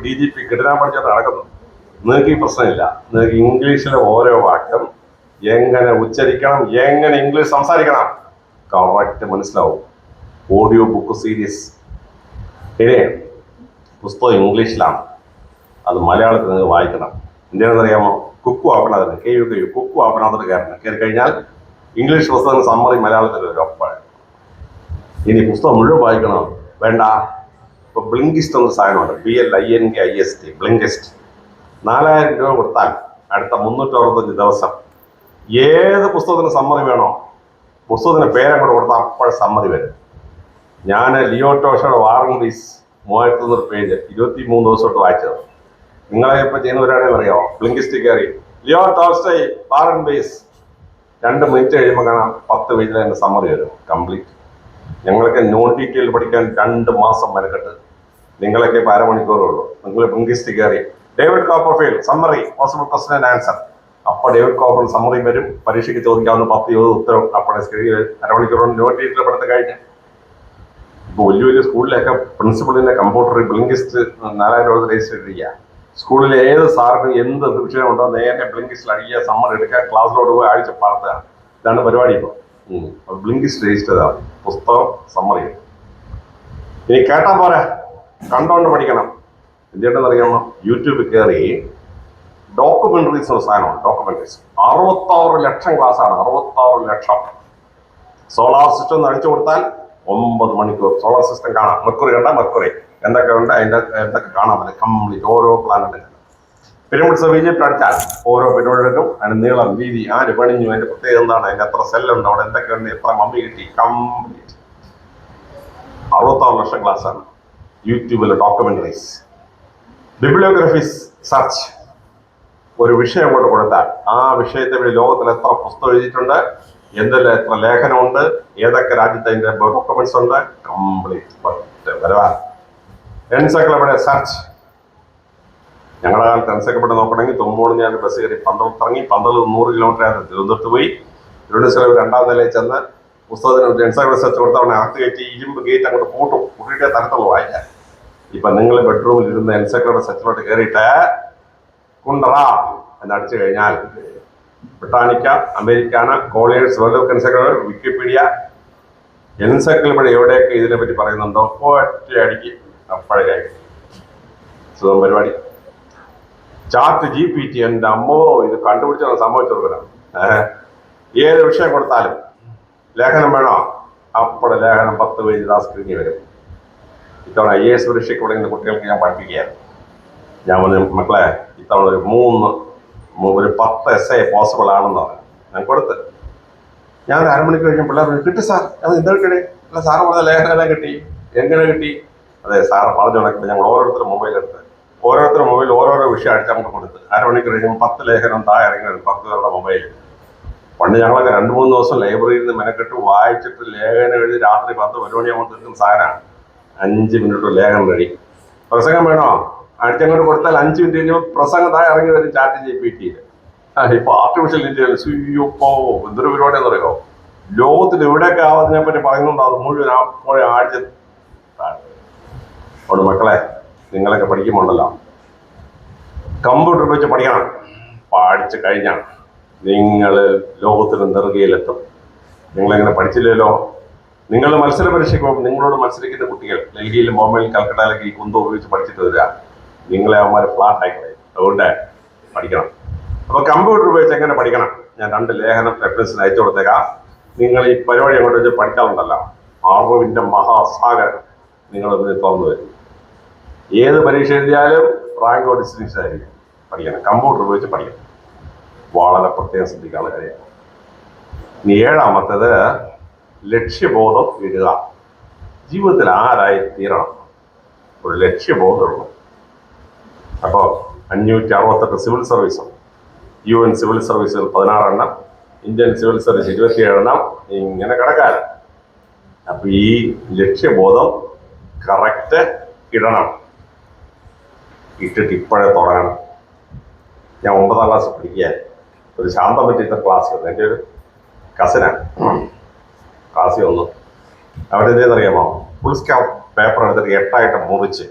Speaker 1: DGP കിഡ്നാപ്പ് പഠിച്ചിട്ട് നടക്കുന്നു. നിങ്ങൾക്ക് ഈ പ്രശ്നമില്ല. നിങ്ങൾക്ക് ഇംഗ്ലീഷിലെ ഓരോ വാക്യം എങ്ങനെ ഉച്ചരിക്കണം, എങ്ങനെ ഇംഗ്ലീഷ് സംസാരിക്കണം കറക്റ്റ് മനസ്സിലാവും. Audio book series. ഇനി പുസ്തകം ഇംഗ്ലീഷിലാണ്, അത് മലയാളത്തിൽ നിങ്ങൾ വായിക്കണം. എന്താണെന്നറിയാമോ? കുക്കു ആപ്പണതിന് കുക്കു ആപ്പണതിന് കയറി കഴിഞ്ഞാൽ ഇംഗ്ലീഷ് പുസ്തകം സമ്മറി മലയാളത്തിൽ വരും. ഒപ്പം ഇനി പുസ്തകം മുഴുവൻ വായിക്കണം വേണ്ട. ഇപ്പോൾ ബ്ലിങ്കിസ്റ്റ് എന്ന സാധനമുണ്ട്, BLINKIST, ബ്ലിങ്കിസ്റ്റ്. 4000 രൂപ കൊടുത്താൽ അടുത്ത 365 ദിവസം ഏത് പുസ്തകത്തിന് സമ്മറി വേണോ പുസ്തകത്തിന് പേരങ്ങോട്ട് കൊടുത്താൽ അപ്പോൾ സമ്മതി വരും. ഞാൻ ലിയോ ടോഷയുടെ വാർ ആൻഡ് പീസ് 3000 പേജ് 23 ദിവസമായിട്ട് വായിച്ചത്. നിങ്ങളെ ഇപ്പം ചെയ്യുന്നവരാണെന്ന് അറിയാമോ? ബ്ലിങ്കിസ്റ്റ് കയറി Leo Tolstoy War and Peace 2 minute കഴിയുമ്പോൾ കാണാം 10 പേജിൽ എൻ്റെ സമ്മറി വരും കംപ്ലീറ്റ്. ഞങ്ങളൊക്കെ നോൺ ഡീറ്റെയിൽ പഠിക്കാൻ 2 മാസം മെനക്കെട്ട്, നിങ്ങളൊക്കെ ഇപ്പോൾ അരമണിക്കൂറേ ഉള്ളൂ. നിങ്ങൾ ബ്ലിങ്കിസ്റ്റ് കയറി David Copperfield summary possible question and answer, അപ്പോൾ ഡേവിഡ് കോപ്പർഫീൽഡ് സമ്മറി വരും. പരീക്ഷയ്ക്ക് ചോദിക്കാവുന്ന 10-20 ഉത്തരം അപ്പോഴെ സ്ക്രീനിൽ അരമണിക്കൂറോട് നോൺ ഡീറ്റെയിൽ പഠിത്തം കഴിഞ്ഞ്. ഇപ്പോൾ വലിയ വലിയ സ്കൂളിലൊക്കെ പ്രിൻസിപ്പളിൻ്റെ കമ്പ്യൂട്ടറിൽ ബ്ലിങ്കിസ്റ്റ് 4000 രൂപ രജിസ്റ്റർ ചെയ്യുക. സ്കൂളിലെ ഏത് സാറിനും എന്ത് വിഷയമുണ്ടോ നേരെ ബ്ലിങ്കിസ്റ്റിൽ അടിക്കുക, സമ്മർ എടുക്കുക, ക്ലാസ്സിലോട്ട് പോയി ആഴ്ച പാർത്തുക. ഇതാണ് പരിപാടി ഇപ്പോൾ. ബ്ലിങ്കിസ്റ്റ് രജിസ്റ്റർ ചെയ്താൽ പുസ്തകം സമ്മറി. ഇനി കേട്ടാൽ പോരാ, കണ്ടോണ്ട് പഠിക്കണം. എന്തുകൊണ്ടെന്ന് അറിയാമോ? യൂട്യൂബിൽ കയറി ഡോക്യുമെന്ററീസ് എന്ന സാധനമാണ്. ഡോക്യുമെന്ററീസ് 66 ലക്ഷം ക്ലാസ്സാണ്. 66 ലക്ഷം. സോളാർ സിസ്റ്റം ഒന്ന് അടിച്ചു കൊടുത്താൽ 9 മണിക്കൂർ സോളാർ സിസ്റ്റം കാണാം. മെർക്കുറി കണ്ടാൽ മെർക്കുറി എന്തൊക്കെ ഉണ്ട്, അതിൻ്റെ എന്തൊക്കെ കാണാൻ പറ്റും കംപ്ലീറ്റ് ഓരോ പ്ലാനറ്റ്. പിരമിഡ്സ് ഓഫ് ഈജിപ്റ്റ് അടിച്ചാൽ ഓരോ പിരമിഡ് എടുക്കും, അതിന് നീളം, വീതി, ആര് പണിഞ്ഞു, അതിൻ്റെ പ്രത്യേകത എന്താണ്, അതിൻ്റെ എത്ര സെല്ലുണ്ട്, അവിടെ എന്തൊക്കെയുണ്ട്, എത്ര മമ്മി കിട്ടി, കംപ്ലീറ്റ് 66 ലക്ഷം ക്ലാസ്സാണ് യൂട്യൂബിലെ ഡോക്യുമെന്ററീസ്. ബിബ്ലിയോഗ്രഫീസ് സെർച്ച്, ഒരു വിഷയം കൊണ്ട് കൊടുത്താൽ ആ വിഷയത്തെ വഴി ലോകത്തിൽ എത്ര പുസ്തകം എഴുതിയിട്ടുണ്ട്, എന്തെല്ലാം എത്ര ലേഖനമുണ്ട്, ഏതൊക്കെ രാജ്യത്തെ അതിൻ്റെ ഡോക്യുമെന്റ്സ് ഉണ്ട്, കംപ്ലീറ്റ് വരവാ. Encyclopedia search. ഞങ്ങളുടെ കാലത്ത് എൻസൈക്ലോപീഡിയ നോക്കണമെങ്കിൽ തുമ്പോട് ഞാൻ ബസ് കയറി ഇറങ്ങി 100 കിലോമീറ്റർ ആയിരുന്നു തിരുവനന്തപുരത്ത് പോയി. തിരുവനന്തപുരം 2ാം നിലയിൽ ചെന്ന് പുസ്തകത്തിന് എൻസൈക്ലോപീഡിയ സെർച്ച് കൊടുത്തവണെ അകത്ത് കയറ്റി ഇരുമ്പ് ഗേറ്റ് അങ്ങോട്ട് കൂട്ടിയിട്ടേ തരത്തുള്ളൂ വായിക്കാൻ. ഇപ്പം നിങ്ങൾ ബെഡ്റൂമിൽ ഇരുന്ന് എൻസൈക്ലോപീഡിയ സെർച്ചിലോട്ട് കയറിയിട്ട് കുണ്ടറ എന്നടിച്ചു കഴിഞ്ഞാൽ Britannica, Americana, Collier's, world of encyclopedia, Wikipedia, encyclopedia എവിടെയൊക്കെ ഇതിനെപ്പറ്റി പറയുന്നുണ്ടോ ഒറ്റ അടിക്ക് അപ്പോഴേ സുഖം പരിപാടി. ചാറ്റ് GPT, എൻ്റെ അമ്മോ, ഇത് കണ്ടുപിടിച്ചാൽ സംഭവിച്ചു കൊടുക്കണം. ഏത് വിഷയം കൊടുത്താലും ലേഖനം വേണോ, അപ്പോഴെ ലേഖനം 10 പേജ് ആ സ്ക്രീനിൽ വരും. ഇത്തവണ IAS പരീക്ഷയ്ക്ക് തുടങ്ങുന്ന കുട്ടികൾക്ക് ഞാൻ പഠിപ്പിക്കുകയായിരുന്നു. ഞാൻ പറഞ്ഞു, മക്കളെ ഇത്തവണ ഒരു 10 essay പോസിബിൾ ആണെന്ന് പറഞ്ഞു. ഞാൻ കൊടുത്ത് ഞാൻ 1/2 മണിക്കൂർ കഴിഞ്ഞ പിള്ളേർ കിട്ടി സാർ, അത് എന്താ കിട്ടി? അല്ല സാറ് പറഞ്ഞ ലേഖനം കിട്ടി, എങ്ങനെ കിട്ടി? അതെ സാറ് പറഞ്ഞു നടക്കുന്നത്. ഞങ്ങൾ ഓരോരുത്തരും മൊബൈൽ എടുത്ത് ഓരോരുത്തരും മൊബൈൽ ഓരോരോ വിഷയം അടിച്ച് നമുക്ക് കൊടുത്ത് 1/2 മണിക്കൂർ കഴിയുമ്പോൾ 10 ലേഖനം താഴെ ഇറങ്ങി വരും 10 പേരുടെ മൊബൈൽ. പണ്ട് ഞങ്ങളൊക്കെ 2-3 ദിവസം ലൈബ്രറിയിൽ നിന്ന് മെനക്കെട്ട് വായിച്ചിട്ട് ലേഖനം എഴുതി രാത്രി 10 മണിയാകുമ്പോൾ തീർക്കുന്ന സാധനമാണ്. 5 മിനിറ്റ് ലേഖനം റെഡി. പ്രസംഗം വേണോ, അടിച്ചങ്ങോട്ട് കൊടുത്താൽ 5 മിനിറ്റ് കഴിഞ്ഞപ്പോൾ പ്രസംഗം താഴെ ഇറങ്ങി വരും ചാറ്റ് GPT. ഇപ്പോൾ ആർട്ടിഫിഷ്യൽ ഇന്റലിജൻസ് ഇപ്പോൾ എന്തൊരു പരിപാടിയെന്ന് പറയുമോ, ലോകത്തിൽ എവിടെയൊക്കെ ആവതിനെ പറ്റി പറയുന്നുണ്ടോ അത് മുഴുവൻ അപ്പോഴേ ആഴ്ച. അതുകൊണ്ട് മക്കളെ, നിങ്ങളൊക്കെ പഠിക്കുമ്പോണ്ടല്ലോ കമ്പ്യൂട്ടർ വെച്ച് പഠിക്കണം. പഠിച്ചു കഴിഞ്ഞാൽ നിങ്ങൾ ലോകത്തിന് നെറുകയിലെത്തും. നിങ്ങളെങ്ങനെ പഠിച്ചില്ലല്ലോ. നിങ്ങൾ മത്സര പരീക്ഷയ്ക്ക് പോകുമ്പോൾ നിങ്ങളോട് മത്സരിക്കുന്ന കുട്ടികൾ ഡൽഹിയിലും ബോംബെയിലും കൽക്കട്ടയിലൊക്കെ ഈ കുന്തം ഉപയോഗിച്ച് പഠിച്ചിട്ട് വരിക, നിങ്ങളെ അവന്മാർ ഫ്ലാറ്റ് ആയിക്കളയും. അതുകൊണ്ട് പഠിക്കണം. അപ്പോൾ കമ്പ്യൂട്ടർ ഉപയോഗിച്ച് എങ്ങനെ പഠിക്കണം, ഞാൻ 2 ലേഖനം റെഫറൻസിന് അയച്ചു കൊടുത്തേക്കാം. നിങ്ങൾ ഈ പരിപാടി അങ്ങോട്ട് വെച്ച് പഠിക്കാറുണ്ടല്ലോ, അറിവിൻ്റെ മഹാസാഗരം നിങ്ങളുടെ മുന്നിൽ തുറന്നു വരും. ഏത് പരീക്ഷ എഴുതിയാലും റാങ്കോ ഡിസ്റ്റിങ്ഷൻ ആയിരിക്കും. പഠിക്കണം, കമ്പ്യൂട്ടർ ഉപയോഗിച്ച് പഠിക്കണം. വളരെ പ്രത്യേകം ശ്രദ്ധിക്കാനുള്ള കാര്യമാണ്. ഇനി 7ാമത്തേത് ലക്ഷ്യബോധം ഇടുക. ജീവിതത്തിൽ ആരായി തീരണം, ഒരു ലക്ഷ്യബോധമുള്ളൂ. അപ്പോൾ 568 സിവിൽ സർവീസും UN സിവിൽ സർവീസുകൾ 16 എണ്ണം, ഇന്ത്യൻ സിവിൽ സർവീസ് 27 എണ്ണം, ഇങ്ങനെ കിടക്കാറ്. അപ്പോൾ ഈ ലക്ഷ്യബോധം കറക്റ്റ് ഇടണം. ഇട്ടിട്ട് ഇപ്പോഴേ തുടങ്ങണം. ഞാൻ 9ാം ക്ലാസ് പഠിക്കാൻ ഒരു ശാന്തം പറ്റിയ ക്ലാസ് വന്നു. എൻ്റെ ഒരു കസിനാണ് ക്ലാസ്സിൽ വന്നു. അവിടെ എന്തെന്നറിയാമോ, ഫുൾ സ്കാപ്പ് പേപ്പർ എടുത്തിട്ട് 8ആയിട്ട് മുറിച്ച്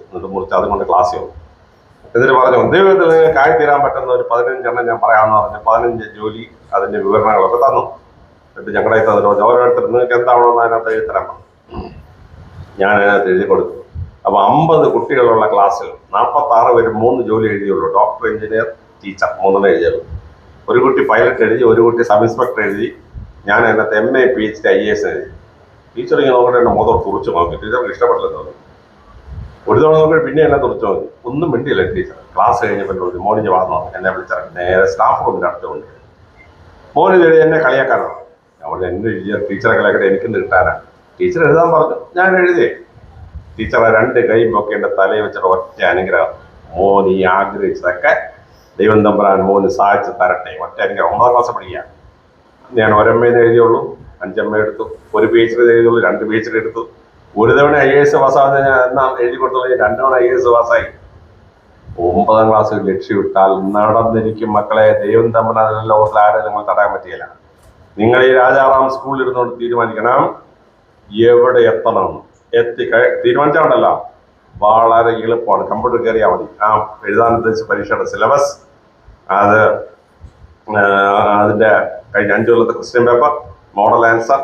Speaker 1: അതുകൊണ്ട് ക്ലാസ്സിൽ വന്നു. എന്നിട്ട് പറഞ്ഞു, ദൈവത്തിൽ നിങ്ങൾക്ക് ആയിത്തീരാൻ പറ്റുന്ന ഒരു 15 എണ്ണം ഞാൻ പറയാമെന്ന് പറഞ്ഞു. 15 ജോലി അതിൻ്റെ വിവരണങ്ങളൊക്കെ തന്നു. എന്നിട്ട് ഞങ്ങളുടെ തന്നിട്ട് ഓരോരുത്തർ നിങ്ങൾക്ക് എന്താവണമെന്ന് അതിനകത്ത് എഴുതി തരാൻ പറഞ്ഞു. ഞാൻ അതിനകത്ത് എഴുതി കൊടുത്തു. അപ്പോൾ 50 കുട്ടികളുള്ള ക്ലാസ്സിൽ 46 പേര് 3 ജോലി എഴുതിയുള്ളൂ. ഡോക്ടർ, എഞ്ചിനീയർ, ടീച്ചർ 3 എഴുതിയുള്ളൂ. ഒരു കുട്ടി പൈലറ്റ് എഴുതി, ഒരു കുട്ടി സബ് ഇൻസ്പെക്ടർ എഴുതി. ഞാൻ അതിനകത്ത് MA PhD IAS എഴുതി. ടീച്ചർ ഇങ്ങനെ നോക്കിയിട്ട് എന്നെ മൊത്തം തുറച്ചു നോക്കി. ടീച്ചർക്ക് ഇഷ്ടപ്പെട്ടില്ലെന്ന് തോന്നി. ഒരു തവണ നോക്കി പിന്നെ എന്നെ തുറച്ചു നോക്കി. ഒന്നും മിണ്ടിയില്ല ടീച്ചർ. ക്ലാസ് കഴിഞ്ഞപ്പോൾ മോർണിംഗ് വാർന്നു എന്നെ വിളിച്ചിറങ്ങി നേരെ സ്റ്റാഫ് റൂമിൻ്റെ അടുത്ത് കൊണ്ട്. മോർണിംഗ് എഴുതി എന്നെ കളിയാക്കാനാണ്. അവിടെ എന്നെ എഴുതിയ ടീച്ചറെ കളയാക്കട്ടെ എനിക്കെന്ത് കിട്ടാനാണ്. ടീച്ചർ എഴുതാൻ പറഞ്ഞു, ഞാൻ എഴുതിയേ. ടീച്ചറെ 2 കൈ പൊക്കി എൻ്റെ തലയിൽ വെച്ചിട്ട് ഒറ്റ അനുഗ്രഹം, മോൻ ഈ ആഗ്രഹിച്ചതൊക്കെ ദൈവം തമ്പുരാൻ മോന് സാധിച്ചു തരട്ടെ. ഒറ്റ അനുഗ്രഹം. 9ാം ക്ലാസ് പഠിക്കുക. ഞാൻ ഒരമ്മേന്ന് എഴുതിയുള്ളൂ, 5 അമ്മ എടുത്തു. ഒരു PhD എഴുതിയുള്ളൂ, 2 PhD എടുത്തു. ഒരു തവണ IAS പാസ്സാവുന്ന ഞാൻ എന്നാ എഴുതി കൊടുത്തു, 2 തവണ IAS പാസ്സായി. 9ാം ക്ലാസ്സിൽ ലക്ഷ്യമിട്ടാൽ നടന്നിരിക്കും മക്കളെ. ദൈവം തമ്പുരാൻ ലോകത്തിൽ ആരെ നിങ്ങൾ തടയാൻ പറ്റിയില്ല. നിങ്ങൾ ഈ രാജാറാം സ്കൂളിൽ ഇരുന്നുകൊണ്ട് തീരുമാനിക്കണം എവിടെ എത്തണം. തീരുമാനിച്ചാണല്ലോ, വളരെ എളുപ്പമാണ്. കമ്പ്യൂട്ടർ കയറിയാൽ മതി. ആ എഴുതാൻ ഉദ്ദേശിച്ച പരീക്ഷയുടെ സിലബസ്, അതിൻ്റെ കഴിഞ്ഞ 5 കൊല്ലത്തെ ക്വസ്റ്റ്യൻ പേപ്പർ, മോഡൽ ആൻസർ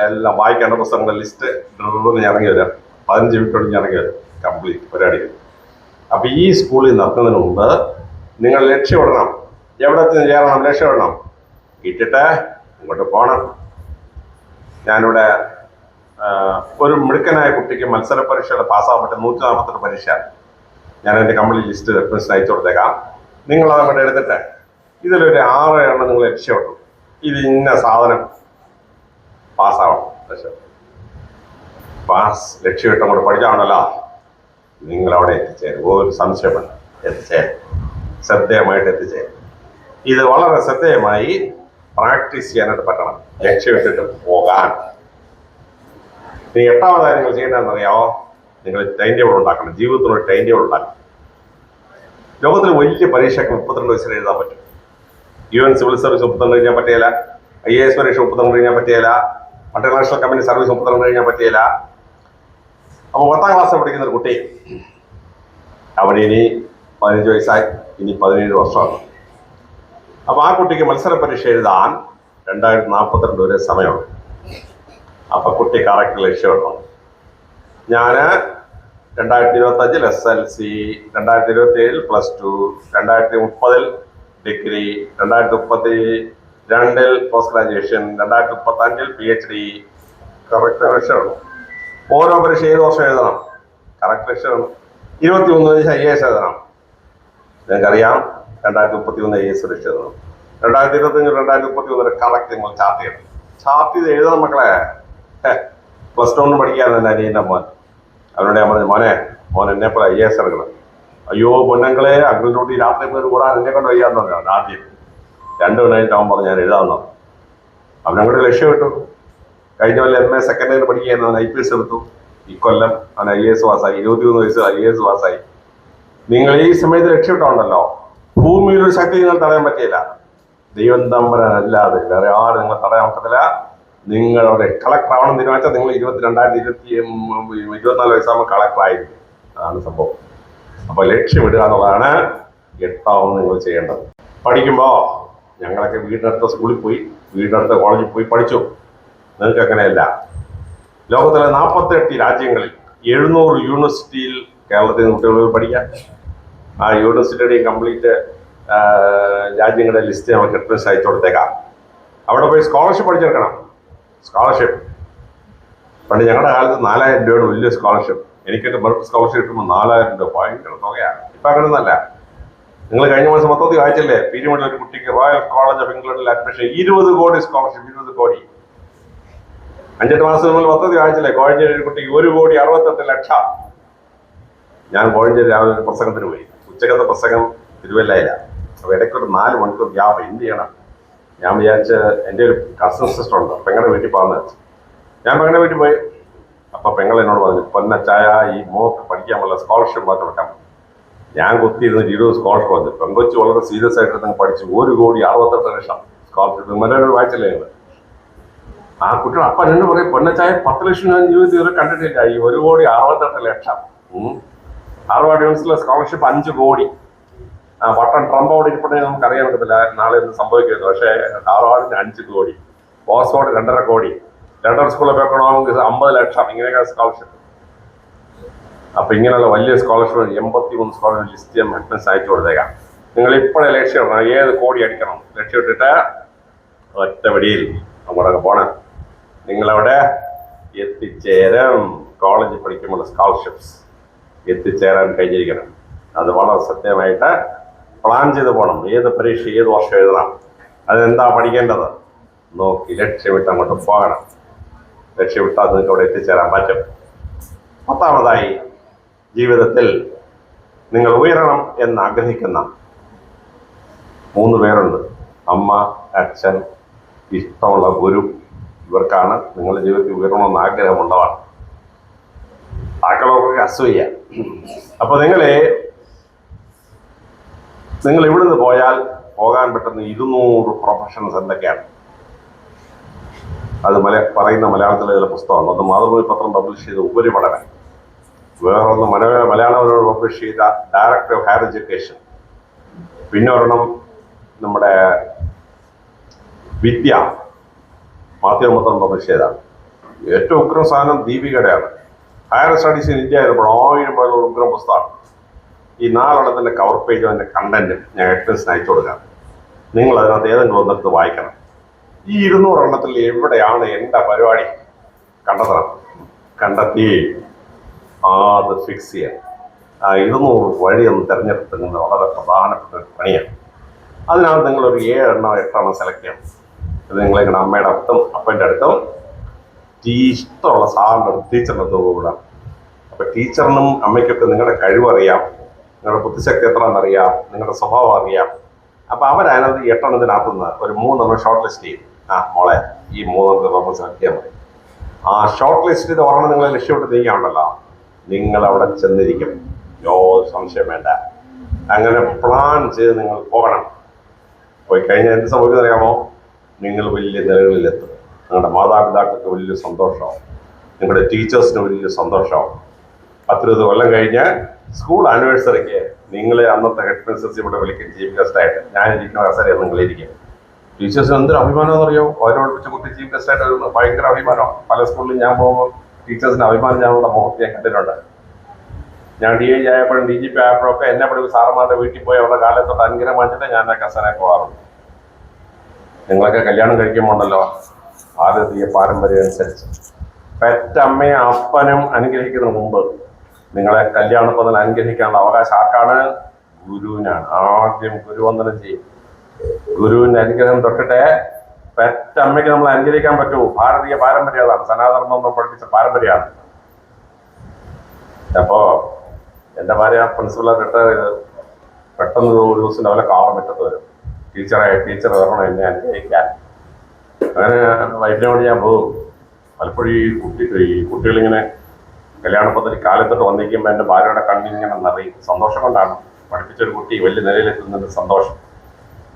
Speaker 1: എല്ലാം, വായിക്കേണ്ട പുസ്തകങ്ങളുടെ ലിസ്റ്റ് ഇറങ്ങി വരാം. 15 മിനിറ്റ് ഇറങ്ങി വരും കംപ്ലീറ്റ് പരിപാടി. അപ്പം ഈ സ്കൂളിൽ നടത്തുന്നതിന് മുമ്പ് നിങ്ങൾ ലക്ഷ്യമിടണം. എവിടെ ചേരണം? ലക്ഷ്യമിടണം. ഇട്ടിട്ട് ഇങ്ങോട്ട് പോകണം. ഞാനിവിടെ ഒരു മിടുക്കനായ കുട്ടിക്ക് മത്സര പരീക്ഷയുടെ പാസ്സാകാൻ പറ്റും 148 പരീക്ഷ ഞാൻ എൻ്റെ കംപ്ലീറ്റ് ലിസ്റ്റ് റെഫറൻസിന് അയച്ചു കൊടുത്തേക്കാം. നിങ്ങളത് അങ്ങോട്ട് എടുത്തിട്ട് ഇതിലൊരു 6 എണ്ണം നിങ്ങൾ ലക്ഷ്യമിട്ടു. ഇത് ഇന്ന സാധനം പാസ്സാവണം. ലക്ഷ്യമിട്ട് അങ്ങോട്ട് പഠിച്ചാണല്ലോ നിങ്ങളവിടെ എത്തിച്ചേരും. ഒരു സംശയം വേണ്ട, എത്തിച്ചേരും. ശ്രദ്ധേയമായിട്ട് എത്തിച്ചേരും. ഇത് വളരെ ശ്രദ്ധേയമായി പ്രാക്ടീസ് ചെയ്യാനായിട്ട് പറ്റണം. ലക്ഷ്യമിട്ടിട്ട് പോകാൻ. ഇനി 8ാമതായി നിങ്ങൾ ചെയ്യേണ്ടതെന്നറിയാമോ? നിങ്ങൾ ടൈം ടേബിൾ ഉണ്ടാക്കണം. ജീവിതത്തിനൊരു ടൈം ടേബിൾ ഉണ്ടാക്കണം. ലോകത്തിൽ വലിയ പരീക്ഷയ്ക്ക് 32 വയസ്സിൽ എഴുതാൻ പറ്റും. UN സിവിൽ സർവീസ് 32 കഴിഞ്ഞാൽ പറ്റിയില്ല. IAS പരീക്ഷ 32 കഴിഞ്ഞാൽ പറ്റിയില്ല. മൾട്ടിനാഷണൽ കമ്പനി സർവീസ് 32 കഴിഞ്ഞാൽ പറ്റിയില്ല. അപ്പോൾ 10ാം ക്ലാസ്സിൽ പഠിക്കുന്ന ഒരു കുട്ടി, അവന് ഇനി 15 വയസ്സായി, ഇനി 17 വർഷമാണ്. അപ്പോൾ ആ കുട്ടിക്ക് മത്സര പരീക്ഷ എഴുതാൻ 2042 വരെ സമയമുണ്ട്. അപ്പൊ കുട്ടി കറക്റ്റ് ലക്ഷ്യമിടണം. ഞാൻ 2025 SLC, 2027 +2, 2030 degree, 2032 post graduation, 2035 PhD. Correct ലക്ഷ്യമിടണം. ഓരോ പരീക്ഷ 7 വർഷം എഴുതണം. കറക്റ്റ് ലക്ഷ്യമിടണം. 21 IAS എഴുതണം. നിങ്ങൾക്കറിയാം 2031 IAS പരീക്ഷ എഴുതണം. 2025 2031 കറക്റ്റ് നിങ്ങൾ ചാർട്ട് ചെയ്യണം. ചാർട്ട് ചെയ്ത് എഴുതണം മക്കളെ. +2 പഠിക്കാതെ എൻ്റെ അനിയൻ്റെ മോൻ, അവനോട് ഞാൻ പറഞ്ഞു, മോൻ എന്നെപ്പോലെ IAS എടുക്കണം. അയ്യോ പൊന്നങ്ങളെ, അഗ്രിലോട്ടി രാത്രി പോയി കൂടാൻ എന്നെ കൊണ്ട് വയ്യാന്ന് പറഞ്ഞു. ആദ്യം 2 മണിയായിട്ട് അവൻ പറഞ്ഞു ഞാൻ എഴുതാമെന്നു. അവനങ്ങോട്ട് ലക്ഷ്യം കിട്ടു. കഴിഞ്ഞ കൊല്ലം MA സെക്കൻഡ് ഇയർ പഠിക്കുകയായിരുന്നു. അവൻ IPS എടുത്തു. ഇക്കൊല്ലം അവൻ IAS പാസ്സായി. 23 വയസ്സ് IAS പാസ്സായി. നിങ്ങൾ ഈ സമയത്ത് ലക്ഷ്യമിട്ടുണ്ടല്ലോ, ഭൂമിയിലൊരു ശക്തി നിങ്ങൾ തടയാൻ പറ്റിയില്ല. ദൈവം തമ്പുരാൻ അല്ലാതെ വേറെ ആരും നിങ്ങൾ തടയാൻ പറ്റത്തില്ല. നിങ്ങളുടെ കളക്ടർ ആവണം തീരുമാനിച്ചാൽ നിങ്ങൾ 2024 വയസ്സാകുമ്പോൾ കളക്ടറായിരിക്കും. അതാണ് സംഭവം. അപ്പോൾ ലക്ഷ്യമിടുക എന്നുള്ളതാണ് 8ാമത് നിങ്ങൾ ചെയ്യേണ്ടത്. പഠിക്കുമ്പോൾ ഞങ്ങളൊക്കെ വീടിനടുത്ത സ്കൂളിൽ പോയി, വീടിനടുത്ത കോളേജിൽ പോയി പഠിച്ചു. നിങ്ങൾക്ക് അങ്ങനെയല്ല. ലോകത്തിലെ 48 രാജ്യങ്ങളിൽ 700 യൂണിവേഴ്സിറ്റിയിൽ കേരളത്തിൽ നിന്ന് കുട്ടികൾ പഠിക്കാം. ആ യൂണിവേഴ്സിറ്റിയുടെയും കംപ്ലീറ്റ് രാജ്യങ്ങളുടെ ലിസ്റ്റ് നമുക്ക് റെഫറൻസ് അയച്ചു കൊടുത്തേക്കാം. അവിടെ പോയി സ്കോളർഷിപ്പ് പഠിച്ചെടുക്കണം. സ്കോളർഷിപ്പ് പണ്ട് ഞങ്ങളുടെ കാലത്ത് 4000 രൂപയുടെ വലിയ സ്കോളർഷിപ്പ്. എനിക്കൊക്കെ മെറിറ്റ് സ്കോളർഷിപ്പ് കിട്ടുമ്പോൾ 4000 രൂപ ഭയങ്കര തുകയാണ്. ഇപ്പം അങ്ങനെയൊന്നല്ല. നിങ്ങൾ കഴിഞ്ഞ മാസം മൊത്തത്തിൽ വായിച്ചില്ലേ? പീരുമേടിൽ ഒരു കുട്ടിക്ക് റോയൽ കോളേജ് ഓഫ് ഇംഗ്ലണ്ടിൽ അഡ്മിഷൻ 20 കോടി സ്കോളർഷിപ്പ്. 20 കോടി. 5-8 മാസം നമ്മൾ മൊത്തത്തിൽ വായിച്ചില്ലേ? കോഴഞ്ചേരി ഒരു കുട്ടിക്ക് 1,68 ലക്ഷം. ഞാൻ കോഴഞ്ചേരി രാവിലെ ഒരു പ്രസംഗത്തിന് പോയി. ഉച്ചക്കത്തെ പ്രസംഗം തിരുവല്ലയില. അപ്പോൾ ഇടയ്ക്കൊരു 4 മണിക്കൂർ ഗ്യാപ്പ്. എന്ത് ചെയ്യണം? ഞാൻ വിചാരിച്ച് എൻ്റെ ഒരു കസിൻ സിസ്റ്റർ ഉണ്ട്, പെങ്ങളുടെ വീട്ടിൽ പോകുന്നത് വെച്ച് ഞാൻ പെങ്ങളുടെ വീട്ടിൽ പോയി. അപ്പോൾ പെങ്ങൾ എന്നോട് പറഞ്ഞു, പൊന്നച്ചായ ഈ മോക്ക് പഠിക്കാൻ വല്ല സ്കോളർഷിപ്പ് മാറ്റി കൊടുക്കാം. ഞാൻ കുത്തിയിരുന്ന് 20 സ്കോളർഷിപ്പ് വന്നു. പെങ്കൊച്ച് വളരെ സീരിയസ് ആയിട്ട് നിങ്ങൾ പഠിച്ചു. 1,68 ലക്ഷം സ്കോളർഷിപ്പ്. മലയാളം വായിച്ചില്ലേ നിങ്ങൾ? ആ കുട്ടികൾ അപ്പം എന്നോട് പറയും, പൊന്നച്ചായ 10 ലക്ഷം ഞാൻ ജീവിതത്തിൽ ഇതുവരെ കണ്ടിട്ടില്ല. ഈ 1,68 ലക്ഷം. ഹാർവാർഡ് യൂണിവേഴ്സിറ്റിയിലെ സ്കോളർഷിപ്പ് 5 കോടി. പട്ടം ട്രംപ് അവിടെ ഇരിപ്പുണ്ടെങ്കിൽ നമുക്ക് അറിയാൻ പറ്റത്തില്ല നാളെ ഒന്നും സംഭവിക്കരുത്. പക്ഷേ ഹാർവാർഡിന് 5 കോടി, ഓക്സ്ഫോർഡ് 2.5 കോടി, ലണ്ടൻ സ്കൂൾ ഓഫ് എക്കണോമിക്സ് 50 ലക്ഷം. ഇങ്ങനെയൊക്കെ സ്കോളർഷിപ്പ്. അപ്പം ഇങ്ങനെയുള്ള വലിയ സ്കോളർഷിപ്പ് 83 സ്കോളർഷിപ്പ് ലിസ്റ്റ് ഞാൻ അഡ്മിഷൻ അയച്ചു കൊടുത്തേക്കാം. നിങ്ങൾ ഇപ്പോഴേ ലക്ഷ്യം ഇടണം. ഏത് കോടി അടിക്കണം ലക്ഷ്യം ഇട്ടിട്ട് ഒറ്റ വടിയിൽ അങ്ങോട്ടൊക്കെ പോകണം. നിങ്ങളവിടെ എത്തിച്ചേരാം. കോളേജിൽ പഠിക്കുമ്പോൾ സ്കോളർഷിപ്സ് എത്തിച്ചേരാൻ കഴിഞ്ഞിരിക്കണം. അത് വളരെ സത്യമായിട്ട് പ്ലാൻ ചെയ്ത് പോകണം. ഏത് പരീക്ഷ ഏത് വർഷം എഴുതണം, അതെന്താ പഠിക്കേണ്ടത്, നോക്കി ലക്ഷ്യമിട്ട് അങ്ങോട്ട് പോകണം. ലക്ഷ്യമിട്ടാൽ നിങ്ങൾക്ക് അവിടെ എത്തിച്ചേരാൻ പറ്റും. 10ാമതായി, ജീവിതത്തിൽ നിങ്ങൾ ഉയരണം എന്ന് ആഗ്രഹിക്കുന്ന 3 പേരുണ്ട്. അമ്മ, അച്ഛൻ, ഇഷ്ടമുള്ള ഗുരു. ഇവർക്കാണ് നിങ്ങളുടെ ജീവിതത്തിൽ ഉയരണമെന്ന് ആഗ്രഹമുള്ളതാണ്. ബാക്കിയുള്ളവർക്ക് അസൂയ. അപ്പൊ നിങ്ങൾ ഇവിടുന്ന് പോയാൽ പോകാൻ പറ്റുന്ന 200 പ്രൊഫഷൻസ് എന്തൊക്കെയാണ്? അത് പറയുന്ന മലയാളത്തിലെ ചില പുസ്തകമാണ്. ഒന്ന് മാതൃഭൂമി പത്രം പബ്ലിഷ് ചെയ്ത ഉപരിപഠനം, വേറൊന്ന് മലയാളം പബ്ലിഷ് ചെയ്ത ഡയറക്ടർ ഓഫ് ഹയർ എഡ്യൂക്കേഷൻ, പിന്നെ ഒരെണ്ണം നമ്മുടെ വിദ്യ മാധ്യമപത്രം പബ്ലിഷ് ചെയ്താണ്. ഏറ്റവും ഉഗ്രം സാധനം ദീപികയുടെയാണ്. ഹയർ സ്റ്റഡീസ് ഇൻ ഇന്ത്യ ആയിരുമ്പോൾ 1000 പേരുള്ള ഉഗ്രം പുസ്തകമാണ്. ഈ 4 കവർ പേജും അതിൻ്റെ കണ്ടന്റ് ഞാൻ ഹെഡ്ലൈൻസിന് അയച്ചു കൊടുക്കാം. നിങ്ങൾ അതിനകത്ത് ഏതെങ്കിലും ഒന്നെടുത്ത് വായിക്കണം. ഈ 200 എവിടെയാണ് എൻ്റെ പരിപാടി കണ്ടെത്തി അത് ഫിക്സ് ചെയ്യാം. ആ 200 വഴിയൊന്ന് തിരഞ്ഞെടുക്കുന്നത് വളരെ പ്രധാനപ്പെട്ട ഒരു പണിയാണ്. അതിനകത്ത് നിങ്ങളൊരു 7-8 സെലക്ട് ചെയ്യണം. ഇത് നിങ്ങളിങ്ങനെ അമ്മയുടെ അടുത്തും അപ്പൻ്റെ അടുത്തും ഇഷ്ടമുള്ള സാറിൻ്റെ അടുത്ത് ടീച്ചറിൻ്റെ അടുത്ത് കൂടാം. അപ്പം ടീച്ചറിനും അമ്മയ്ക്കൊക്കെ നിങ്ങളുടെ കഴിവറിയാം, നിങ്ങളുടെ ബുദ്ധിശക്തി എത്രയെന്നറിയാം, നിങ്ങളുടെ സ്വഭാവം അറിയാം. അപ്പം അവരതിനകത്ത് 8 ഒരു 3 ഷോർട്ട് ലിസ്റ്റ് ചെയ്യും. മോളെ ഈ 3 നമ്മൾ സെലക്ട് ചെയ്യാൻ മതി. ആ ഷോർട്ട് ലിസ്റ്റ് ഇത് ഒരെണ്ണം നിങ്ങളെ ലക്ഷ്യമിട്ട് നീങ്ങാണ്ടല്ലോ, നിങ്ങൾ അവിടെ ചെന്നിരിക്കും. സംശയം വേണ്ട. അങ്ങനെ പ്ലാൻ ചെയ്ത് നിങ്ങൾ പോകണം. പോയി കഴിഞ്ഞാൽ എന്ത് സംഭവിക്കുന്നത് അറിയാമോ? നിങ്ങൾ വലിയ നിലകളിലെത്തും. നിങ്ങളുടെ മാതാപിതാക്കൾക്ക് വലിയ സന്തോഷമാവും, നിങ്ങളുടെ ടീച്ചേഴ്സിന് വലിയ സന്തോഷമാവും. 10-20 കൊല്ലം കഴിഞ്ഞ് സ്കൂൾ ആനിവേഴ്സറിക്ക് നിങ്ങളെ അന്നത്തെ ഹെഡ് മിസ്റ്റേഴ്സ് ഇവിടെ വിളിക്കും ചീഫ് ഗസ്റ്റായിട്ട്. ഞാനിരിക്കുന്ന അവസരം നിങ്ങളിരിക്കും. ടീച്ചേഴ്സിന് എന്തൊരു അഭിമാനം എന്നറിയോ? അവരോട് കുട്ടി ചീഫ് ഗസ്റ്റായിട്ട് വരുന്നത് ഭയങ്കര അഭിമാനമാണ്. പല സ്കൂളിലും ഞാൻ പോകുമ്പോൾ ടീച്ചേഴ്സിന് അഭിമാനം ഞാനുള്ള മുഖത്ത് ഞാൻ കണ്ടിട്ടുണ്ട്. ഞാൻ DIG ആയപ്പോഴും DGP ആയപ്പോഴൊക്കെ എന്നെ പഠിപ്പിച്ച സാറന്മാരുടെ വീട്ടിൽ പോയി അവരുടെ കാലത്തോട്ട് അനുഗ്രഹം വാങ്ങിച്ചിട്ട് ഞാൻ കസനെ പോകാറുണ്ട്. നിങ്ങളൊക്കെ കല്യാണം കഴിക്കുമ്പോണ്ടല്ലോ ഭാരതീയ പാരമ്പര്യം അനുസരിച്ച് പെറ്റമ്മയും അപ്പനും അനുഗ്രഹിക്കുന്നതിന് മുമ്പ് നിങ്ങളെ കല്യാണപ്പതിൽ അനുഗ്രഹിക്കാനുള്ള അവകാശം ആർക്കാണ്? ഗുരുവിനാണ്. ആദ്യം ഗുരുവന്ദനം ചെയ്യും. ഗുരുവിന്റെ അനുഗ്രഹം തൊട്ടിട്ട് പെറ്റമ്മയ്ക്ക് നമ്മൾ അനുഗ്രഹിക്കാൻ പറ്റൂ. ഭാരതീയ പാരമ്പര്യം അതാണ്. സനാതനം പഠിപ്പിച്ച പാരമ്പര്യമാണ്. അപ്പോ എൻ്റെ ഭാര്യ പ്രിൻസിപ്പളെ റിട്ടയർ ചെയ്ത് പെട്ടെന്ന് ഒരു ദിവസം അവരെ കാറും മുറ്റത്ത് വരും. ടീച്ചർ വരണം എന്നെ അനുഗ്രഹിക്കാൻ. അങ്ങനെ വൈഫിനോട് ഞാൻ പോകും. പലപ്പോഴും ഈ കുട്ടികളിങ്ങനെ കല്യാണപ്പത്തിൽ കാലത്തോട്ട് വന്നിരിക്കുമ്പോൾ എൻ്റെ ഭാര്യയുടെ കണ്ണിങ്ങനെ നിറയും. സന്തോഷം കൊണ്ടാണ്. പഠിപ്പിച്ചൊരു കുട്ടി വലിയ നിലയിലെത്തുന്നതിൻ്റെ സന്തോഷം.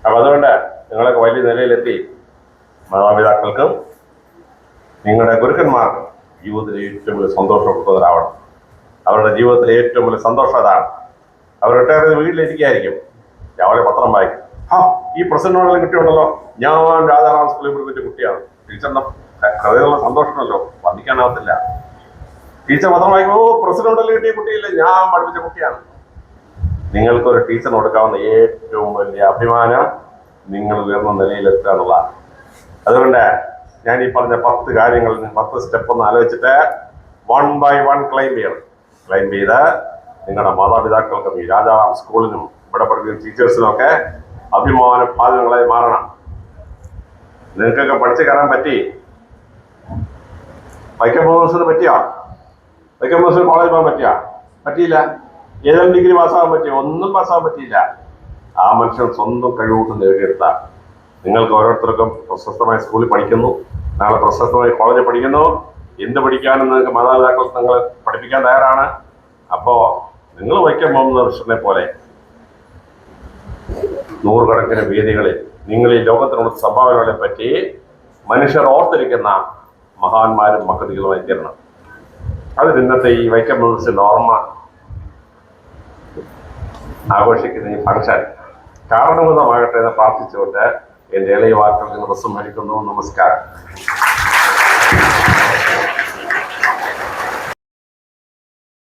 Speaker 1: അപ്പം അതുകൊണ്ട് നിങ്ങളൊക്കെ വലിയ നിലയിലെത്തി മാതാപിതാക്കൾക്കും നിങ്ങളുടെ ഗുരുക്കന്മാർക്കും ജീവിതത്തിൽ ഏറ്റവും വലിയ സന്തോഷം കൊടുക്കുന്നവരാവണം. അവരുടെ ജീവിതത്തിലെ ഏറ്റവും വലിയ സന്തോഷം അതാണ്. അവർ റിട്ടയർ ചെയ്ത് വീട്ടിലിരിക്കുകയായിരിക്കും, രാവിലെ പത്രം വായിക്കും. ഈ പ്രസിഡന്റിനോടെല്ലാം കിട്ടിയുണ്ടല്ലോ, ഞാൻ രാജാറാം സ്കൂളിൽ പഠിപ്പിച്ച കുട്ടിയാണ്. ടീച്ചറിന്റെ ഹൃദയമുള്ള സന്തോഷമല്ലോ, വന്ദിക്കാനാവത്തില്ല. ടീച്ചർ പത്രം വായിക്കുമ്പോൾ പ്രസിഡന്റിൽ കിട്ടിയ കുട്ടിയില്ല, ഞാൻ പഠിപ്പിച്ച കുട്ടിയാണ്. നിങ്ങൾക്കൊരു ടീച്ചറിന് കൊടുക്കാവുന്ന ഏറ്റവും വലിയ അഭിമാനം നിങ്ങൾ ഉയർന്ന നിലയിലെത്തുക എന്നുള്ളതാണ്. അതുകൊണ്ട് ഞാൻ ഈ പറഞ്ഞ 10 കാര്യങ്ങൾ 10 സ്റ്റെപ്പ് ഒന്ന് ആലോചിച്ചിട്ട് 1 by 1 ക്ലൈം ചെയ്യണം. ക്ലൈം ചെയ്ത് നിങ്ങളുടെ മാതാപിതാക്കൾക്കും ഈ രാജാറാം സ്കൂളിനും ഇവിടെ പഠിക്കുന്ന ടീച്ചേഴ്സിനും ഒക്കെ അഭിമാന ഭാജനങ്ങളായി മാറണം. നിങ്ങൾക്കൊക്കെ പഠിച്ചു കയറാൻ പറ്റി? വൈക്കം മുഹമ്മദ് പറ്റിയോ? വൈക്കം മുഹമ്മദ് കോളേജ് പോകാൻ പറ്റിയില്ല. ഏതെങ്കിലും ഡിഗ്രി പാസ്സാകാൻ പറ്റിയോ? ഒന്നും പാസ്സാകാൻ പറ്റിയില്ല. ആ മനുഷ്യൻ സ്വന്തം കഴിവുകൊണ്ട് നേടിയെടുത്ത നിങ്ങൾക്ക് ഓരോരുത്തർക്കും പ്രശസ്തമായ സ്കൂളിൽ പഠിക്കുന്നു, നാളെ പ്രശസ്തമായ കോളേജിൽ പഠിക്കുന്നു. എന്ത് പഠിക്കാനും നിങ്ങൾക്ക് മാതാപിതാക്കൾ നിങ്ങൾ പഠിപ്പിക്കാൻ തയ്യാറാണ്. അപ്പോൾ നിങ്ങൾ വൈക്കം മുഹമ്മദ് പോലെ 100 കണക്കിന് വേദികളിൽ നിങ്ങൾ ഈ ലോകത്തിനുള്ള സംഭാവനകളെ പറ്റി മനുഷ്യർ ഓർത്തിരിക്കുന്ന മഹാന്മാരും മഹതികളുമായി തീരണം. അത് ഇന്നത്തെ ഈ വൈക്കം മുഹമ്മദിന്റെ ഓർമ്മ ആഘോഷിക്കുന്ന ഈ ഫംഗ്ഷൻ കാരണഭൂതമാകട്ടെ എന്ന് പ്രാർത്ഥിച്ചുകൊണ്ട് എൻ്റെ ഇളയ വാക്കുകൾ ഉപസംഹരിക്കുന്നു. നമസ്കാരം.